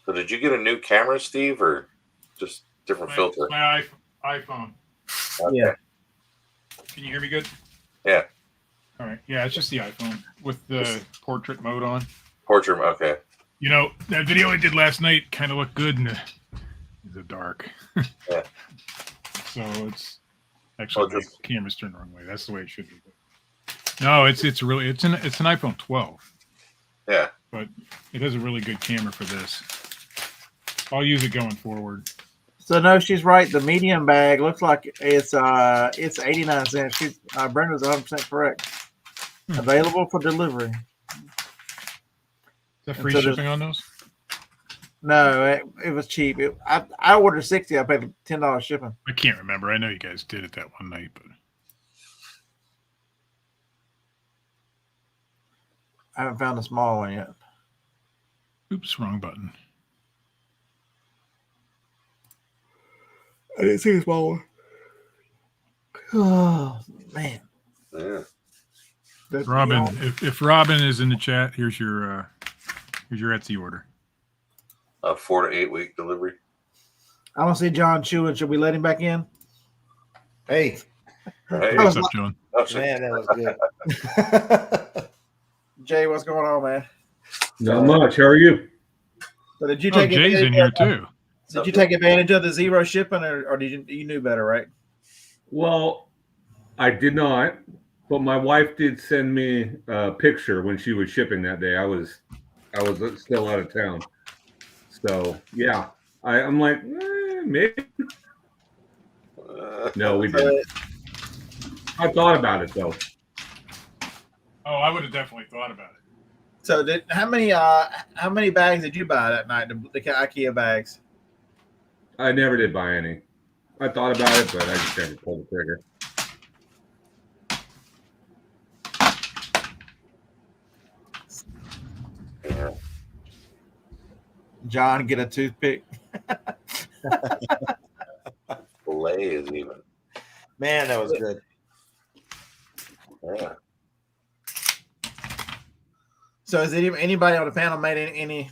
So did you get a new camera, Steve, or just different filter? My iPhone. Okay. Yeah. Can you hear me good? Yeah. All right. Yeah, it's just the iPhone with the portrait mode on. Portrait. Okay. You know, that video I did last night kind of looked good in the dark. Yeah. So it's actually my just- camera's turned the wrong way. That's the way it should be. No, it's an iPhone 12, Yeah. but it has a really good camera for this. I'll use it going forward. So no, she's right. The medium bag looks like it's 89 cents. Brenda's 100% correct. Available for delivery. Is that free so shipping on those? No, it was cheap. I ordered 60. I paid $10 shipping. I can't remember. I know you guys did it that one night, but I haven't found a small one yet. oops, wrong button. I didn't see a small one. Oh man, Yeah. Robin, if Robin is in the chat, here's your Etsy order. A 4 to 8 week delivery. I don't see John chewing. Should we let him back in? Hey, Hey. was What's up, John? Oh, shit. man, that was good. Jay, what's going on, man? Not much. How are you? So did you Oh, take Jay's in here too. Did you take advantage of the zero shipping, or did you knew better, right? Well, I did not, but my wife did send me a picture when she was shipping that day. I was still out of town, so yeah, I'm like maybe. No, we didn't. I thought about it though. Oh, I would have definitely thought about it. So how many bags did you buy that night? The IKEA bags. I never did buy any. I thought about it, but I just never pulled the trigger. Yeah. John, get a toothpick. Filet is even. Man, that was good. Yeah. So has anybody on the panel made any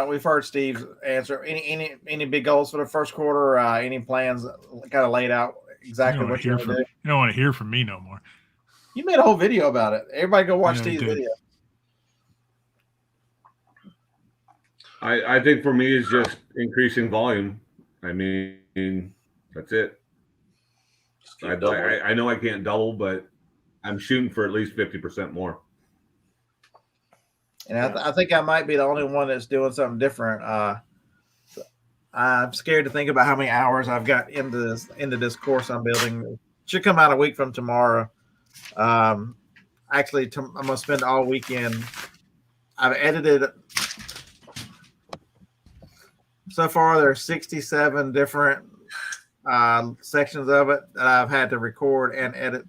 we've heard Steve's answer. Any big goals for the first quarter? Any plans kind of laid out exactly what you're going to do? You don't want to hear from me no more. You made a whole video about it. Everybody go watch Yeah, I Steve's did. video. I think for me it's just increasing volume. I mean, that's it. Just keep doubling. I know I can't double, but I'm shooting for at least 50% more. And I think I might be the only one that's doing something different. I'm scared to think about how many hours I've got into this course I'm building. It should come out a week from tomorrow. Actually, I'm going to spend all weekend. I've edited. So far, there's 67 different sections of it that I've had to record and edit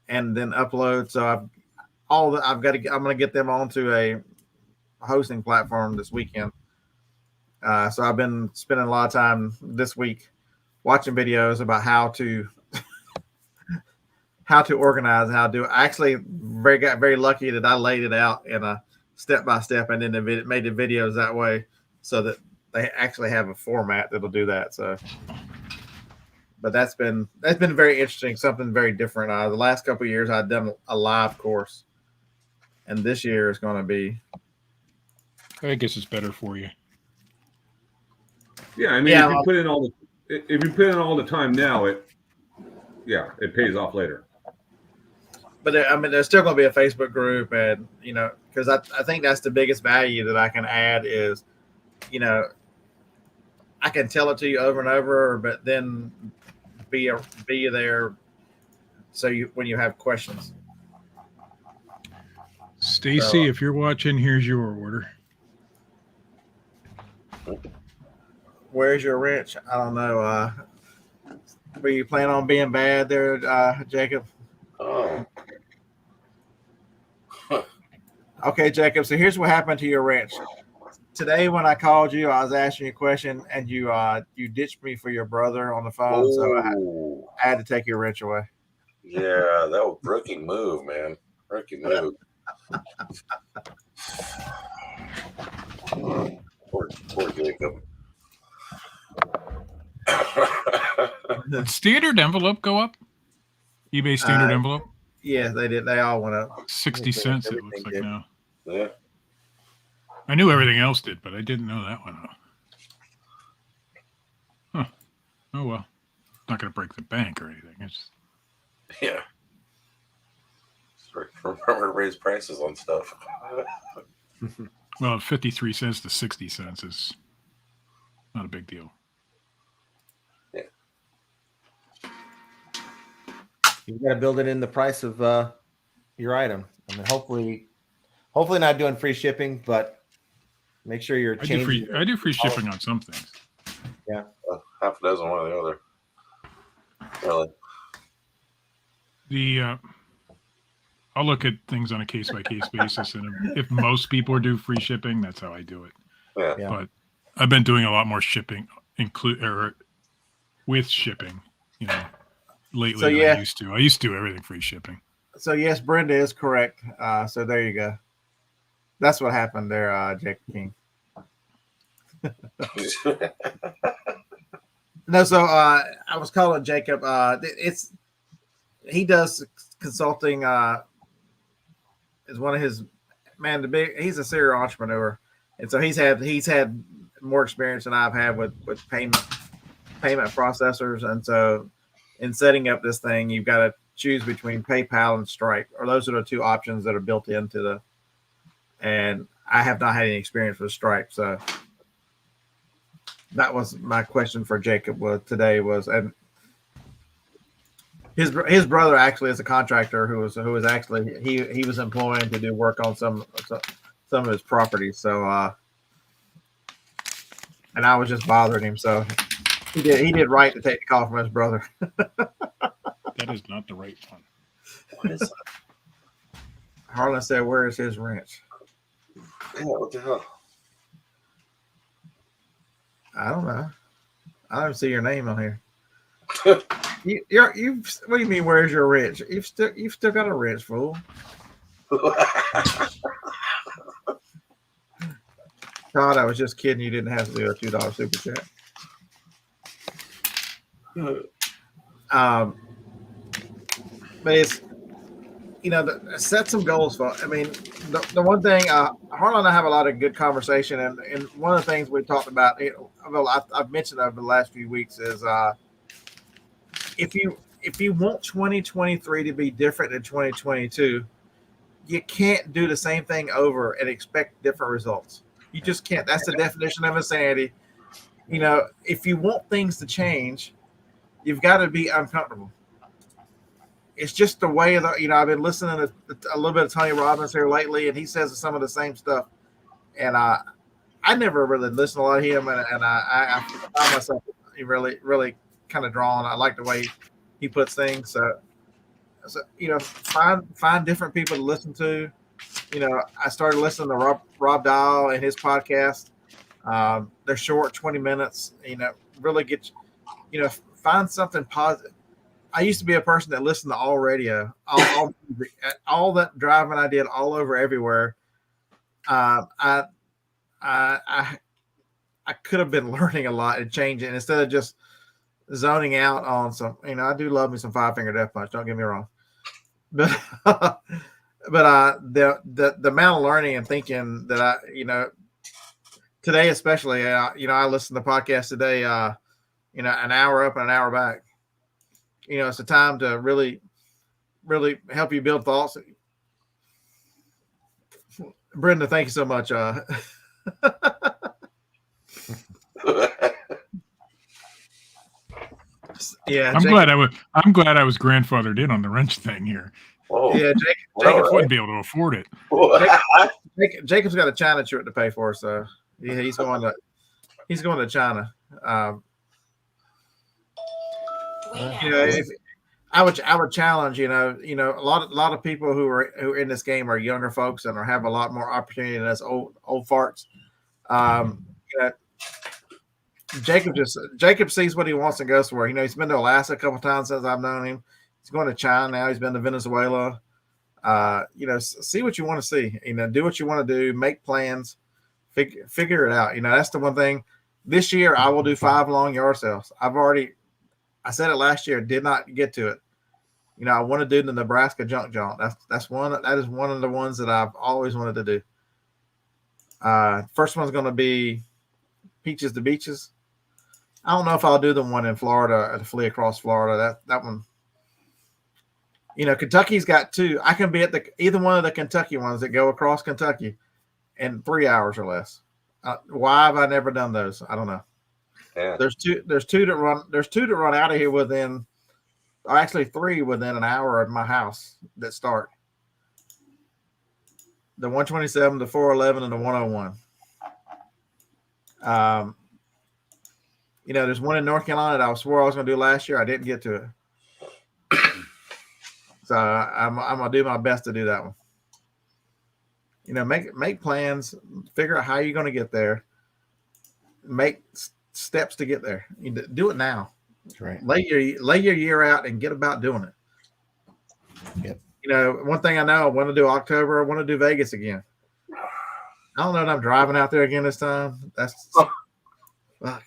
and then upload. So I'm going to get them onto a hosting platform this weekend. So I've been spending a lot of time this week watching videos about how to organize, how to do it. I actually got very lucky that I laid it out in a step-by-step and then made the videos that way so that they actually have a format that'll do that. So, but that's been very interesting, something very different. The last couple of years I've done a live course, and this year is going to be. I guess it's better for you. Yeah, I mean, if you put in all the time now, it pays off later. But I mean, there's still going to be a Facebook group, and because I think that's the biggest value that I can add is, I can tell it to you over and over, but then be there so when you have questions. Stacy, if you're watching, here's your order. Where's your wrench? I don't know. Were you planning on being bad there, Jacob? Oh. Okay, Jacob. So here's what happened to your wrench. today when I called you, I was asking you a question, and you ditched me for your brother on the phone, so Oh, I had to take your wrench away. yeah, that was rookie move, man. Rookie move. Poor Jacob. Did standard envelope go up? eBay standard envelope? Yeah, they did. They all went up. 60 cents, it looks Everything like did. now. Yeah. I knew everything else did, but I didn't know that one. Huh. Oh, well. It's not going to break the bank or anything. It's Yeah. Remember to raise prices on stuff. Well, 53 cents to 60 cents is not a big deal. You've got to build it in the price of your item. I mean, hopefully not doing free shipping, but make sure you're changing. I do free shipping on some things. Yeah. Half a dozen, one or the other. Really? I'll look at things on a case by case basis, and if most people do free shipping, that's how I do it. Yeah. But I've been doing a lot more shipping, with shipping, lately So, than yeah. I used to. I used to do everything free shipping. So yes, Brenda is correct. So there you go. That's what happened there, Jacob King. No, so I was calling Jacob. He does consulting. Is one of his he's a serial entrepreneur, and so he's had more experience than I've had with payment processors, and so in setting up this thing, you've got to choose between PayPal and Stripe, or those are the two options that are built into the. And I have not had any experience with Stripe, so that was my question for Jacob and his brother actually is a contractor who was actually he was employed to do work on some of his properties. So and I was just bothering him, so he did right to take the call from his brother. That is not the right one. What is that? Harlan said, "Where is his wrench?" Yeah, what the hell? I don't know. I don't see your name on here. What do you mean? Where's your wrench? You've still got a wrench, fool. Todd, I was just kidding. You didn't have to do a $2 super chat. But it's set some goals for. I mean, the one thing Harlan and I have a lot of good conversation, and one of the things we talked about, I've mentioned over the last few weeks is if you want 2023 to be different than 2022, you can't do the same thing over and expect different results. You just can't. That's the definition of insanity. If you want things to change, you've got to be uncomfortable. It's just the way of I've been listening to a little bit of Tony Robbins here lately, and he says some of the same stuff. And I never really listened to a lot of him, and I find myself really, really kind of drawn. I like the way he puts things. So find different people to listen to. I started listening to Rob Dahl and his podcast. They're short, 20 minutes. Really get find something positive. I used to be a person that listened to all radio, all that driving I did all over everywhere. I could have been learning a lot and changing instead of just zoning out on some. I do love me some Five Finger Death Punch. Don't get me wrong, but the amount of learning and thinking that I today especially I listened to podcasts today an hour up and an hour back. It's a time to really, really help you build thoughts. Brenda, thank you so much. Yeah, I'm glad I was grandfathered in on the wrench thing here. Whoa. Yeah, Jacob wouldn't be able to afford it. Jacob's got a China trip to pay for, so yeah, he's going to China. I would challenge, a lot of people who are in this game are younger folks and have a lot more opportunity than us old farts. You know, Jacob sees what he wants and goes for. You know, he's been to Alaska a couple times since I've known him. He's going to China now. He's been to Venezuela. You know, see what you want to see. You know, do what you want to do. Make plans. Figure it out. You know, that's the one thing. This year, I will do 5 long yard sales. I said it last year. Did not get to it. You know, I want to do the Nebraska junk jaunt. That is one of the ones that I've always wanted to do. First one's going to be Peaches to Beaches. I don't know if I'll do the one in Florida, to flee across Florida. That one. You know, Kentucky's got 2. I can be at either one of the Kentucky ones that go across Kentucky in 3 hours or less. Why have I never done those? I don't know. Yeah. There's two that run. There's 2 that run out of here within, or actually 3 within an hour of my house that start. The 127, the 411, and the 101. You know, there's one in North Carolina that I swore I was going to do last year. I didn't get to it. So I'm going to do my best to do that one. You know, make plans, figure out how you're going to get there, make steps to get there. You do it now. That's right. Lay your year out and get about doing it. Yep. You know, one thing I know, I want to do October. I want to do Vegas again. I don't know if I'm driving out there again this time. That's fuck.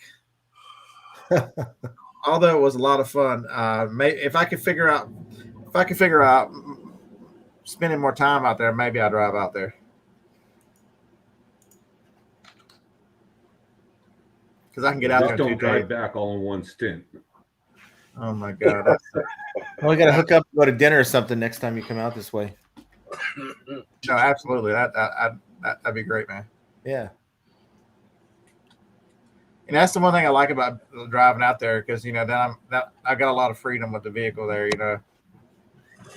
Although it was a lot of fun, if I could figure out spending more time out there, maybe I'll drive out there. Because I can get out Just there. don't drive back all in one stint. Oh my god! Well, we got to hook up, go to dinner or something next time you come out this way. No, absolutely. That'd be great, man. Yeah. And that's the one thing I like about driving out there, because you know I got a lot of freedom with the vehicle there. You know,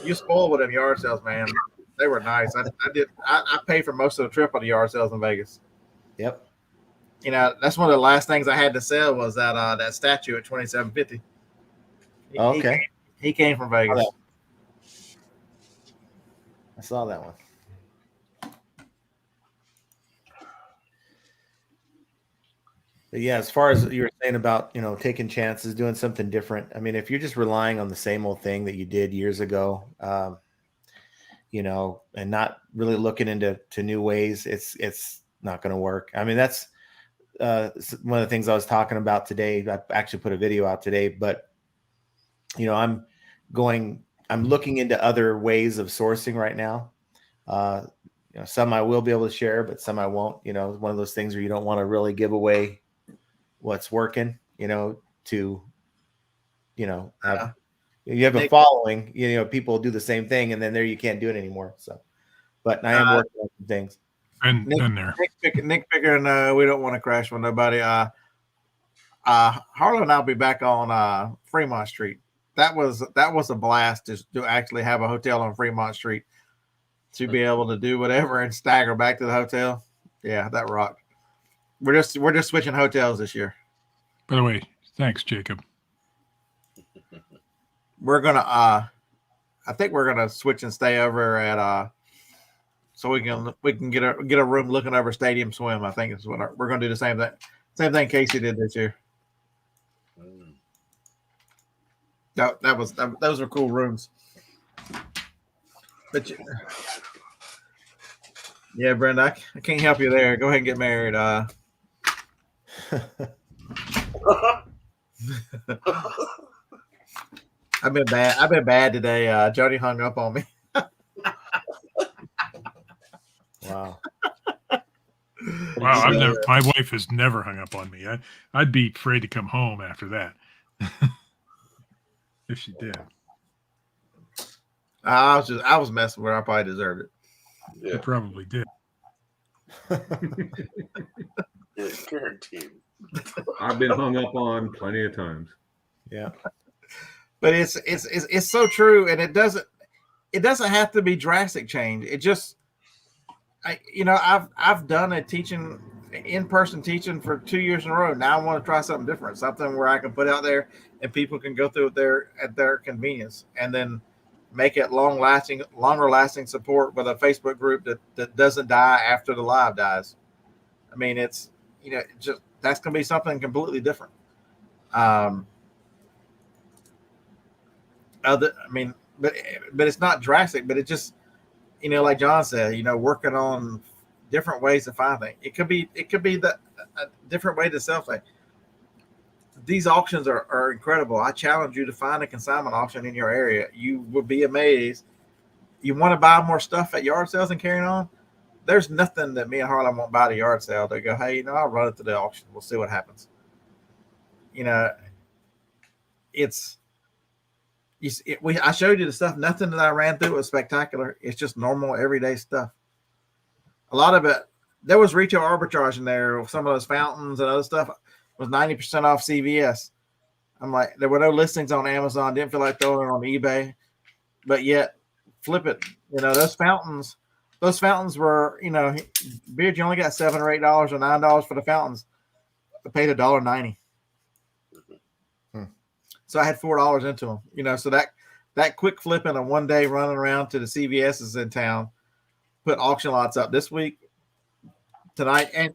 you spoiled with them yard sales, man. They were nice. I paid for most of the trip on the yard sales in Vegas. Yep. You know, that's one of the last things I had to sell was that statue at $2,750. Okay. He came from Vegas. I saw that one. But yeah, as far as you were saying about, you know, taking chances, doing something different. I mean, if you're just relying on the same old thing that you did years ago, you know, and not really looking into new ways, it's not going to work. I mean, that's one of the things I was talking about today. I actually put a video out today, but you know, I'm looking into other ways of sourcing right now. You know, some I will be able to share, but some I won't. You know, one of those things where you don't want to really give away what's working, you know, to, you know, you have a following, you know, people do the same thing and then there you can't do it anymore. So, but I am working on some things. And then there. Nick figuring we don't want to crash with nobody. Harlan and I'll be back on Fremont Street. That was a blast to actually have a hotel on Fremont Street, to be able to do whatever and stagger back to the hotel. Yeah, that rocked. We're just switching hotels this year. By the way, thanks, Jacob. We're gonna I think we're gonna switch and stay over at so we can get a room looking over Stadium Swim. I think is what we're gonna do. The same thing Casey did this year. Those were cool rooms. But yeah, Brenda, I can't help you there. Go ahead and get married. I've been bad today. Jody hung up on me. Wow. Wow, my wife has never hung up on me. I'd be afraid to come home after that. If she did. I was messing with her. I probably deserved it. Yeah. You probably did. Yeah, guaranteed. I've been hung up on plenty of times. Yeah. But it's so true, and it doesn't have to be drastic change. It just, I've done a in-person teaching for 2 years in a row. Now I want to try something different, something where I can put out there and people can go through it at their convenience, and then make it longer lasting support with a Facebook group that doesn't die after the live dies. I mean, it's just that's going to be something completely different. But it's not drastic. But it just like John said, working on different ways to find things. It could be a different way to sell things. These auctions are incredible. I challenge you to find a consignment auction in your area. You will be amazed. You want to buy more stuff at yard sales and carrying on? There's nothing that me and Harlan won't buy at a yard sale. They go, hey, I'll run it to the auction. We'll see what happens. I showed you the stuff. Nothing that I ran through was spectacular. It's just normal, everyday stuff. A lot of it, there was retail arbitrage in there. Some of those fountains and other stuff was 90% off CVS. I'm like, there were no listings on Amazon. Didn't feel like throwing it on eBay, but yet flip it. Those fountains were, Beard, you only got $7 or $8 or $9 for the fountains. I paid $1.90. So I had $4 into them, so that quick flipping of one day running around to the CVS's in town, put auction lots up this week, tonight, and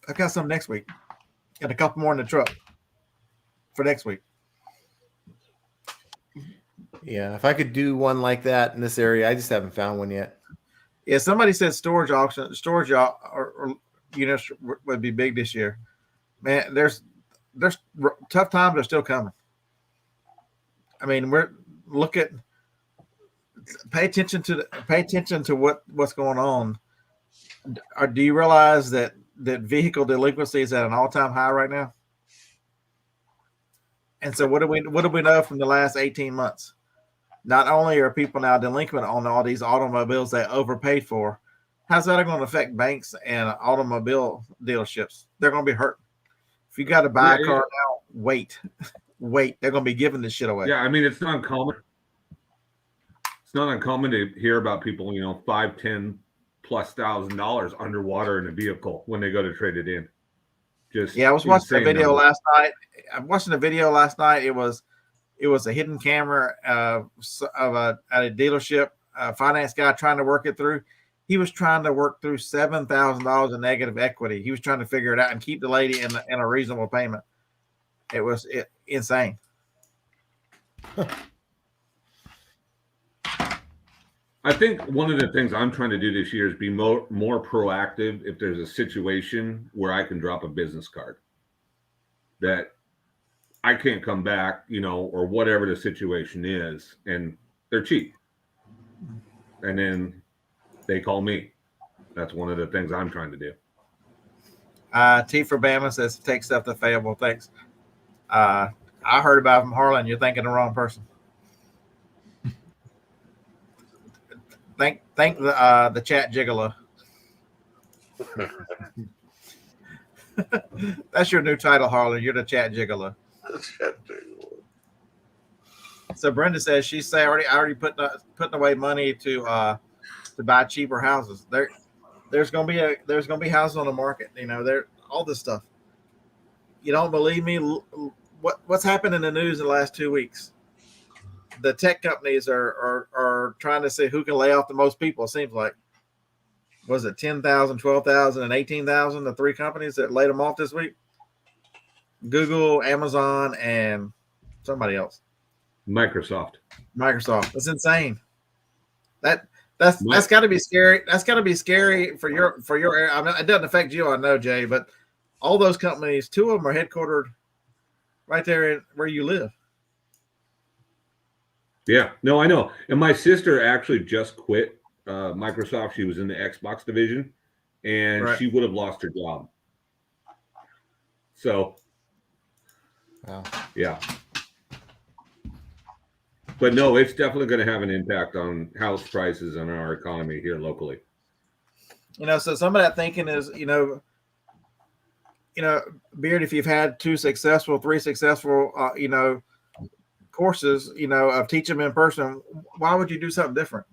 I got some next week and a couple more in the truck for next week. Yeah. If I could do one like that in this area, I just haven't found one yet. Yeah. Somebody said storage or units would be big this year, man. There's tough times are still coming. I mean, pay attention to what's going on. Do you realize that vehicle delinquency is at an all-time high right now? And so what do we know from the last 18 months? Not only are people now delinquent on all these automobiles they overpaid for, how's that going to affect banks and automobile dealerships? They're going to be hurt. If you got to buy a car now, wait. They're going to be giving this shit away. Yeah, I mean, it's not uncommon. It's not uncommon to hear about people, $5,000, $10,000+ underwater in a vehicle when they go to trade it in. I was watching a video last night. I'm watching a video last night. It was a hidden camera at a dealership. A finance guy trying to work it through. He was trying to work through $7,000 in negative equity. He was trying to figure it out and keep the lady in a reasonable payment. It was insane. I think one of the things I'm trying to do this year is be more proactive. If there's a situation where I can drop a business card that I can't come back, or whatever the situation is, and they're cheap, and then they call me. That's one of the things I'm trying to do. T for Bama says take stuff to failable. Thanks. I heard about it from Harlan. You're thinking the wrong person. Thank the chat gigolo. That's your new title, Harlan. You're the chat gigolo. So Brenda says she's already putting away money to buy cheaper houses. There's gonna be houses on the market. There all this stuff. You don't believe me? What's happened in the news in the last 2 weeks? The tech companies are trying to see who can lay off the most people. It seems like, was it 10,000, 12,000, and 18,000? The three companies that laid them off this week: Google, Amazon, and somebody else. Microsoft. That's insane. That's got to be scary. That's got to be scary for your area. I mean, it doesn't affect you, I know, Jay, but all those companies, 2 of them are headquartered right there where you live. Yeah, no, I know. And my sister actually just quit Microsoft. She was in the Xbox division, and she would have lost her job. So, yeah. But no, it's definitely going to have an impact on house prices and our economy here locally. So some of that thinking is, Beard, if you've had 3 successful, courses, of teaching them in person, why would you do something different?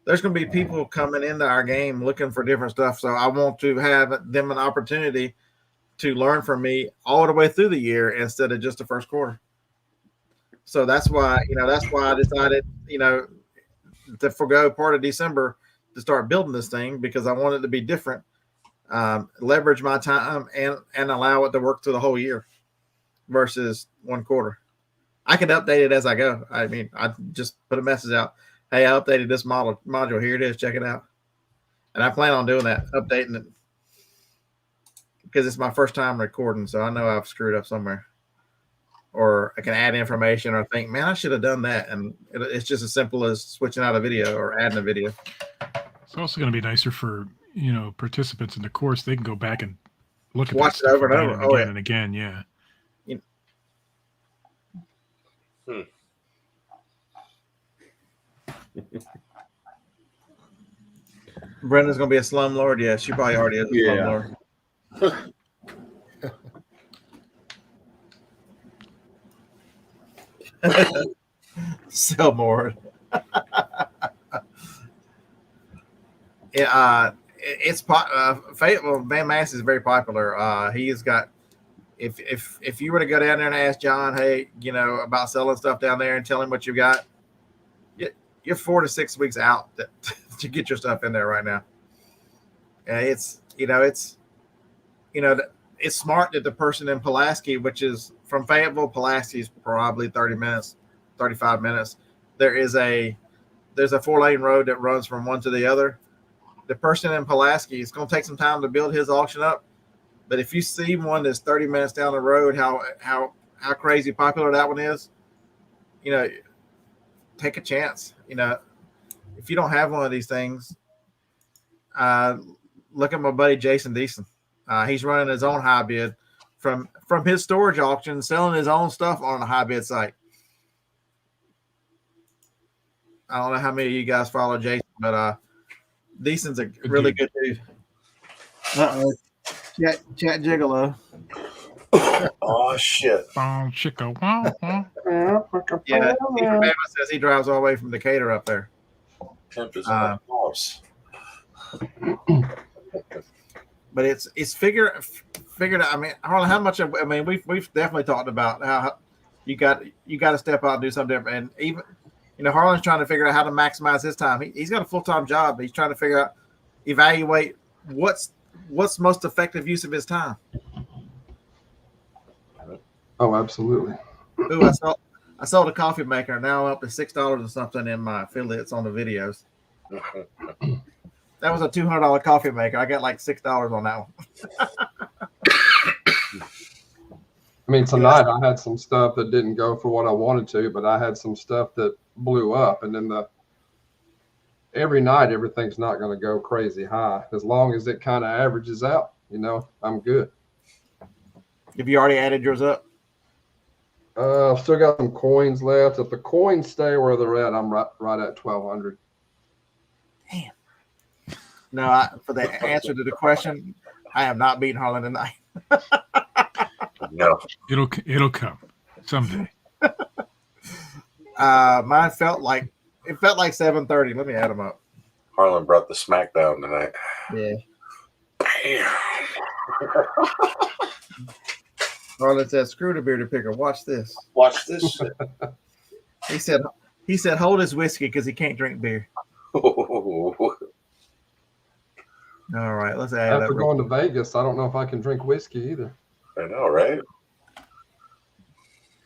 There's going to be people coming into our game looking for different stuff. So I want to have them an opportunity to learn from me all the way through the year instead of just the first quarter. So that's why I decided, to forego part of December to start building this thing, because I want it to be different. leverage my time and allow it to work through the whole year versus one quarter. I can update it as I go. I mean, I just put a message out. Hey, I updated this module. Here it is. Check it out. And I plan on doing that, updating it, because it's my first time recording, so I know I've screwed up somewhere. Or I can add information or think, man, I should have done that. And it's just as simple as switching out a video or adding a video. It's also going to be nicer for, participants in the course. They can go back and look at Watch that it stuff over and again over. and Oh, again yeah. and again. Yeah. Brenda's going to be a slumlord. Yeah, she probably already is a slumlord. Sell more. Yeah, it's Fayetteville. Van Mass is very popular. He's got. If you were to go down there and ask John, hey, about selling stuff down there, and tell him what you got, you're 4 to 6 weeks out to get your stuff in there right now. And it's smart that the person in Pulaski, which is from Fayetteville, Pulaski is probably 30 minutes, 35 minutes. There's a 4-lane road that runs from one to the other. The person in Pulaski is going to take some time to build his auction up. But if you see one that's 30 minutes down the road, how crazy popular that one is, take a chance. If you don't have one of these things, look at my buddy Jason Deason. He's running his own high bid from his storage auction, selling his own stuff on a high bid site. I don't know how many of you guys follow Jason, but Deason's a really good dude. Chat Gigolo. Oh shit! Chico. Yeah, he says he drives all the way from Decatur up there. Pimp is in my house. But it's figured out. I mean, Harlan, how much? We've definitely talked about how you got to step out and do something different. And even Harlan's trying to figure out how to maximize his time. He's got a full-time job. He's trying to figure out, evaluate what's most effective use of his time. Oh, absolutely. Ooh, I sold a coffee maker. Now I'm up to $6 or something in my affiliates on the videos. That was a $200 coffee maker. I got like $6 on that one. I mean, tonight I had some stuff that didn't go for what I wanted to, but I had some stuff that blew up. And then every night, everything's not going to go crazy high. As long as it kind of averages out, I'm good. Have you already added yours up? I've still got some coins left. If the coins stay where they're at, I'm right at 1,200. Damn. No, for the answer to the question, I am not beating Harlan tonight. No, It'll come someday. Mine felt like 7:30. Let me add them up. Harlan brought the smackdown tonight. Yeah. Damn. Harlan said, "Screw the bearded picker. Watch this." Watch this shit. He said, hold his whiskey because he can't drink beer. All right, let's add After up. going to Vegas, I don't know if I can drink whiskey either. I know, right?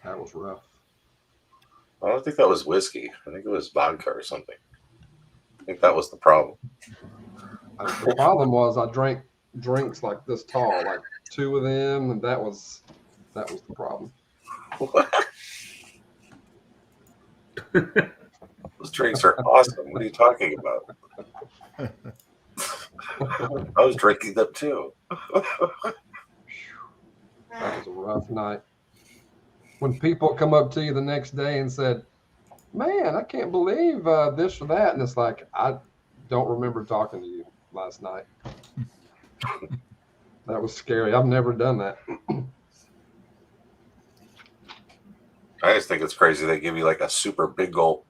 That was rough. I don't think that was whiskey. I think it was vodka or something. I think that was the problem. The problem was I drank drinks like this tall, like 2 of them, and that was the problem. Those drinks are awesome. What are you talking about? I was drinking them too. That was a rough night. When people come up to you the next day and said, "Man, I can't believe this or that," and it's like, I don't remember talking to you last night. That was scary. I've never done that. I just think it's crazy they give you like a super big gulp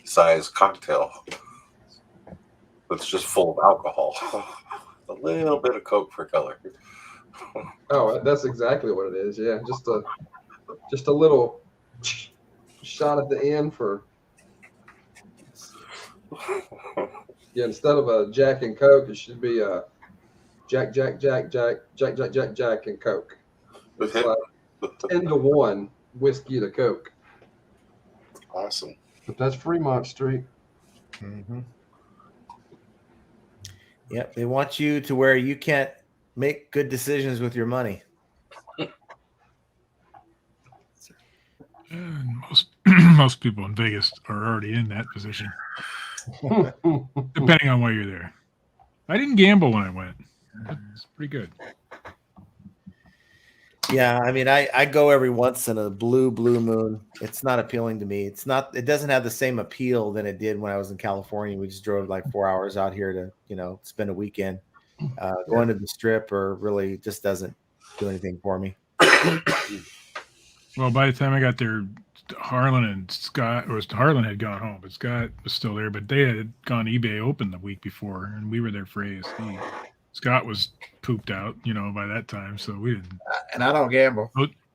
size cocktail that's just full of alcohol. A little bit of Coke for color. Oh, that's exactly what it is. Yeah, just a little shot at the end for. Yeah, instead of a Jack and Coke, it should be a Jack, Jack, Jack, Jack, Jack, Jack, Jack, Jack, and Coke. It's like 10-1 whiskey to Coke. Awesome. But that's Fremont Street. Mm-hmm. Yep, they want you to where you can't make good decisions with your money. And most people in Vegas are already in that position, depending on why you're there. I didn't gamble when I went. It's pretty good. Yeah, I mean, I go every once in a blue moon. It's not appealing to me. It doesn't have the same appeal than it did when I was in California. We just drove like 4 hours out here to, spend a weekend. Going to the Strip or really just doesn't do anything for me. Well, by the time I got there, Harlan had gone home, but Scott was still there. But they had gone eBay open the week before, and we were there for ASD. Scott was pooped out, by that time, so we didn't. And I don't gamble.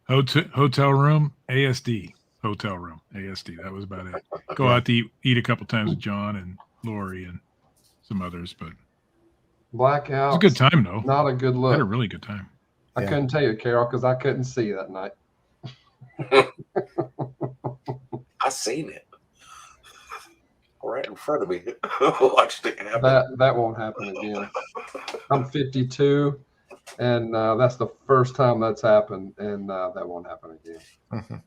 Hotel room, ASD. Hotel room, ASD. That was about it. Go out to eat a couple times with John and Lori and some others, but Blackout. it was a good time, though. Not a good look. I had a really good time. I couldn't tell you, Carol, because I couldn't see that night. I seen it right in front of me. Watched it happen. That won't happen again. I'm 52, and that's the first time that's happened, and that won't happen again.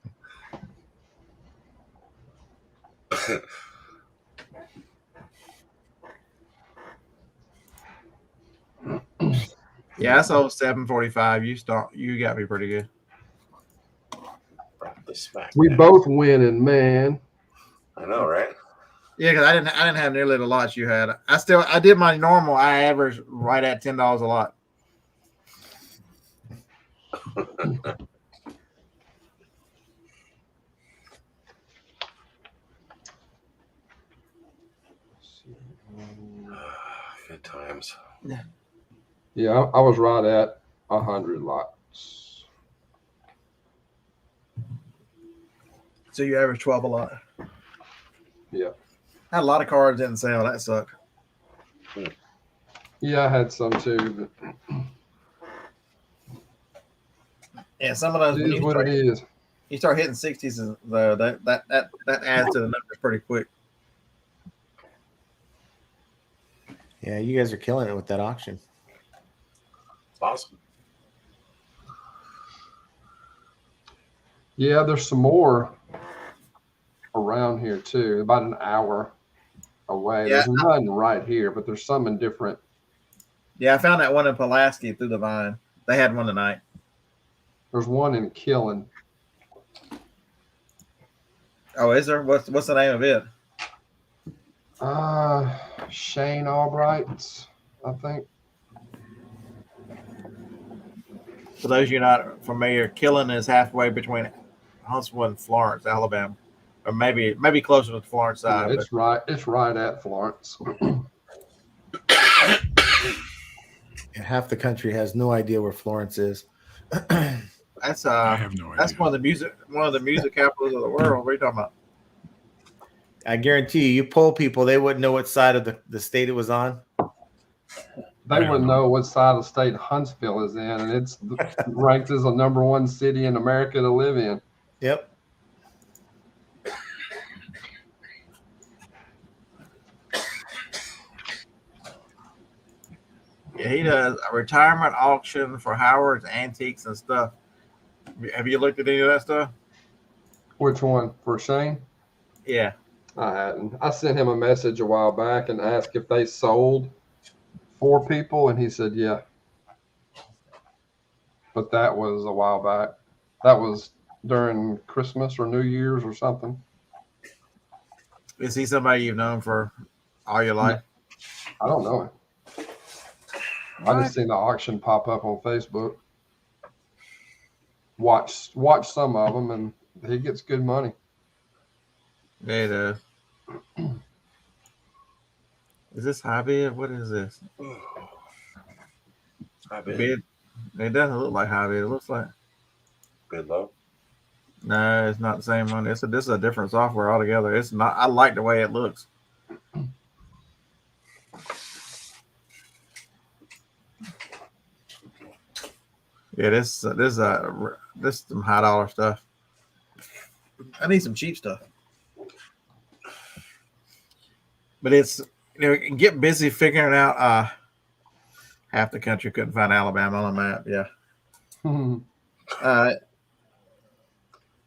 Yeah, I sold 745. You got me pretty good. We both winning, man. I know, right? Yeah, because I didn't have nearly the lots you had. I did my normal. I averaged right at $10 a lot. Good times. Yeah, I was right at 100 lots. So you average 12 a lot. Yeah. I had a lot of cards didn't sell. That sucked. Yeah, I had some too, but yeah, some of those. It is what it is. You start hitting 60s, though. That adds to the numbers pretty quick. Yeah, you guys are killing it with that auction. Awesome. Yeah, there's some more around here too, about an hour away. Yeah. There's none right here, but there's some in different. Yeah, I found that one in Pulaski through the vine. They had one tonight. There's one in Killen. Oh, is there? What's the name of it? Shane Albright, I think. For those of you not familiar, Killen is halfway between Huntsville and Florence, Alabama, or maybe closer to the Florence side. Yeah, it's right at Florence. Half the country has no idea where Florence is. That's I have no idea. That's one of the music capitals of the world. What are you talking about? I guarantee you poll people, they wouldn't know what side of the state it was on. They wouldn't know what side of the state Huntsville is in, and it's ranked as the #1 city in America to live in. Yep. Yeah, he does a retirement auction for Howard's Antiques and stuff. Have you looked at any of that stuff? Which one? For Shane? Yeah. I hadn't. I sent him a message a while back and asked if they sold for people, and he said, yeah. But that was a while back. That was during Christmas or New Year's or something. Is he somebody you've known for all your life? I don't know him. I just seen the auction pop up on Facebook. Watch some of them, and he gets good money. Yeah, he does. Is this high bid? What is this? High bid. Bid? It doesn't look like high bid. It looks like Bid low. no, it's not the same one. This is a different software altogether. It's not. I like the way it looks. Yeah, this some high dollar stuff. I need some cheap stuff. But it's get busy figuring out. Half the country couldn't find Alabama on the map. Yeah.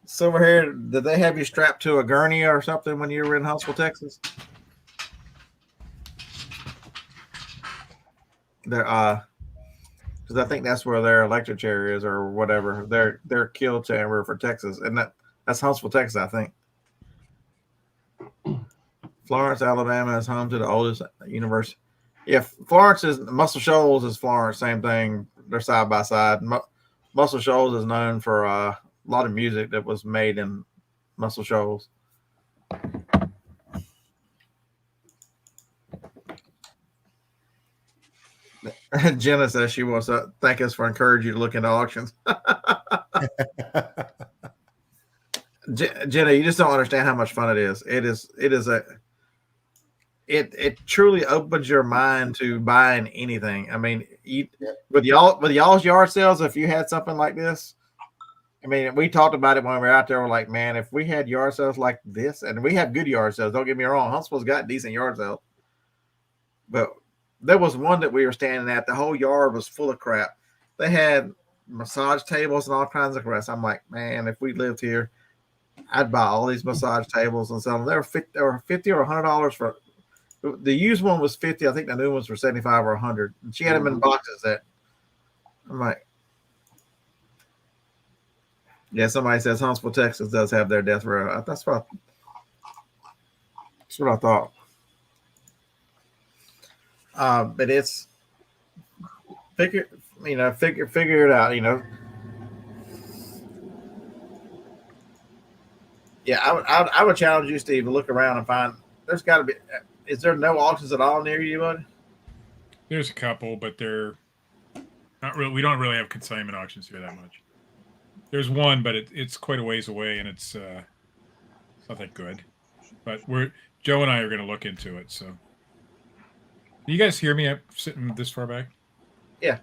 So over here, did they have you strapped to a gurney or something when you were in Huntsville, Texas? They're because I think that's where their electric chair is or whatever. Their kill chamber for Texas, and that's Huntsville, Texas, I think. Florence, Alabama is home to the oldest university. Yeah, Florence is Muscle Shoals is Florence, same thing. They're side by side. Muscle Shoals is known for a lot of music that was made in Muscle Shoals. Jenna says she wants to thank us for encouraging you to look into auctions. Jenna, you just don't understand how much fun it is. It truly opens your mind to buying anything. I mean, with y'all's yard sales, if you had something like this, I mean, we talked about it when we were out there. We're like, man, if we had yard sales like this, and we have good yard sales, don't get me wrong, Huntsville's got decent yard sales, but there was one that we were standing at. The whole yard was full of crap. They had massage tables and all kinds of crap. I'm like, man, if we lived here, I'd buy all these massage tables and sell them. They were $50 or $100 for. The used one was $50. I think the new ones were $75 or $100. And she had them in boxes. I'm like, yeah. Somebody says Huntsville, Texas does have their death row. That's what I thought. But it's figure it out. Yeah, I would challenge you, Steve, to look around and find. There's got to be. Is there no auctions at all near you, bud? There's a couple, but they're not really. We don't really have consignment auctions here that much. There's one, but it's quite a ways away, and it's not that good. But Joe and I are going to look into it. So, do you guys hear me? I'm sitting this far back. Yeah.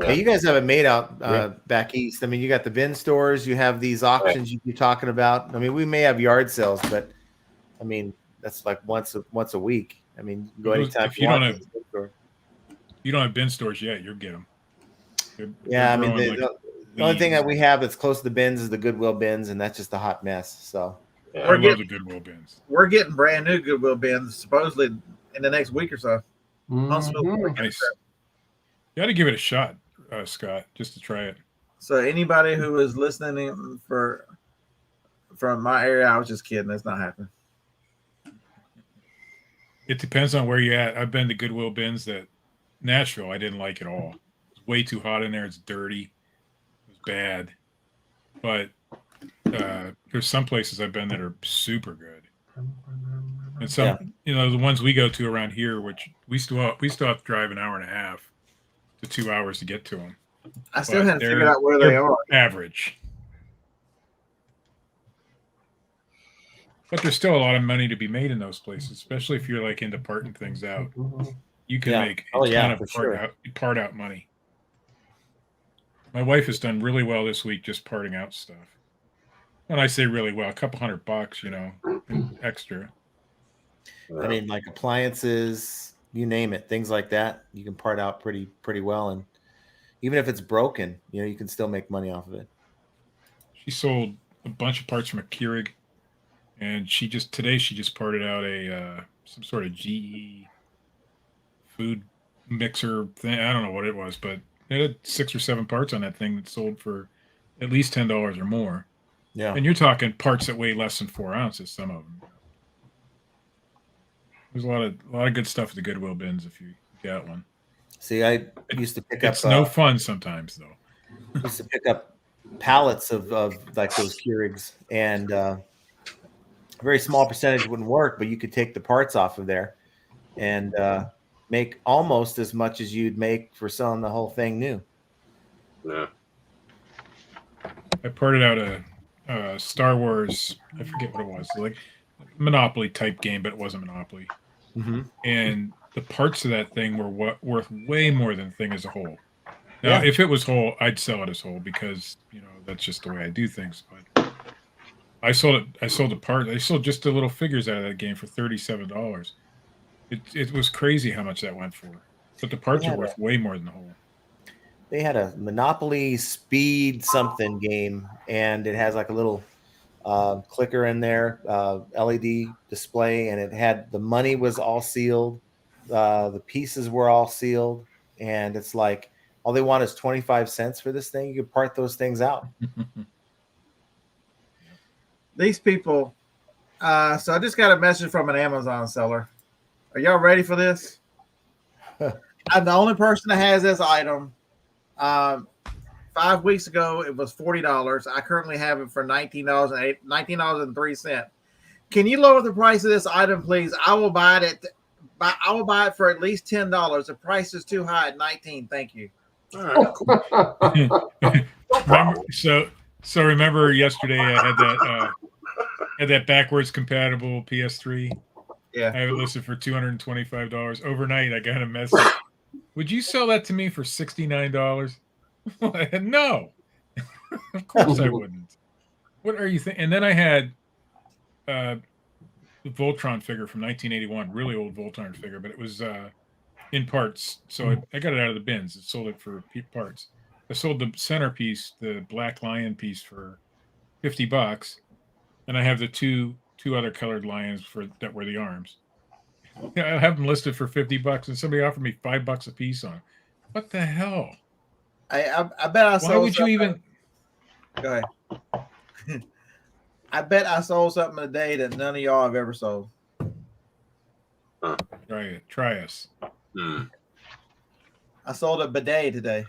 Yeah, you guys have it made out back east. I mean, you got the bin stores. You have these auctions you're talking about. I mean, we may have yard sales, but I mean. That's like once a week. I mean, you can go anytime if you don't have bin stores yet, you'll get them. I mean, the only thing that we have that's close to the bins is the Goodwill bins, and that's just a hot mess. So I love the Goodwill bins. We're getting brand new Goodwill bins supposedly in the next week or so. Nice. You got to give it a shot, Scott, just to try it. So anybody who is listening from my area, I was just kidding. It's not happening. It depends on where you're at. I've been to Goodwill bins that Nashville, I didn't like at all. It's way too hot in there. It's dirty. It's bad. But there's some places I've been that are super good. And some, the ones we go to around here, which we still have to drive an hour and a half to 2 hours to get to them. I still haven't figured out where they are. Average. But there's still a lot of money to be made in those places, especially if you're like into parting things out. You can make a ton of part out money. My wife has done really well this week just parting out stuff. When I say really well, a couple $100, extra. I mean, like appliances, you name it, things like that, you can part out pretty well, and even if it's broken, you can still make money off of it. She sold a bunch of parts from a Keurig. And she just parted out some sort of GE food mixer thing. I don't know what it was, but it had 6 or 7 parts on that thing that sold for at least $10 or more. Yeah. And you're talking parts that weigh less than 4 ounces, some of them. There's a lot of good stuff at the Goodwill bins if you got one. See, I used to pick up. It's no fun sometimes, though. Used to pick up pallets of like those Keurigs, and a very small percentage wouldn't work, but you could take the parts off of there and make almost as much as you'd make for selling the whole thing new. Yeah. I parted out a Star Wars, I forget what it was, like Monopoly type game, but it wasn't Monopoly. Mm-hmm. And the parts of that thing were worth way more than the thing as a whole. Now, Yeah. if it was whole, I'd sell it as whole because that's just the way I do things. But I sold it. I sold a part. I sold just the little figures out of that game for $37. It was crazy how much that went for. But the parts are worth way more than the whole. They had a Monopoly Speed something game, and it has like a little clicker in there, LED display, and it had the money was all sealed, the pieces were all sealed, and it's like all they want is 25 cents for this thing. You could part those things out. These people. So I just got a message from an Amazon seller. Are y'all ready for this? I'm the only person that has this item. 5 weeks ago, it was $40. I currently have it for $19.03. Can you lower the price of this item, please? I will buy it. I will buy it for at least $10. The price is too high at $19. Thank you. All right, cool. Remember yesterday I had that backwards compatible PS3. Yeah, I have it listed for $225. Overnight, I got a message. Would you sell that to me for $69? No, of course I wouldn't. What are you thinking? And then I had the Voltron figure from 1981, really old Voltron figure, but it was in parts. So I got it out of the bins. I sold it for parts. I sold the centerpiece, the Black Lion piece, for $50, and I have the two other colored lions that were the arms. I have them listed for $50, and somebody offered me $5 a piece on it. What the hell? I bet I sold. Why would you even? Go ahead. I bet I sold something today that none of y'all have ever sold. Try us. I sold a bidet today.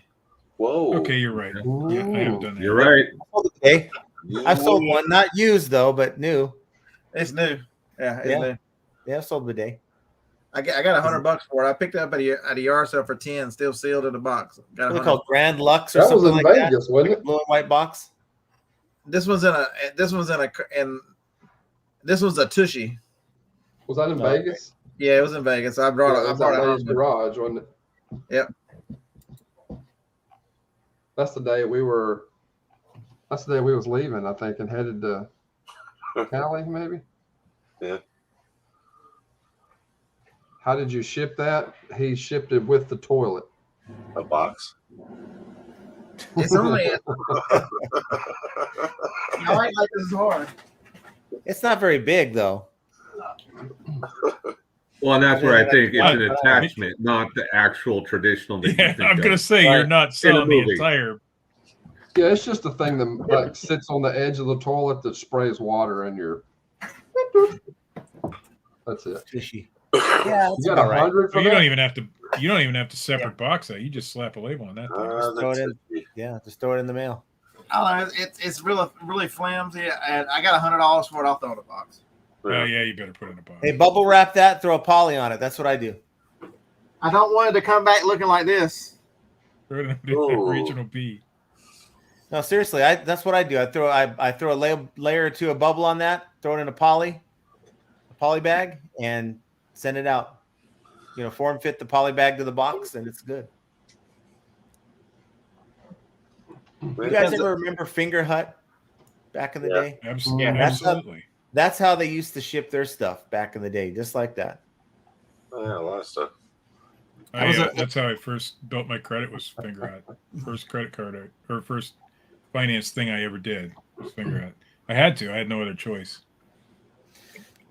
Whoa. Okay, you're right. Yeah, I haven't done that. You're right. Okay. I've sold one, not used though, but new. It's new. Yeah, it's new. Yeah, I've sold bidet. I got $100 for it. I picked it up at a yard sale for 10, still sealed in the box. What are they called? Grand Lux or That was something in like Vegas, that? wasn't it? Blue and white box. This one's a Tushy. Was that in No. Vegas? Yeah, it was in Vegas. I brought Yeah, it. it I was brought at it Lady's home. garage, wasn't it? Yep. That's the day we was leaving, I think, and headed to Cali, maybe. Yeah. How did you ship that? He shipped it with the toilet. A box. It's only. I like this is hard. It's not very big though. Well, and that's where I think it's an Yeah. attachment, not the actual traditional. That you Yeah, think I'm of. gonna say you're not selling the movie. entire. Yeah, it's just a thing that like sits on the edge of the toilet that sprays water in your. That's it. Fishy. Yeah, You that's got about right. 100 for You don't that? even have to. You don't even have to separate box that. You just slap a label on that thing. Throw it in. Yeah, just throw it in the mail. I don't know. It's really flimsy, and I got $100 for it. I'll throw it in a box. Oh yeah, you better put it in a box. Hey, bubble wrap that. Throw a poly on it. That's what I do. I don't want it to come back looking like this. Throw it in a Ooh. regional B. No, seriously, that's what I do. I throw a layer or two of bubble on that. Throw it in a poly bag, and send it out. Form fit the poly bag to the box, and it's good. You guys ever remember Finger Hut back in the day? Absolutely. Yeah, Absolutely. That's how they used to ship their stuff back in the day, just like that. Yeah, a lot of stuff. That's how I first built my credit, was Finger Hut. First credit card or first finance thing I ever did was Finger Hut. I had to. I had no other choice.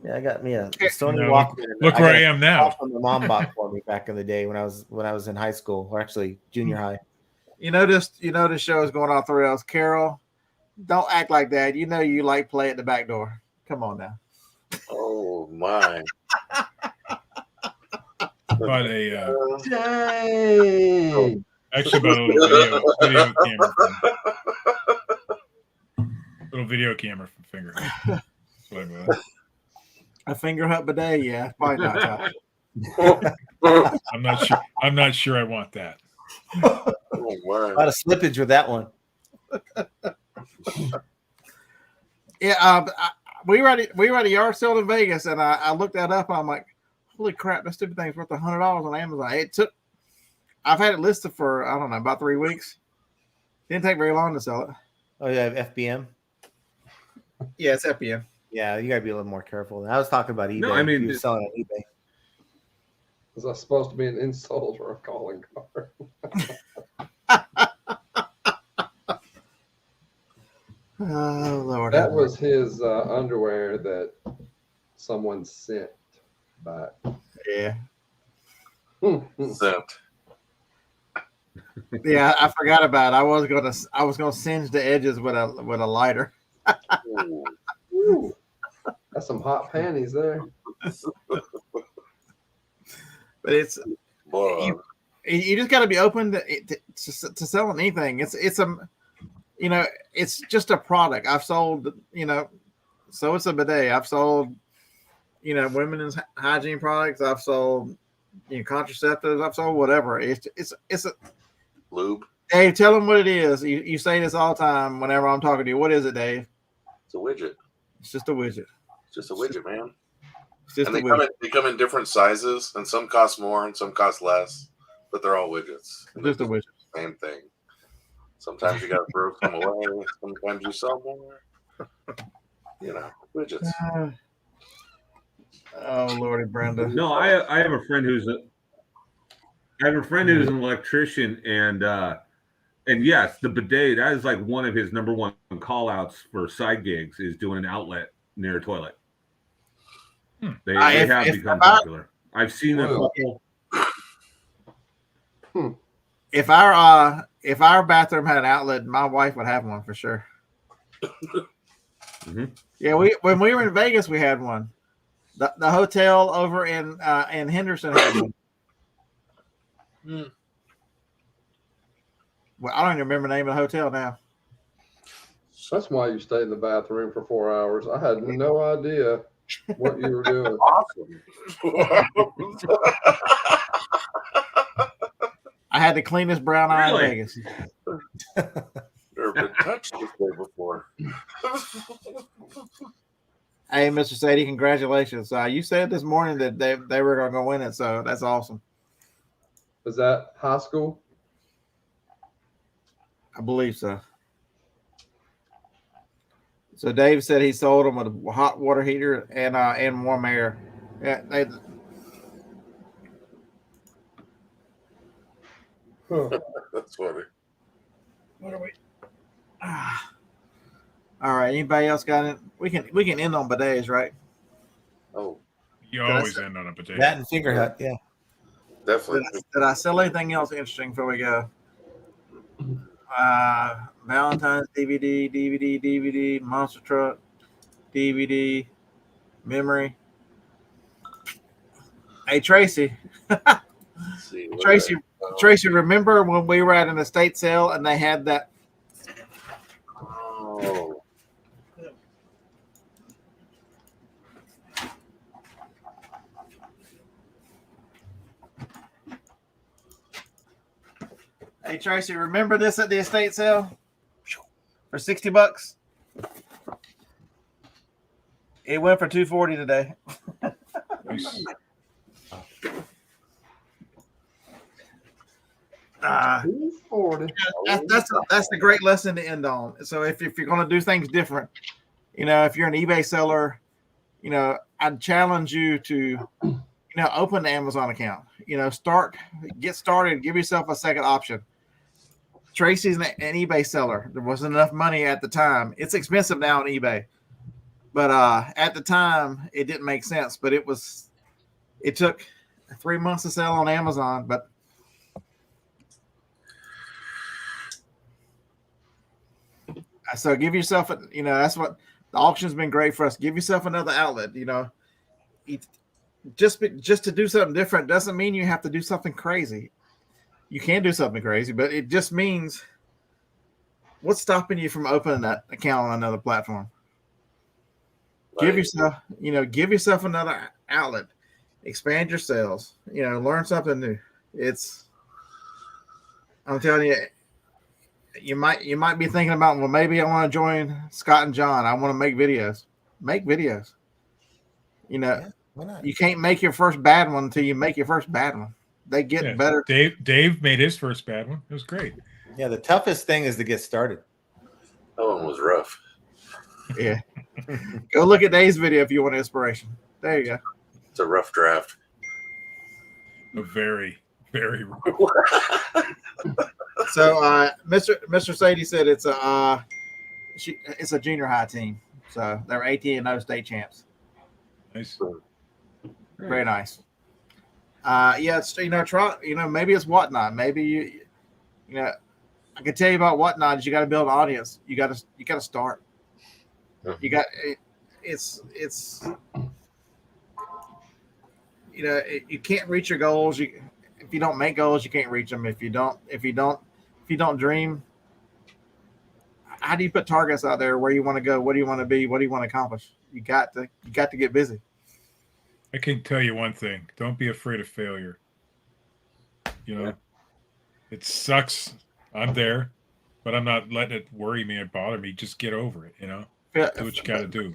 Yeah, I got me a Sony Now Walkman. look where I am now. My mom bought for me back in the day when I was in high school, or actually junior high. This show is going off the rails. Carol, don't act like that. You like play at the back door. Come on now. Oh my! Bought a Dang. actually bought a little video camera. Little video camera from Finger Hut. That's what I bought. A Finger Hut bidet, yeah, probably not. I'm not sure I want that. Oh, A wow. lot of slippage with that one. Yeah, we were at a yard sale in Vegas, and I looked that up. And I'm like, holy crap, that stupid thing's worth $100 on Amazon. I've had it listed for, I don't know, about 3 weeks. Didn't take very long to sell it. Oh, yeah, FBM. Yeah, it's FBM. Yeah, you gotta be a little more careful. I was talking about eBay. No, I mean, if you're selling on eBay. Is that supposed to be an insult or a calling card? Oh Lord. That was his underwear that someone sent back. Yeah. Sent. Yeah, I forgot about it. I was gonna singe the edges with a lighter. Ooh. Ooh, that's some hot panties there. But it's Boy, you just got to be open to selling anything. It's it's just a product. I've sold, so it's a bidet. I've sold, women's hygiene products. I've sold, contraceptives. I've sold whatever. It's a lube. Dave, tell them what it is. You say this all the time whenever I'm talking to you. What is it, Dave? It's a widget. It's just a widget. It's just a widget, man. It's just And a widget. they come in different sizes, and some cost more and some cost less, but they're all widgets. It's just a widget. Same thing. Sometimes you got to throw some away. Sometimes you sell more. Widgets. Oh Lordy, Brenda. No, I have a friend who's an electrician, and yes, the bidet, that is like one of his number one call outs for side gigs, is doing an outlet near a toilet. They have become popular. I've seen a couple. If our bathroom had an outlet, my wife would have one for sure. Mm-hmm. Yeah, when we were in Vegas, we had one. The hotel over in Henderson had one. Well, I don't even remember the name of the hotel now. That's why you stayed in the bathroom for 4 hours. I had no idea what you were doing. Awesome. I had the cleanest brown eye in Vegas. Never been touched this way before. Hey, Mr. Sadie, congratulations. You said this morning that they were going to win it, so that's awesome. Was that high school? I believe so. So Dave said he sold them with a hot water heater and warm air. Yeah, That's funny. What are we? All right. Anybody else got it? We can end on bidets, right? Oh, You always end on a potato. That and finger hut, yeah. definitely. Did I sell anything else interesting before we go? Valentine's DVD, Monster Truck, DVD, Memory. Hey Tracy, See, Tracy, remember when we were at an estate sale and they had that? Oh, Hey Tracy, remember this at the estate sale for $60? It went for $240 today. Nice. $240. That's the great lesson to end on. So if you're going to do things different, if you're an eBay seller, I'd challenge you to, open the Amazon account. Get started, give yourself a second option. Tracy's an eBay seller. There wasn't enough money at the time. It's expensive now on eBay, but at the time it didn't make sense. But it took 3 months to sell on Amazon, but. So give yourself, that's what the auction's been great for us. Give yourself another outlet. Just to do something different doesn't mean you have to do something crazy. You can do something crazy, but it just means what's stopping you from opening that account on another platform? right. Give yourself another outlet. Expand your sales. Learn something new. I'm telling you. You might be thinking about, well, maybe I want to join Scott and John. I want to make videos. Make videos. Yeah, why not? You can't make your first bad one until you make your first bad one. they get Yeah, better. Dave made his first bad one. It was great. Yeah, the toughest thing is to get started. That one was rough. Yeah. Go look at Dave's video if you want inspiration. There you go. It's a rough draft. A very, very rough. So Mr. Sadie said it's a junior high team. So they're 18-0 state champs. Nice. Very nice. Yeah, it's try maybe it's Whatnot. Maybe you know I can tell you about Whatnot is you got to build an audience. You got to start. You got it's you can't reach your goals. If you don't make goals, you can't reach them. If you don't dream, how do you put targets out there? Where you want to go? What do you want to be? What do you want to accomplish? You got to get busy. I can tell you one thing. Don't be afraid of failure. It sucks. I'm there, but I'm not letting it worry me or bother me. Just get over it, Do what you got to do.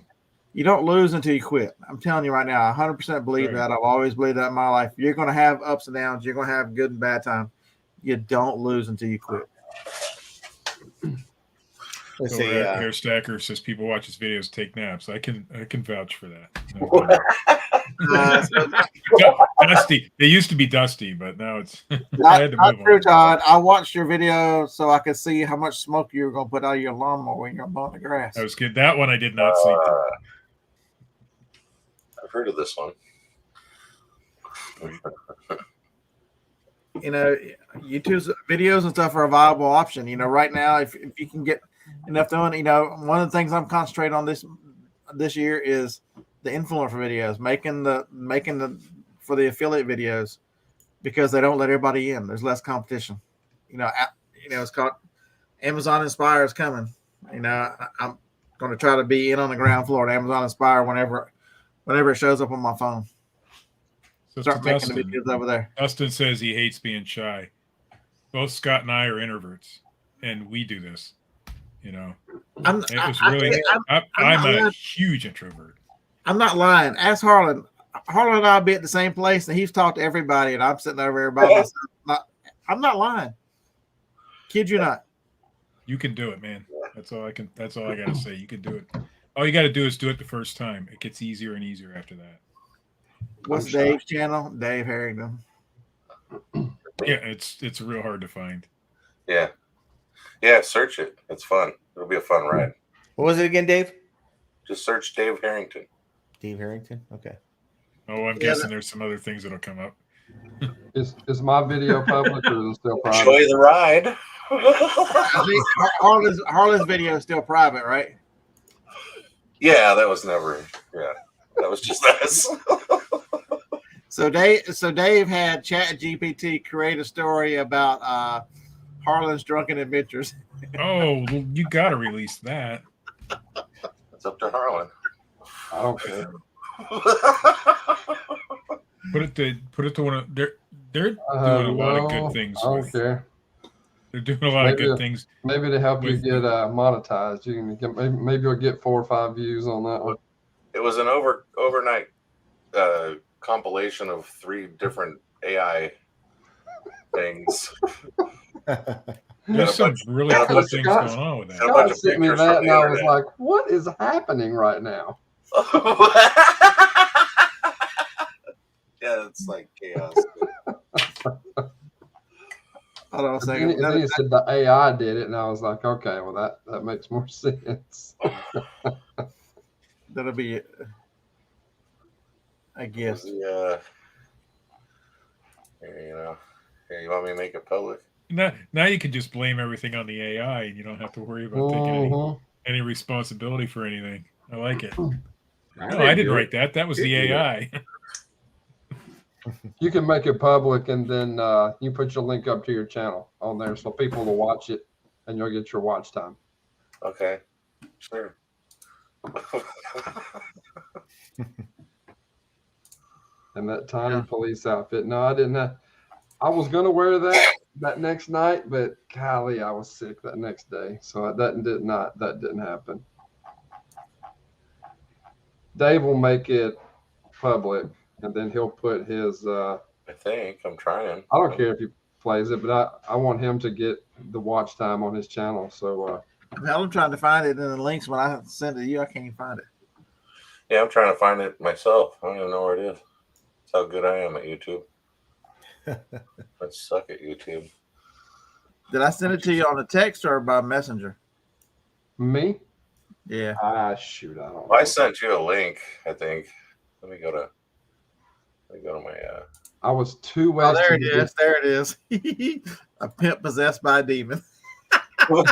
You don't lose until you quit. I'm telling you right now, I 100% believe that. I've always believed that in my life. You're going to have ups and downs. You're going to have good and bad times. You don't lose until you quit. Let's So see. Hair Stacker says people watch his videos take naps. I can vouch for that. Dusty. It used to be Dusty, but now it's not true, Todd. I watched your video so I could see how much smoke you were going to put out of your lawnmower when you're mowing the grass. I was good. That one I did not sleep. I've heard of this one. YouTube's videos and stuff are a viable option. Right now, if you can get enough done, one of the things I'm concentrating on this year is the influencer videos, making the for the affiliate videos, because they don't let everybody in. There's less competition. It's called Amazon Inspire is coming. I'm going to try to be in on the ground floor at Amazon Inspire whenever it shows up on my phone. So start making the videos over there. Dustin says he hates being shy. Both Scott and I are introverts, and we do this. I'm a huge introvert. I'm not lying. Ask Harlan. Harlan and I'll be at the same place, and he's talked to everybody, and I'm sitting over here by myself. I'm not lying. Kid you not. You can do it, man. That's all I got to say. You can do it. All you got to do is do it the first time. It gets easier and easier after that. What's Dave's channel? Dave Harrington. Yeah, it's real hard to find. Yeah, search it. It's fun. It'll be a fun ride. What was it again, Dave? Just search Dave Harrington. Dave Harrington. Okay. Oh, I'm guessing there's some other things that'll come up. Is my video public or is it still private? Enjoy the ride. Harlan's video is still private, right? Yeah, that was never. Yeah, that was just us. So Dave had ChatGPT create a story about Harlan's drunken adventures. Oh, you got to release that. It's up to Harlan. I don't care. Put it to one of they're doing a lot of good things. I don't care. They're doing a lot of good things. Maybe to help you get monetized, you can get, maybe you'll get 4 or 5 views on that one. It was an overnight compilation of 3 different AI things. There's some really cool things going on with that. Scott sent me that, and I was like, "What is happening right now?" Yeah, it's like chaos. Hold on a second. And then he said the AI did it, and I was like, "Okay, well that makes more sense." That'll be it. I guess. Yeah. Here, you want me to make it public? Now you can just blame everything on the AI, and you don't have to worry about taking any responsibility for anything. I like it. No, I didn't write that. That was the AI. You can make it public, and then you put your link up to your channel on there, so people will watch it, and you'll get your watch time. Okay, sure. And that tiny police outfit. No, I didn't. I was gonna wear that next night, but golly, I was sick that next day, so that didn't happen. Dave will make it public, and then he'll put his I think I'm trying. I don't care if he plays it, but I want him to get the watch time on his channel. So Hell, I'm trying to find it in the links when I send it to you. I can't find it. Yeah, I'm trying to find it myself. I don't even know where it is. That's how good I am at YouTube. I suck at YouTube. Did I send it to you on a text or by messenger? me, Yeah. shoot, I don't. Well, I sent you a link, I think. Let me go to my I was too wasted. Oh, there it is. There it is. A pimp possessed by a demon. Hold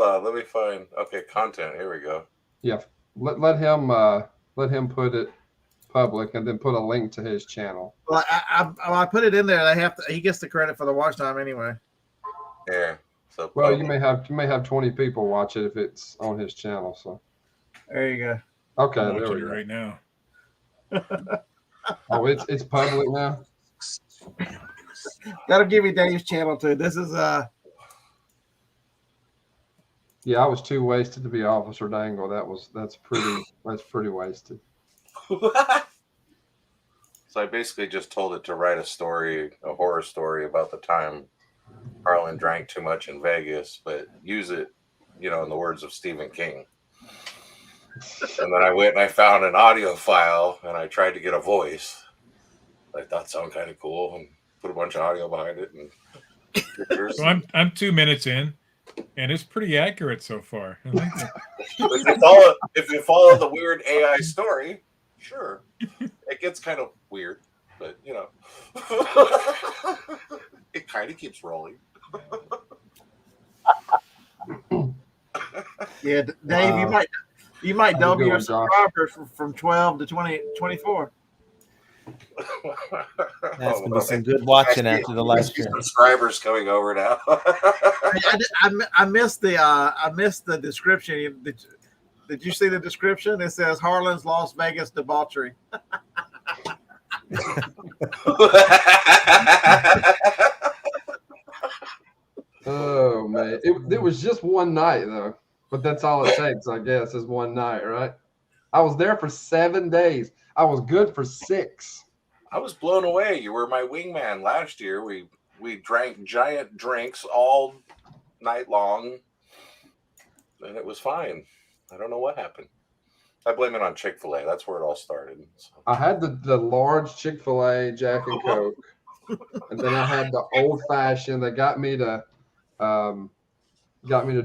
on, let me find. Okay, content. Here we go. Yeah, let him put it public and then put a link to his channel. Well, I put it in there. He gets the credit for the watch time anyway. Yeah. So Well, you may have 20 people watch it if it's on his channel. So There you go. okay, I'm there watching we it go. right now. Oh, it's public now. That'll give you Dave's channel too. This is Yeah, I was too wasted to be Officer Dangle. That's pretty wasted. So I basically just told it to write a horror story about the time Harlan drank too much in Vegas, but use it, in the words of Stephen King. And then I went and I found an audio file and I tried to get a voice. I thought sounded kind of cool and put a bunch of audio behind it and pictures. So I'm 2 minutes in, and it's pretty accurate so far. I like that. If you follow the weird AI story, sure, it gets kind of weird, but it kind of keeps rolling. yeah, Dave. You might double your subscribers from 12 to 24. That's gonna be some good watching after the last year. Subscribers coming over now. I missed the description. Did you see the description? It says Harlan's Las Vegas debauchery. Oh man, it was just one night though, but that's all it takes, I guess, is one night, right? I was there for 7 days. I was good for 6. I was blown away. You were my wingman last year. We drank giant drinks all night long, and it was fine. I don't know what happened. I blame it on Chick-fil-A. That's where it all started. So. I had the large Chick-fil-A Jack and Coke, and then I had the old fashioned. They got me to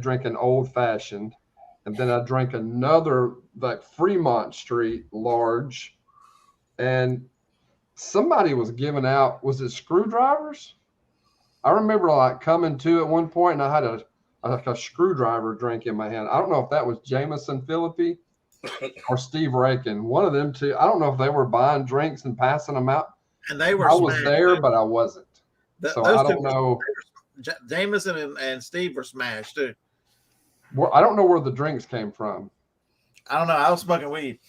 drink an old fashioned, and then I drank another like Fremont Street large, and somebody was giving out, was it screwdrivers? I remember like coming to at one point and I had a screwdriver drink in my hand. I don't know if that was Jameson Philippi or Steve Rakin. One of them two. I don't know if they were buying drinks and passing them out. And they were. I was there, but I wasn't. So I don't know. Jameson and Steve were smashed too. Well, I don't know where the drinks came from. I don't know. I was smoking weed.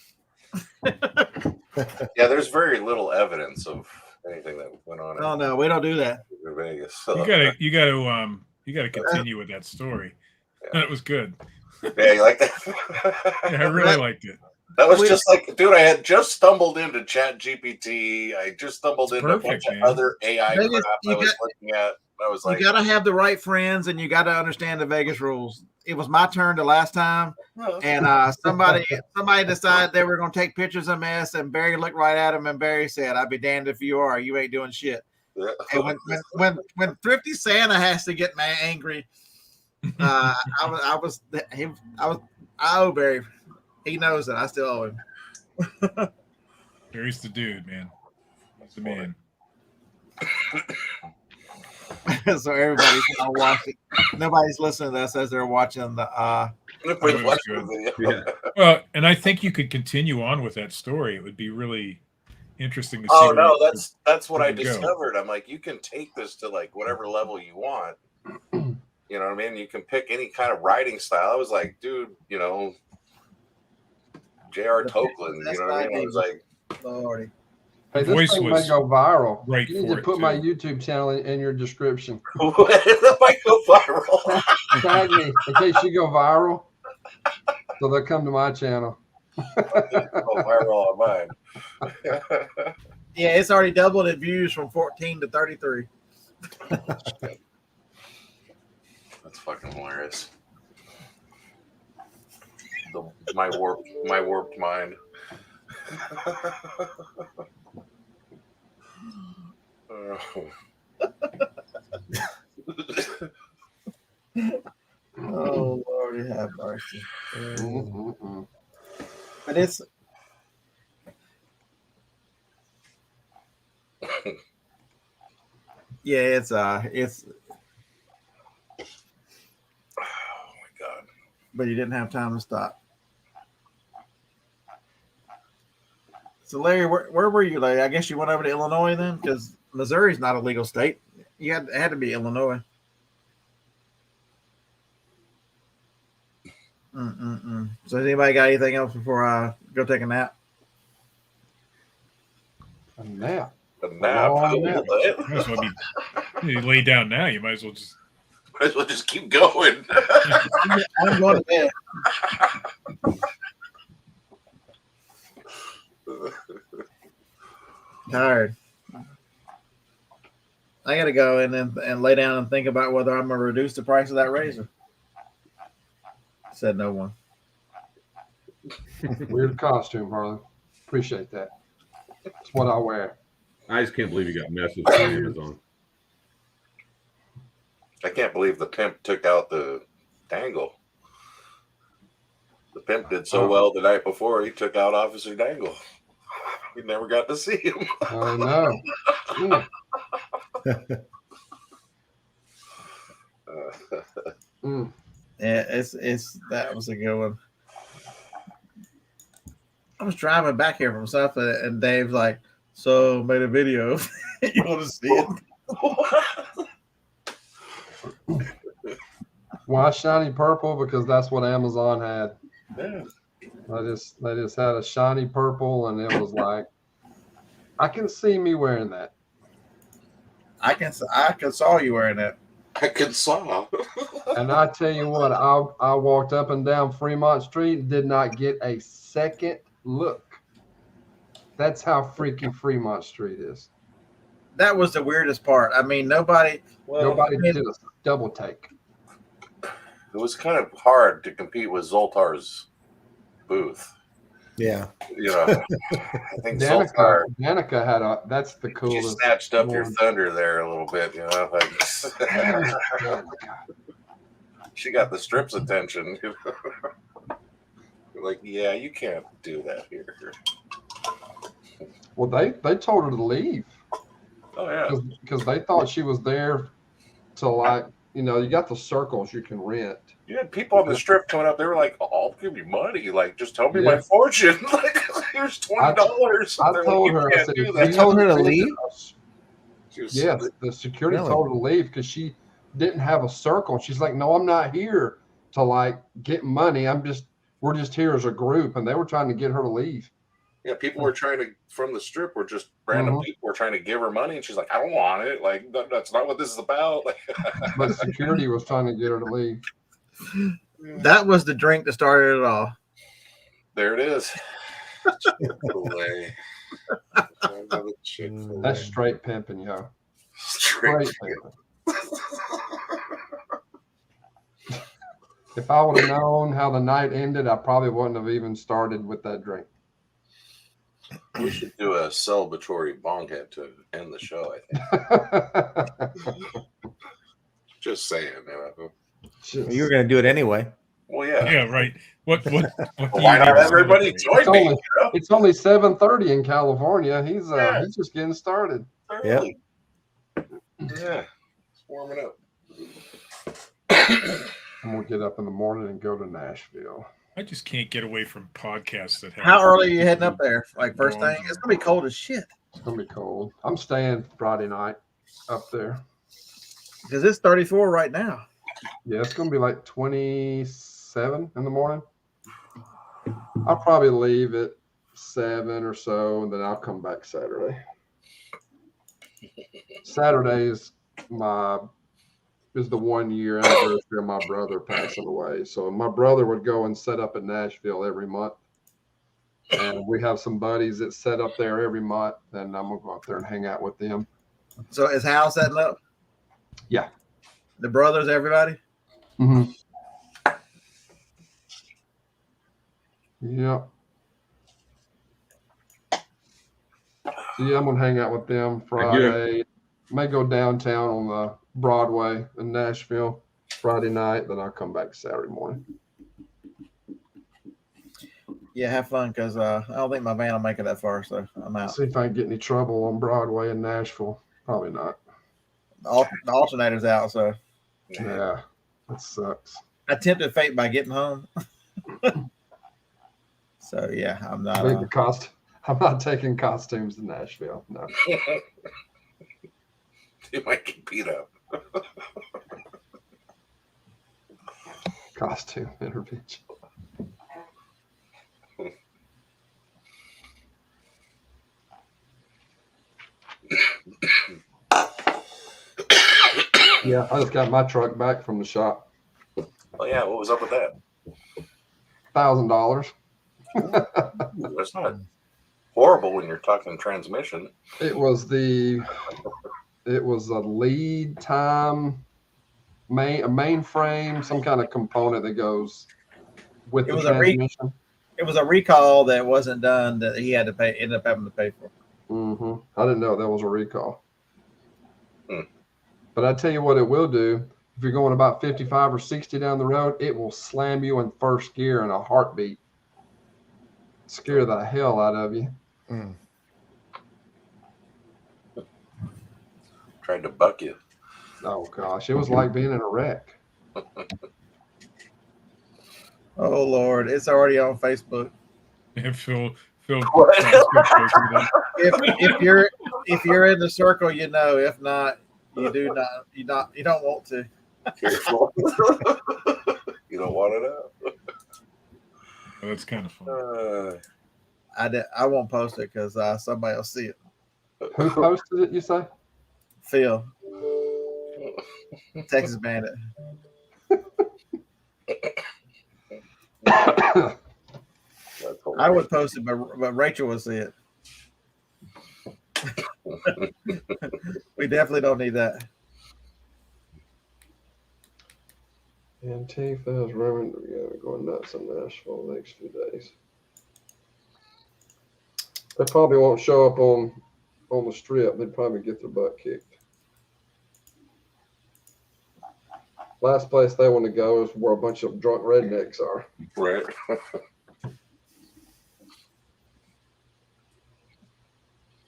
Yeah, there's very little evidence of anything that went on. Oh no, we don't do that. In Vegas. So. You gotta continue with that story. Yeah. That was good. Yeah, you like that? Yeah, I really liked it. That was just like, dude, I had just stumbled into Chat GPT. I just stumbled into a bunch of other AI crap I was looking at. I was like, you got to have the right friends and you got to understand the Vegas rules. It was my turn the last time, and somebody decided they were going to take pictures of mess, and Barry looked right at him, and Barry said, "I'd be damned if you are. You ain't doing shit." Yeah. And when Thrifty Santa has to get angry, I owe Barry. He knows that I still owe him. Barry's the dude, man. That's the man. So everybody's gonna watch it. Nobody's listening to us as they're watching the yeah. Well, and I think you could continue on with that story. It would be really interesting to see. Oh no, that's what I discovered. I'm like, you can take this to like whatever level you want. You know what I mean? You can pick any kind of writing style. I was like, dude, J.R. Tolkien, you know what I mean? I was like, Lordy. Hey, this thing might go viral. Right, you need to put my YouTube channel in your description. It might go viral. Tag me in case you go viral, so they'll come to my channel. Go viral on mine. Yeah, it's already doubled in views from 14 to 33. That's fucking hilarious. My warped mind. Oh Lord, have mercy. Mm-mm-mm. But it's yeah, it's Oh my god. but you didn't have time to stop. So Larry, where were you, Larry? I guess you went over to Illinois then, because Missouri's not a legal state. It had to be Illinois. So has anybody got anything else before I go take a nap? A nap. A nap. long nap. Might as well you lay down now. You might as well just. Might as well just keep going. I'm going to bed. Tired. I got to go in and lay down and think about whether I'm going to reduce the price of that razor. Said no one. Weird costume, Harlan. Appreciate that. It's what I wear. I just can't believe you got messages from Amazon. I can't believe the pimp took out the dangle. The pimp did so well the night before, he took out Officer Dangle. We never got to see him. I know. Yeah, it's that was a good one. I was driving back here from South, and Dave's like, "So made a video. You want to see it?" Why shiny purple? Because that's what Amazon had. Yeah. They just had a shiny purple, and it was like, I can see me wearing that. I can saw you wearing that. I can saw. And I tell you what, I walked up and down Fremont Street, did not get a second look. That's how freaky Fremont Street is. That was the weirdest part. I mean, nobody did a double take. It was kind of hard to compete with Zoltar's booth. Yeah. You know, I think Zoltar. Danica had that's the She coolest. snatched up your thunder there a little bit, you know. Like, she got the strip's attention. Like, yeah, you can't do that here. Well, they told her to leave. Oh yeah, because they thought she was there to, like, you know, you got the circles you can rent. You had people on the strip coming up. They were like, "Oh, I'll give you money. Like, just tell me my fortune. Like, here's $20." I told her. I said, "You told her to leave." Yes, the security told her to leave because she didn't have a circle. She's like, "No, I'm not here to, like, get money. We're just here as a group," and they were trying to get her to leave. Yeah, people were trying to, from the strip, were just random people were trying to give her money, and she's like, "I don't want it. Like, that's not what this is about." Like, but security was trying to get her to leave. That was the drink that started it all. There it is. That's straight pimping, yo. Straight pimping. If I would have known how the night ended, I probably wouldn't have even started with that drink. We should do a celebratory bong hit to end the show, I think. Just saying, you know. You were going to do it anyway. Well, yeah. Yeah, right. What why not everybody join me? It's only 7:30 in California. He's just getting started. Yeah. Yeah. It's warming up. I'm gonna get up in the morning and go to Nashville. I just can't get away from podcasts that have. How early are you heading up there? Like first thing? It's gonna be cold as shit. It's gonna be cold. I'm staying Friday night up there. Because it's 34 right now. Yeah, it's gonna be like 27 in the morning. I'll probably leave at 7 or so, and then I'll come back Saturday. Saturday is the 1 year anniversary of my brother passing away. So my brother would go and set up in Nashville every month. and we have some buddies that set up there every month, and I'm gonna go up there and hang out with them. So is Hal setting up? Yeah. The brothers, everybody? Mm-hmm. Yep. So yeah, I'm gonna hang out with them Friday. May go downtown on the Broadway in Nashville Friday night, then I'll come back Saturday morning. Yeah, have fun, because I don't think my van will make it that far, so I'm out. See if I can get any trouble on Broadway in Nashville. Probably not. The alternator's out, so Yeah, that sucks. I tempted fate by getting home. So yeah, I'm not. I'm not taking costumes to Nashville. No. You might get beat up. Costume intervention. Yeah, I just got my truck back from the shop. Oh yeah, what was up with that? $1,000. That's not horrible when you're talking transmission. It was a lead time a mainframe, some kind of component that goes with the transmission. It was a recall that wasn't done that he had to pay, ended up having to pay for. Mm-hmm. I didn't know that was a recall. But I tell you what it will do. If you're going about 55 or 60 down the road, it will slam you in first gear in a heartbeat. Scare the hell out of you. Tried to buck you. Oh gosh, it was like being in a wreck. Oh Lord, it's already on Facebook. And Phil. If you're in the circle, you know. If not, you do not. You don't want to. Careful. You don't want to know. Oh, that's kind of fun. I won't post it because somebody will see it. Who posted it? You say? Phil, Texas Bandit. I would post it, but Rachel will see it. We definitely don't need that. Antifa is roaming together, going nuts in Nashville the next few days. They probably won't show up on the strip. They'd probably get their butt kicked. Last place they want to go is where a bunch of drunk rednecks are. Right.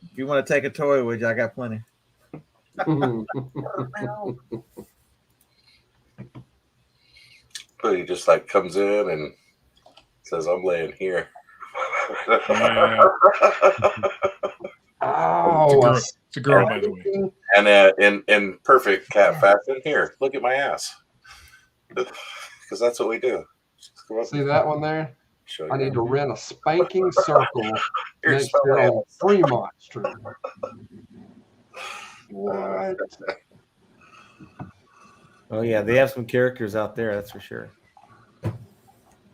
If you want to take a toy with you, I got plenty. But he just like comes in and says, "I'm laying here." Yeah. Oh, it's a girl, by the way. And in perfect cat fashion, here, look at my ass, because that's what we do. See that one there? Show I you. need to rent a spanking circle Here's next year my on Fremont Street. What? Oh yeah, they have some characters out there, that's for sure.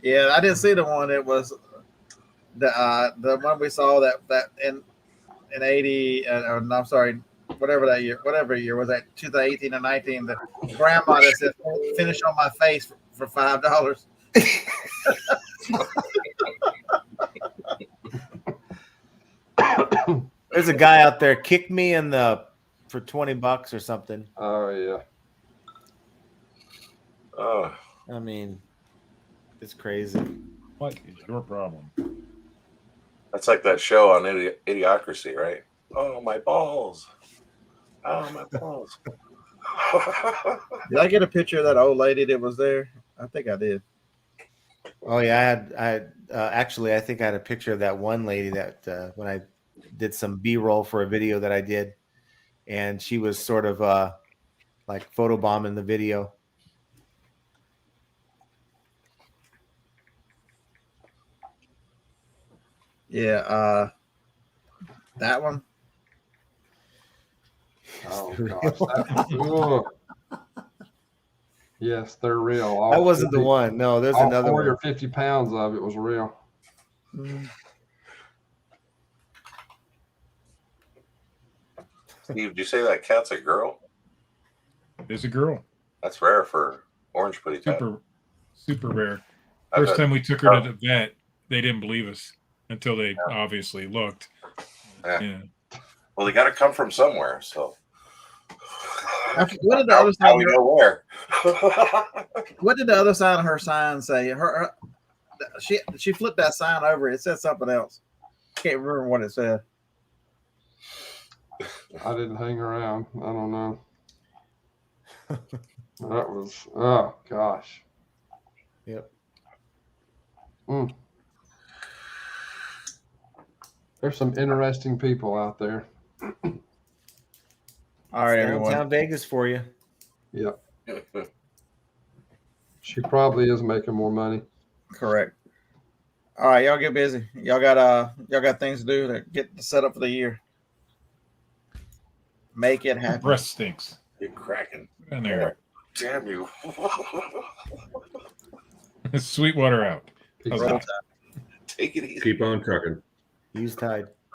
Yeah, I didn't see the one. It was the one we saw that in 80. No, I'm sorry, whatever year was that, 2018 or 19. The grandma that said, "Finish on my face for $5." There's a guy out there, kick me in the for $20 or something. Oh yeah. Oh, I mean, it's crazy. What is your problem? that's like that show on Idiocracy, right? Oh, my balls. Oh, my balls. Did I get a picture of that old lady that was there? I think I did. Oh yeah, I actually I think I had a picture of that one lady that when I did some B-roll for a video that I did, and she was sort of like photobombing the video. Yeah, that one. Oh gosh. Yes, they're real. That wasn't the one. No, there's all another 40 one. or 50 pounds of it was real. Steve, did you say that cat's a girl? There's a girl. That's rare for orange putty tat. Super rare. I First bet. time we took her to the vet, they didn't believe us until they obviously looked. Yeah. Well, they got to come from somewhere. So, What did the other how side? we know where? What did the other side of her sign say? She flipped that sign over. It said something else. Can't remember what it said. I didn't hang around. I don't know. That was, oh gosh. Yep. There's some interesting people out there. All right, everyone. Downtown Vegas for you. Yep. She probably is making more money. Correct. All right, y'all get busy. Y'all got things to do to get the setup for the year. Make it happen. Breath stinks. You're cracking. In there. Damn you. Sweetwater out. Peace How's out. that? Take it easy. Keep on trucking. Use Tide.